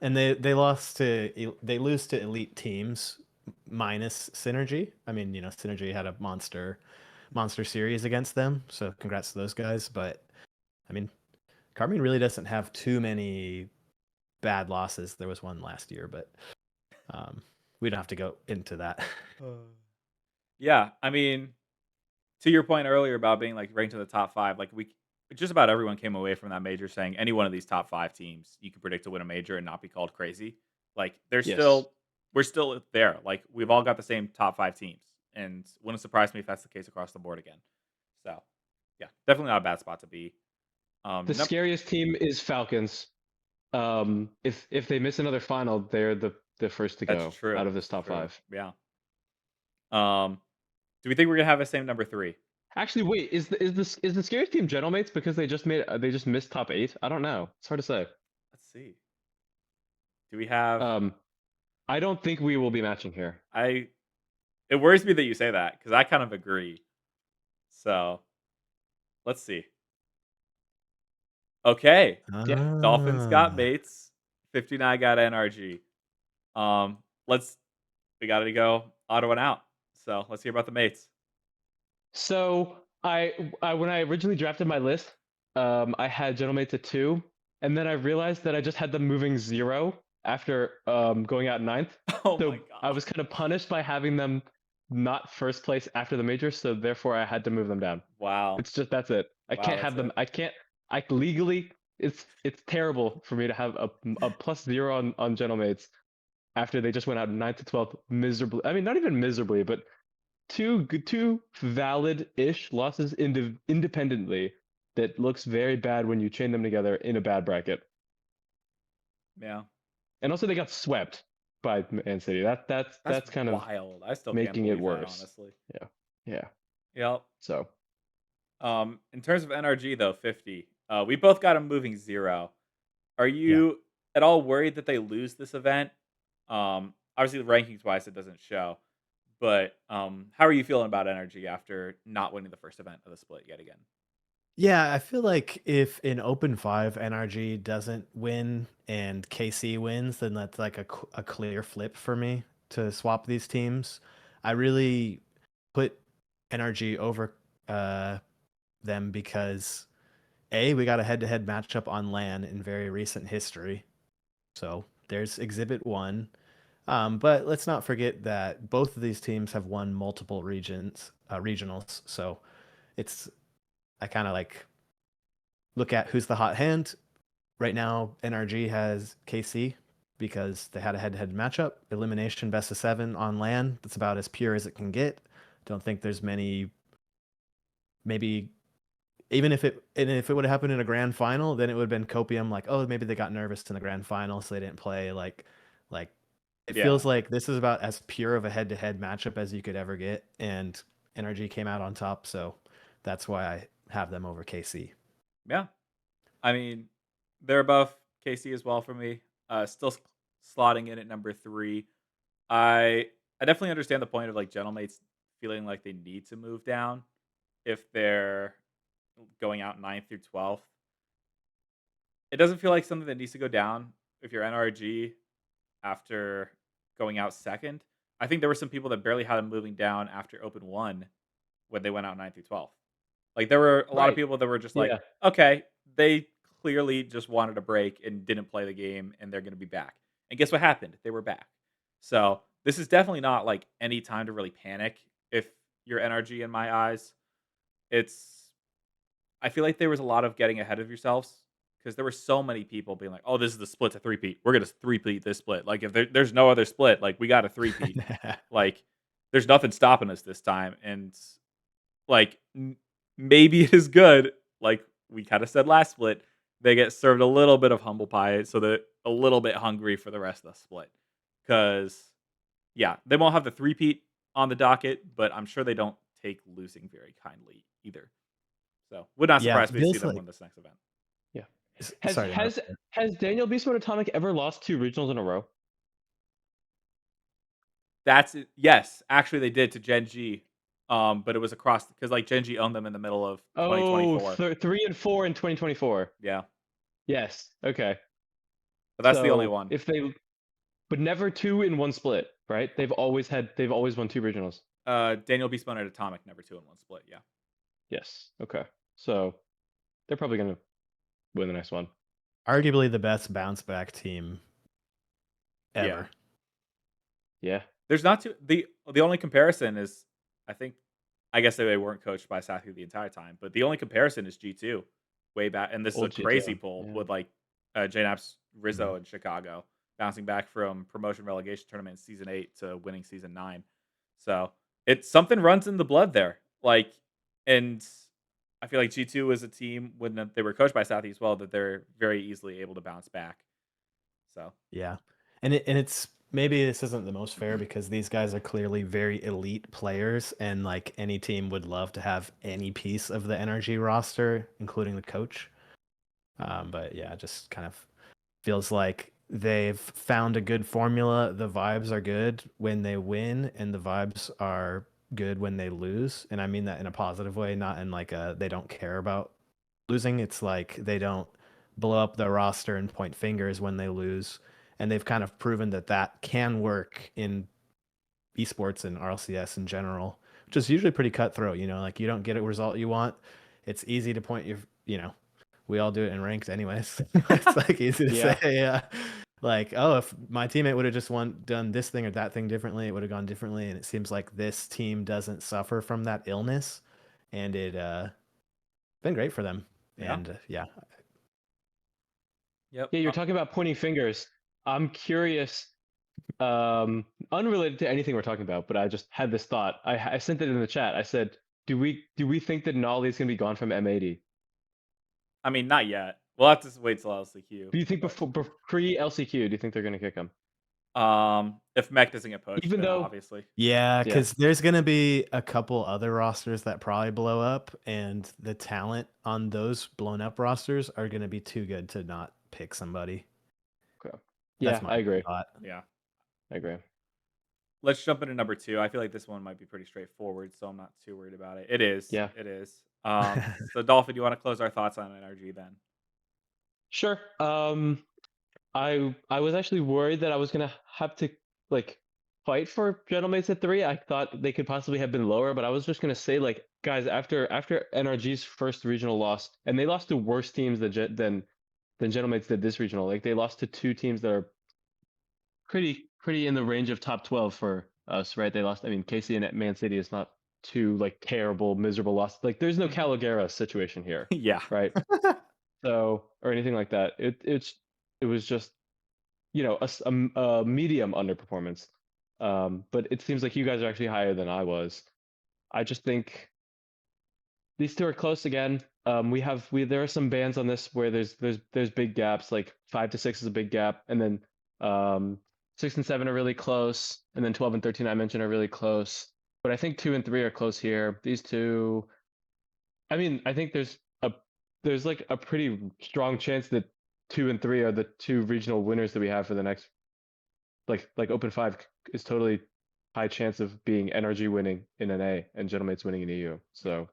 and they lose to elite teams minus Synergy. I mean, Synergy had a monster series against them, so congrats to those guys. But I mean, Carmine really doesn't have too many bad losses. There was one last year, but we don't have to go into that. Yeah, I mean, to your point earlier about being like ranked in the top 5, like just about everyone came away from that major saying any one of these top 5 teams you could predict to win a major and not be called crazy. Like we're still there. Like we've all got the same top 5 teams, and wouldn't surprise me if that's the case across the board again. So yeah, definitely not a bad spot to be. The scariest team is Falcons. If they miss another final, they're the first to go out of this top 5. Yeah. Do we think we're gonna have the same number 3? Actually, wait, is the scariest team Gentlemates because they just missed top 8? I don't know. It's hard to say. Let's see. Do we have? I don't think we will be matching here. It worries me that you say that because I kind of agree. So, let's see. Okay. Yeah. Dolphins got mates. 59 got NRG. We got to go auto and out. So let's hear about the mates. So I when I originally drafted my list, I had Gentlemates at 2, and then I realized that I just had them moving 0 after going out 9th. Oh so my god! I was kind of punished by having them not first place after the major, so therefore I had to move them down. Wow. It's just that's it. I Wow, can't have that's them. I can't. I legally, it's terrible for me to have a +0 on Gentlemates after they just went out 9 to 12 miserably. I mean, not even miserably, but two valid-ish losses independently that looks very bad when you chain them together in a bad bracket. Yeah. And also they got swept by Man City. That's kind of wild. I still making can't it believe that, worse. honestly. Yeah. Yep. So In terms of NRG though, 50. We both got them moving 0. Are you at all worried that they lose this event? Obviously, rankings wise, it doesn't show. But how are you feeling about NRG after not winning the first event of the split yet again? Yeah, I feel like if in Open 5 NRG doesn't win and KC wins, then that's like a clear flip for me to swap these teams. I really put NRG over them because we got a head-to-head matchup on LAN in very recent history. So there's Exhibit 1. But let's not forget that both of these teams have won multiple regionals. So I kind of like look at who's the hot hand. Right now, NRG has KC because they had a head-to-head matchup. Elimination best of 7 on LAN. That's about as pure as it can get. Don't think there's many. Maybe even if it would have happened in a grand final, then it would have been copium. Like, oh, maybe they got nervous in the grand final, so they didn't play. Like it feels like this is about as pure of a head-to-head matchup as you could ever get, and NRG came out on top. So that's why I have them over KC. Yeah. I mean, they're above KC as well for me. Still slotting in at number 3. I definitely understand the point of like Gentlemates feeling like they need to move down if they're going out 9th through 12th. It doesn't feel like something that needs to go down if you're NRG after going out 2nd. I think there were some people that barely had them moving down after Open 1 when they went out 9th through 12th. Like there were a lot of people that were just like, okay, they clearly just wanted a break and didn't play the game and they're going to be back. And guess what happened? They were back. So this is definitely not like any time to really panic if you're NRG in my eyes. I feel like there was a lot of getting ahead of yourselves because there were so many people being like, oh, this is the split to 3-peat. We're going to 3-peat this split. Like if there's no other split, like we got a 3-peat. Like there's nothing stopping us this time. And like maybe it is good. Like we kind of said last split, they get served a little bit of humble pie, so they're a little bit hungry for the rest of the split. Because, yeah, they won't have the 3-peat on the docket, but I'm sure they don't take losing very kindly either. So would not surprise me to see them win this next event. Yeah. Has Daniel Beast Mode Atomic ever lost 2 regionals in a row? Yes, actually they did to Gen G. But it was across because like Gen G owned them in the middle of 2024. 3 and 4 in 2024. Yeah. Yes. Okay. But that's the only one. But never 2 in one split, right? They've always won 2 regionals. Daniel Beast Mode at Atomic never 2 in one split. Yeah. Yes. Okay. So they're probably gonna win the next one. Arguably the best bounce back team ever. Yeah. There's not the only comparison is I guess they weren't coached by Sathi the entire time, but the only comparison is G2 way back, and this is a crazy pull with like JNAP's Rizzo in Chicago bouncing back from promotion relegation tournament in season 8 to winning season 9. So it's something runs in the blood there. Like, and I feel like G2 is a team when they were coached by Sathi as well that they're very easily able to bounce back. So yeah, and it's maybe this isn't the most fair because these guys are clearly very elite players, and like any team would love to have any piece of the NRG roster, including the coach. But yeah, it just kind of feels like they've found a good formula. The vibes are good when they win, and the vibes are good when they lose. And I mean that in a positive way, not in like they don't care about losing. It's like they don't blow up the roster and point fingers when they lose. And they've kind of proven that can work in esports and RLCS in general, which is usually pretty cutthroat. Like you don't get a result you want. It's easy to point we all do it in ranked anyways. It's like easy to say, yeah. like, oh, if my teammate would have just done this thing or that thing differently, it would have gone differently. And it seems like this team doesn't suffer from that illness, and it been great for them. Yeah. And Yep. Yeah, you're talking about pointing fingers. I'm curious, unrelated to anything we're talking about, but I just had this thought. I sent it in the chat. I said, do we think that Nolly is gonna be gone from M80? I mean, not yet. We'll have to wait till LCQ. Do you think but, before pre-LCQ, do you think they're gonna kick him? if Mech doesn't get pushed, Even then though- obviously. yeah, Yeah. because there's gonna be a couple other rosters that probably blow up, and the talent on those blown up rosters are gonna be too good to not pick somebody. Yeah, That's my I agree. thought. Yeah. I agree. Let's jump into number 2. I feel like this one might be pretty straightforward, so I'm not too worried about it. It is. Yeah. It is. So Dolphin, do you want to close our thoughts on NRG then? Sure. I was actually worried that I was gonna have to like fight for Gentlemates at 3. I thought they could possibly have been lower, but I was just gonna say, like, guys, after NRG's first regional loss, and they lost to worse teams than Gentlemates did this regional. Like, they lost to 2 teams that are pretty in the range of top 12 for us, right? They lost. I mean, KC and Man City is not too like terrible, miserable loss. Like, there's no Caligera situation here, Yeah. right? So, or anything like that. It was just, you know, a medium underperformance. But it seems like you guys are actually higher than I was. I just think these two are close again. There are some bands on this where there's big gaps. Like 5 to 6 is a big gap, and then 6 and 7 are really close, and then 12 and 13 I mentioned are really close. But I think 2 and 3 are close here. These two, I mean, I think there's like a pretty strong chance that 2 and 3 are the 2 regional winners that we have for the next, like Open 5 is totally high chance of being NRG winning in NA and Gentlemates winning in EU. So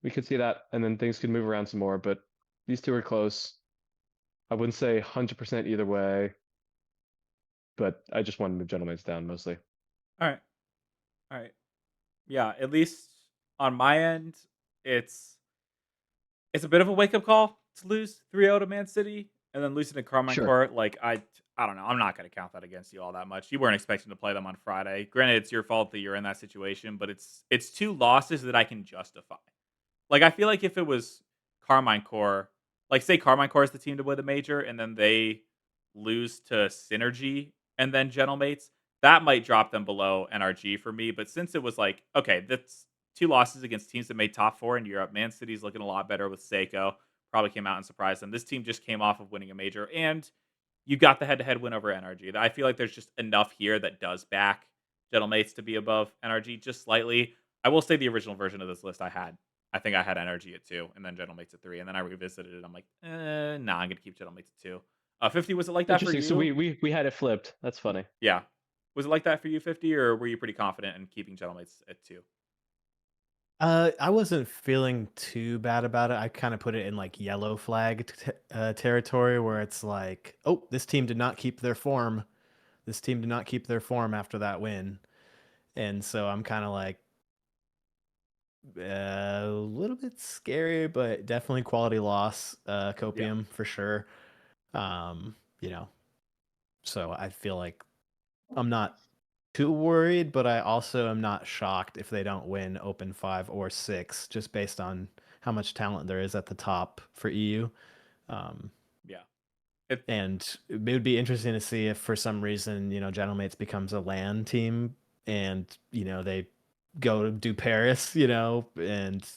we could see that, and then things could move around some more, but these two are close. I wouldn't say 100% either way, but I just want to move Gentlemates down mostly. All right. Yeah, at least on my end, it's a bit of a wake up call to lose 3-0 to Man City and then losing to Carmine Sure. Court. Like I don't know. I'm not going to count that against you all that much. You weren't expecting to play them on Friday. Granted, it's your fault that you're in that situation, but it's 2 losses that I can justify. Like I feel like if it was Carmine Core, like say Carmine Core is the team to win the major, and then they lose to Synergy and then Gentlemates, that might drop them below NRG for me. But since it was like, okay, that's 2 losses against teams that made top 4 in Europe. Man City's looking a lot better with Seiko. Probably came out and surprised them. This team just came off of winning a major, and you got the head-to-head win over NRG. I feel like there's just enough here that does back Gentlemates to be above NRG just slightly. I will say the original version of this list I think I had NRG at 2 and then Gentlemates at 3, and then I revisited it. I'm like, nah, I'm gonna keep Gentlemates at 2. 50, was it like that for you? Interesting. So we had it flipped. That's funny. Yeah. Was it like that for you, 50, or were you pretty confident in keeping Gentlemates at 2? I wasn't feeling too bad about it. I kind of put it in like yellow flag territory where it's like, oh, this team did not keep their form. This team did not keep their form after that win. And so I'm kind of like a little bit scary, but definitely quality loss, Copium for sure. You know, so I feel like I'm not too worried, but I also am not shocked if they don't win Open 5 or 6, just based on how much talent there is at the top for EU. Yeah. And it would be interesting to see if for some reason, Gentlemates becomes a LAN team and, they go to do Paris, and,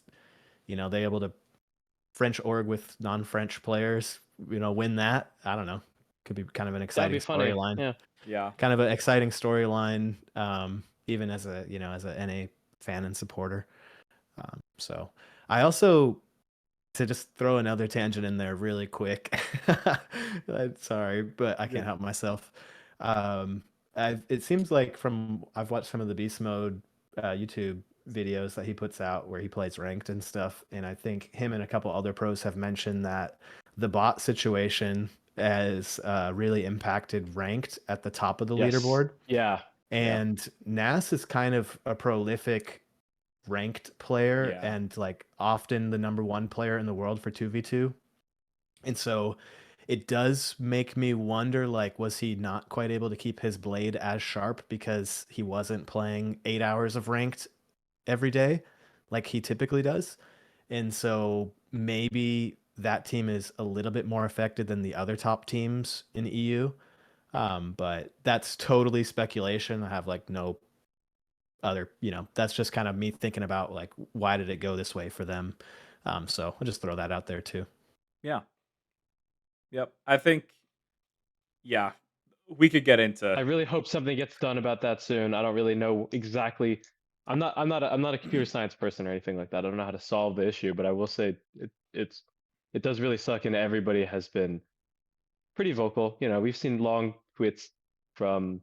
they able to French org with non-French players, win that. I don't know. Could be kind of an exciting storyline. Yeah. Kind of an exciting storyline, even as a NA fan and supporter. So I also, to just throw another tangent in there really quick. Sorry, but I can't help myself. It seems like I've watched some of the Beast Mode YouTube videos that he puts out where he plays ranked and stuff, and I think him and a couple other pros have mentioned that the bot situation has really impacted ranked at the top of the leaderboard. Yeah. And Nas is kind of a prolific ranked player and like often the number 1 player in the world for 2v2. And so It does make me wonder, like, was he not quite able to keep his blade as sharp because he wasn't playing 8 hours of ranked every day like he typically does? And so maybe that team is a little bit more affected than the other top teams in EU. But that's totally speculation. I have like no other, that's just kind of me thinking about like, why did it go this way for them? So I'll just throw that out there too. Yeah. Yep. I think, yeah, we could get into. I really hope something gets done about that soon. I don't really know exactly. I'm not a computer science person or anything like that. I don't know how to solve the issue, but I will say it does really suck, and everybody has been pretty vocal. We've seen long tweets from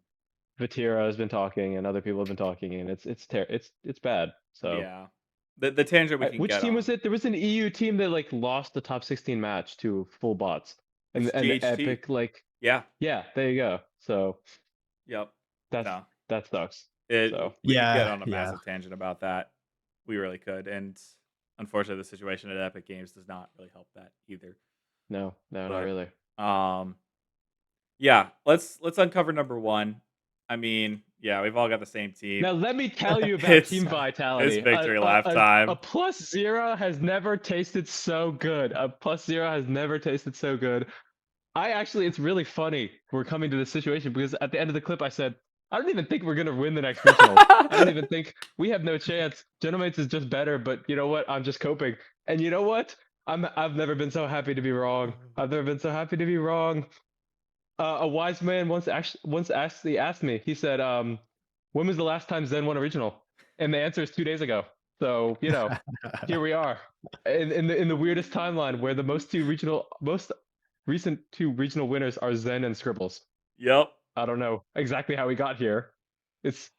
Vatira has been talking, and other people have been talking, and it's bad. So Yeah. The tangent we can which get team on. was it? There was an EU team that like lost the top 16 match to full bots, It's and GHT. Epic like Yeah. there you go. So Yep. that's No. that sucks. We So could get Yeah, on a yeah. massive tangent about that. We really could. And unfortunately, the situation at Epic Games does not really help that either. no, not But really. yeah, let's uncover number one. I mean, yeah, we've all got the same team. Now let me tell you about It's- team vitality. it's victory lap time. A +0 has never tasted so good. A +0 has never tasted so good. It's really funny we're coming to this situation because at the end of the clip I said, I don't even think we're gonna win the next regional. I don't even think we have no chance. Genomates is just better, but you know what? I'm just coping. And you know what? I've never been so happy to be wrong. I've never been so happy to be wrong. A wise man once actually asked me. He said, "When was the last time Zen won a regional?" And the answer is 2 days ago. So here we are in the weirdest timeline where the most recent two regional winners are Zen and Scribbles. Yep. I don't know exactly how we got here. It's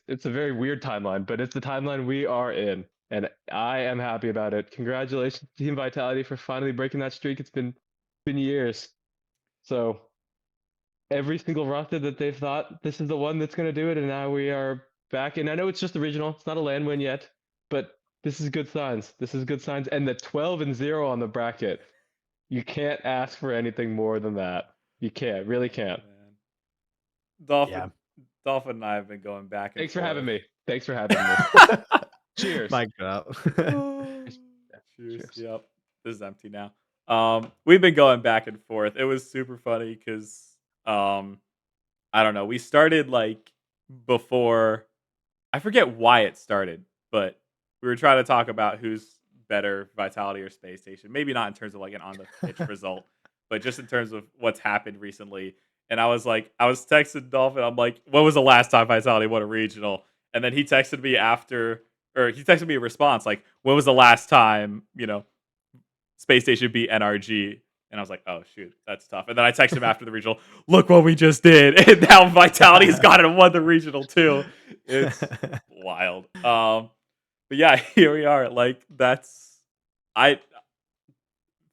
a very weird timeline, but it's the timeline we are in, and I am happy about it. Congratulations, Team Vitality, for finally breaking that streak. It's been years. So every single roster that they've thought this is the one that's going to do it, and now we are back. And I know it's just a regional; it's not a LAN win yet, but this is good signs. This is good signs. And the 12-0 on the bracket, you can't ask for anything more than that. You can't, really can't. Dolphin and I have been going back and Thanks forth. for having me. Thanks for having me. Cheers. Mic drop. Cheers. Yep. This is empty now. We've been going back and forth. It was super funny because I don't know. We started like before. I forget why it started, but we were trying to talk about who's better, Vitality or Spacestation. Maybe not in terms of like an on the pitch result, but just in terms of what's happened recently. And I was texting Dolphin. I'm like, when was the last time Vitality won a regional? And then he texted me he texted me a response like, when was the last time, Spacestation beat NRG? And I was like, oh, shoot, that's tough. And then I texted him after the regional, look what we just did. And now Vitality's got it and won the regional too. It's wild. But yeah, here we are. Like,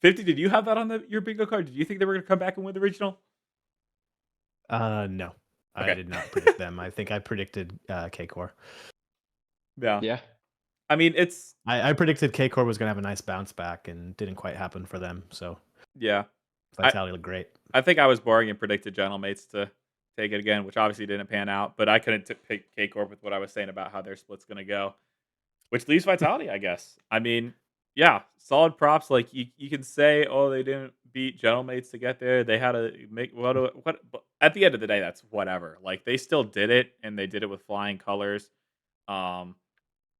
Fifty, did you have that on your bingo card? Did you think they were going to come back and win the regional? No. Okay. I did not predict them. I think I predicted C.A.R. Yeah. I mean, I predicted C.A.R was going to have a nice bounce back and didn't quite happen for them. So yeah. Vitality looked great. I think I was boring and predicted Gentlemates to take it again, which obviously didn't pan out. But I couldn't pick C.A.R with what I was saying about how their split's going to go, which leaves Vitality, I guess. I mean, yeah, solid props. Like you can say, oh, they didn't beat Gentlemates to get there. They had to make what? But at the end of the day, that's whatever. Like they still did it, and they did it with flying colors.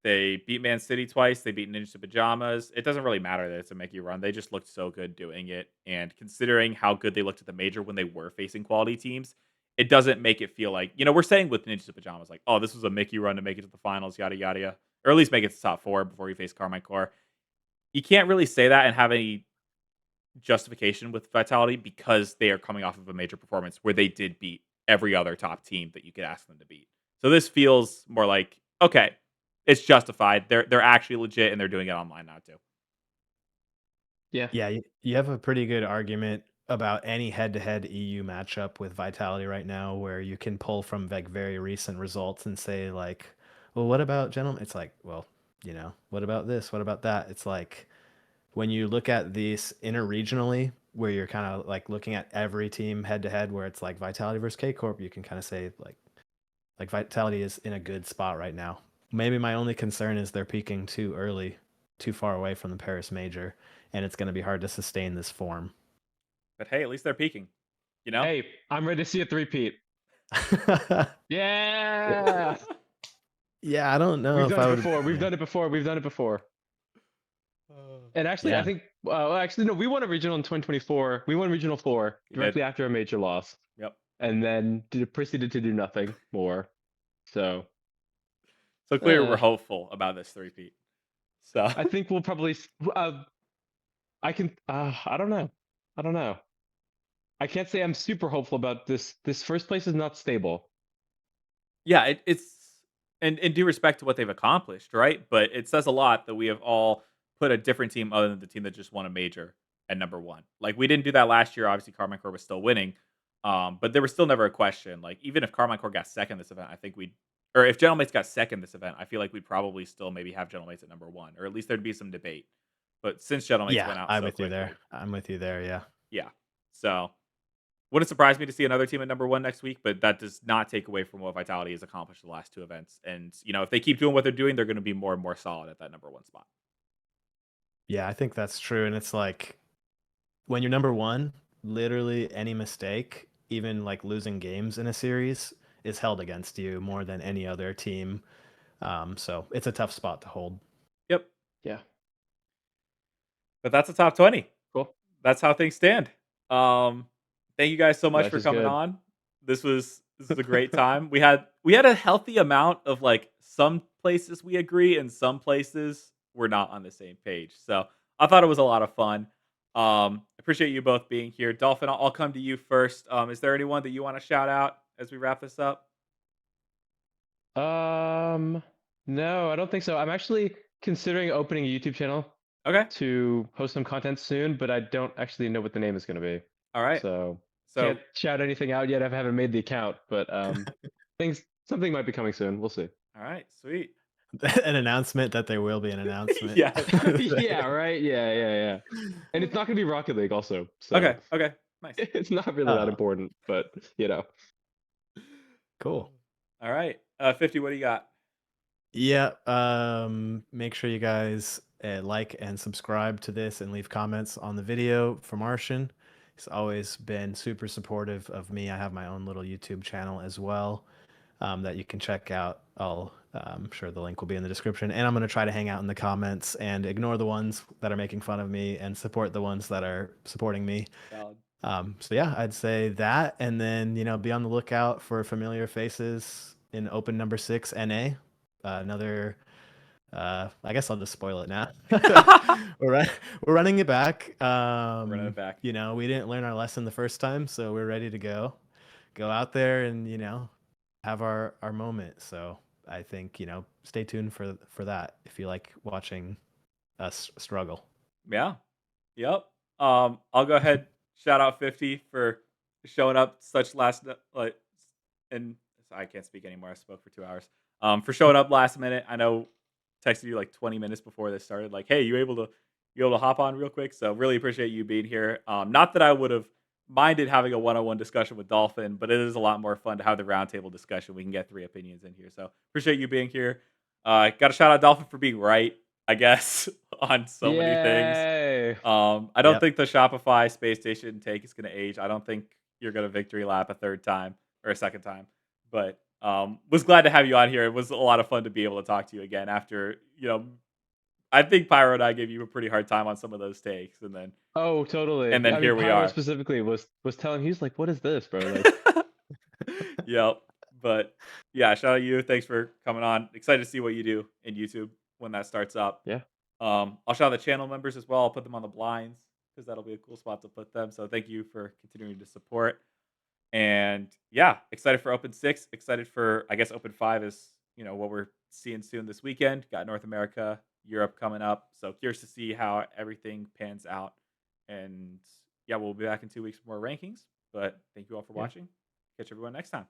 They beat Man City twice. They beat Ninja Pajamas. It doesn't really matter that it's a Mickey run. They just looked so good doing it. And considering how good they looked at the major when they were facing quality teams, it doesn't make it feel like, we're saying with Ninja Pajamas, like, oh, this was a Mickey run to make it to the finals, yada, yada. Or at least make it to top 4 before you face Carmine Core. You can't really say that and have any justification with Vitality because they are coming off of a major performance where they did beat every other top team that you could ask them to beat. So this feels more like, okay, it's justified. They're actually legit and they're doing it online now too. Yeah, you have a pretty good argument about any head-to-head EU matchup with Vitality right now, where you can pull from like very recent results and say like, well, what about Gentlemen? It's like, well, what about this? What about that? It's like when you look at these interregionally, where you're kind of like looking at every team head to head, where it's like Vitality versus K Corp, you can kind of say like Vitality is in a good spot right now. Maybe my only concern is they're peaking too early, too far away from the Paris Major, and it's going to be hard to sustain this form. But hey, at least they're peaking. You know? Hey, I'm ready to see a three-peat. Yeah. Yeah, I don't know We've if done I it would. before. We've done it before. We've done it before. And actually, I Yeah. think, well, actually, no, we won a regional in 2024. We won Regional 4 You directly did. after a major loss. Yep. And then proceeded to do nothing more. So So clearly we're hopeful about this three-peat. So I think we'll probably, I don't know. I don't know. I can't say I'm super hopeful about this. This first place is not stable. yeah, it's and in due respect to what they've accomplished, right? But it says a lot that we have all put a different team other than the team that just won a major at number one. Like we didn't do that last year. Obviously, Carmine Corp was still winning, but there was still never a question. Like even if Carmine Corp got second this event, I think we'd, or if General Mates got second this event, I feel like we'd probably still maybe have General Mates at number one, or at least there'd be some debate. But since General Mates Yeah, went out I'm so with you quickly, there. I'm with you there. Yeah. yeah. So wouldn't surprise me to see another team at number one next week, but that does not take away from what Vitality has accomplished the last two events. And, you know, if they keep doing what they're doing, they're going to be more and more solid at that number one spot. Yeah, I think that's true. And it's like when you're number one, literally any mistake, even like losing games in a series, is held against you more than any other team. So it's a tough spot to hold. Yep. Yeah. But that's a top 20. Cool. That's how things stand. Thank you guys so much Life for is coming good. on. This was a great time. We had a healthy amount of like some places we agree and some places we're not on the same page. So I thought it was a lot of fun. Appreciate you both being here. Dolphin, I'll come to you first. Is there anyone that you want to shout out as we wrap this up? No, I don't think so. I'm actually considering opening a YouTube channel Okay. to post some content soon, but I don't actually know what the name is going to be. All right. So So can't shout anything out yet. I haven't made the account, but something might be coming soon. We'll see. all right, sweet. An announcement that there will be an announcement. Yeah. Yeah, right. Yeah. And it's not going to be Rocket League also. So Okay. Nice. it's not really that important, but you know. Cool. All right. 50, what do you got? Yeah. Make sure you guys like and subscribe to this and leave comments on the video for Martian. He's always been super supportive of me. I have my own little YouTube channel as well that you can check out. I'm sure the link will be in the description. And I'm going to try to hang out in the comments and ignore the ones that are making fun of me and support the ones that are supporting me. Valid. So yeah, I'd say that. And then, be on the lookout for familiar faces in Open number 6 NA. Another I guess I'll just spoil it now. we're running it back. Running it back. We didn't learn our lesson the first time, so we're ready to go out there and have our moment. So I think stay tuned for that if you like watching us struggle. Yeah. Yep. I'll go ahead, shout out 50 for showing up such and I can't speak anymore. I spoke for 2 hours. For showing up last minute. I know texted you like 20 minutes before this started, like, hey, you able to hop on real quick? So really appreciate you being here. Not that I would have minded having a one-on-one discussion with Dolphin, but it is a lot more fun to have the roundtable discussion. We can get 3 opinions in here. So appreciate you being here. Got to shout out Dolphin for being right, I guess, on so many things. I don't think the Shopify Spacestation take is going to age. I don't think you're going to victory lap a third time or a second time, but was glad to have you on here. It was a lot of fun to be able to talk to you again after, I think Pyro and I gave you a pretty hard time on some of those takes, and then oh, totally. And then here we are. Specifically was telling, he's like, what is this, bro? Like, yep. But yeah, shout out you. Thanks for coming on. Excited to see what you do in YouTube when that starts up. Yeah. I'll shout out the channel members as well. I'll put them on the blinds because that'll be a cool spot to put them. So thank you for continuing to support. And yeah, excited for Open 6. Excited for, I guess, Open 5 is, what we're seeing soon this weekend. Got North America, Europe coming up. So curious to see how everything pans out. And yeah, we'll be back in 2 weeks for more rankings. But thank you all for watching. Catch everyone next time.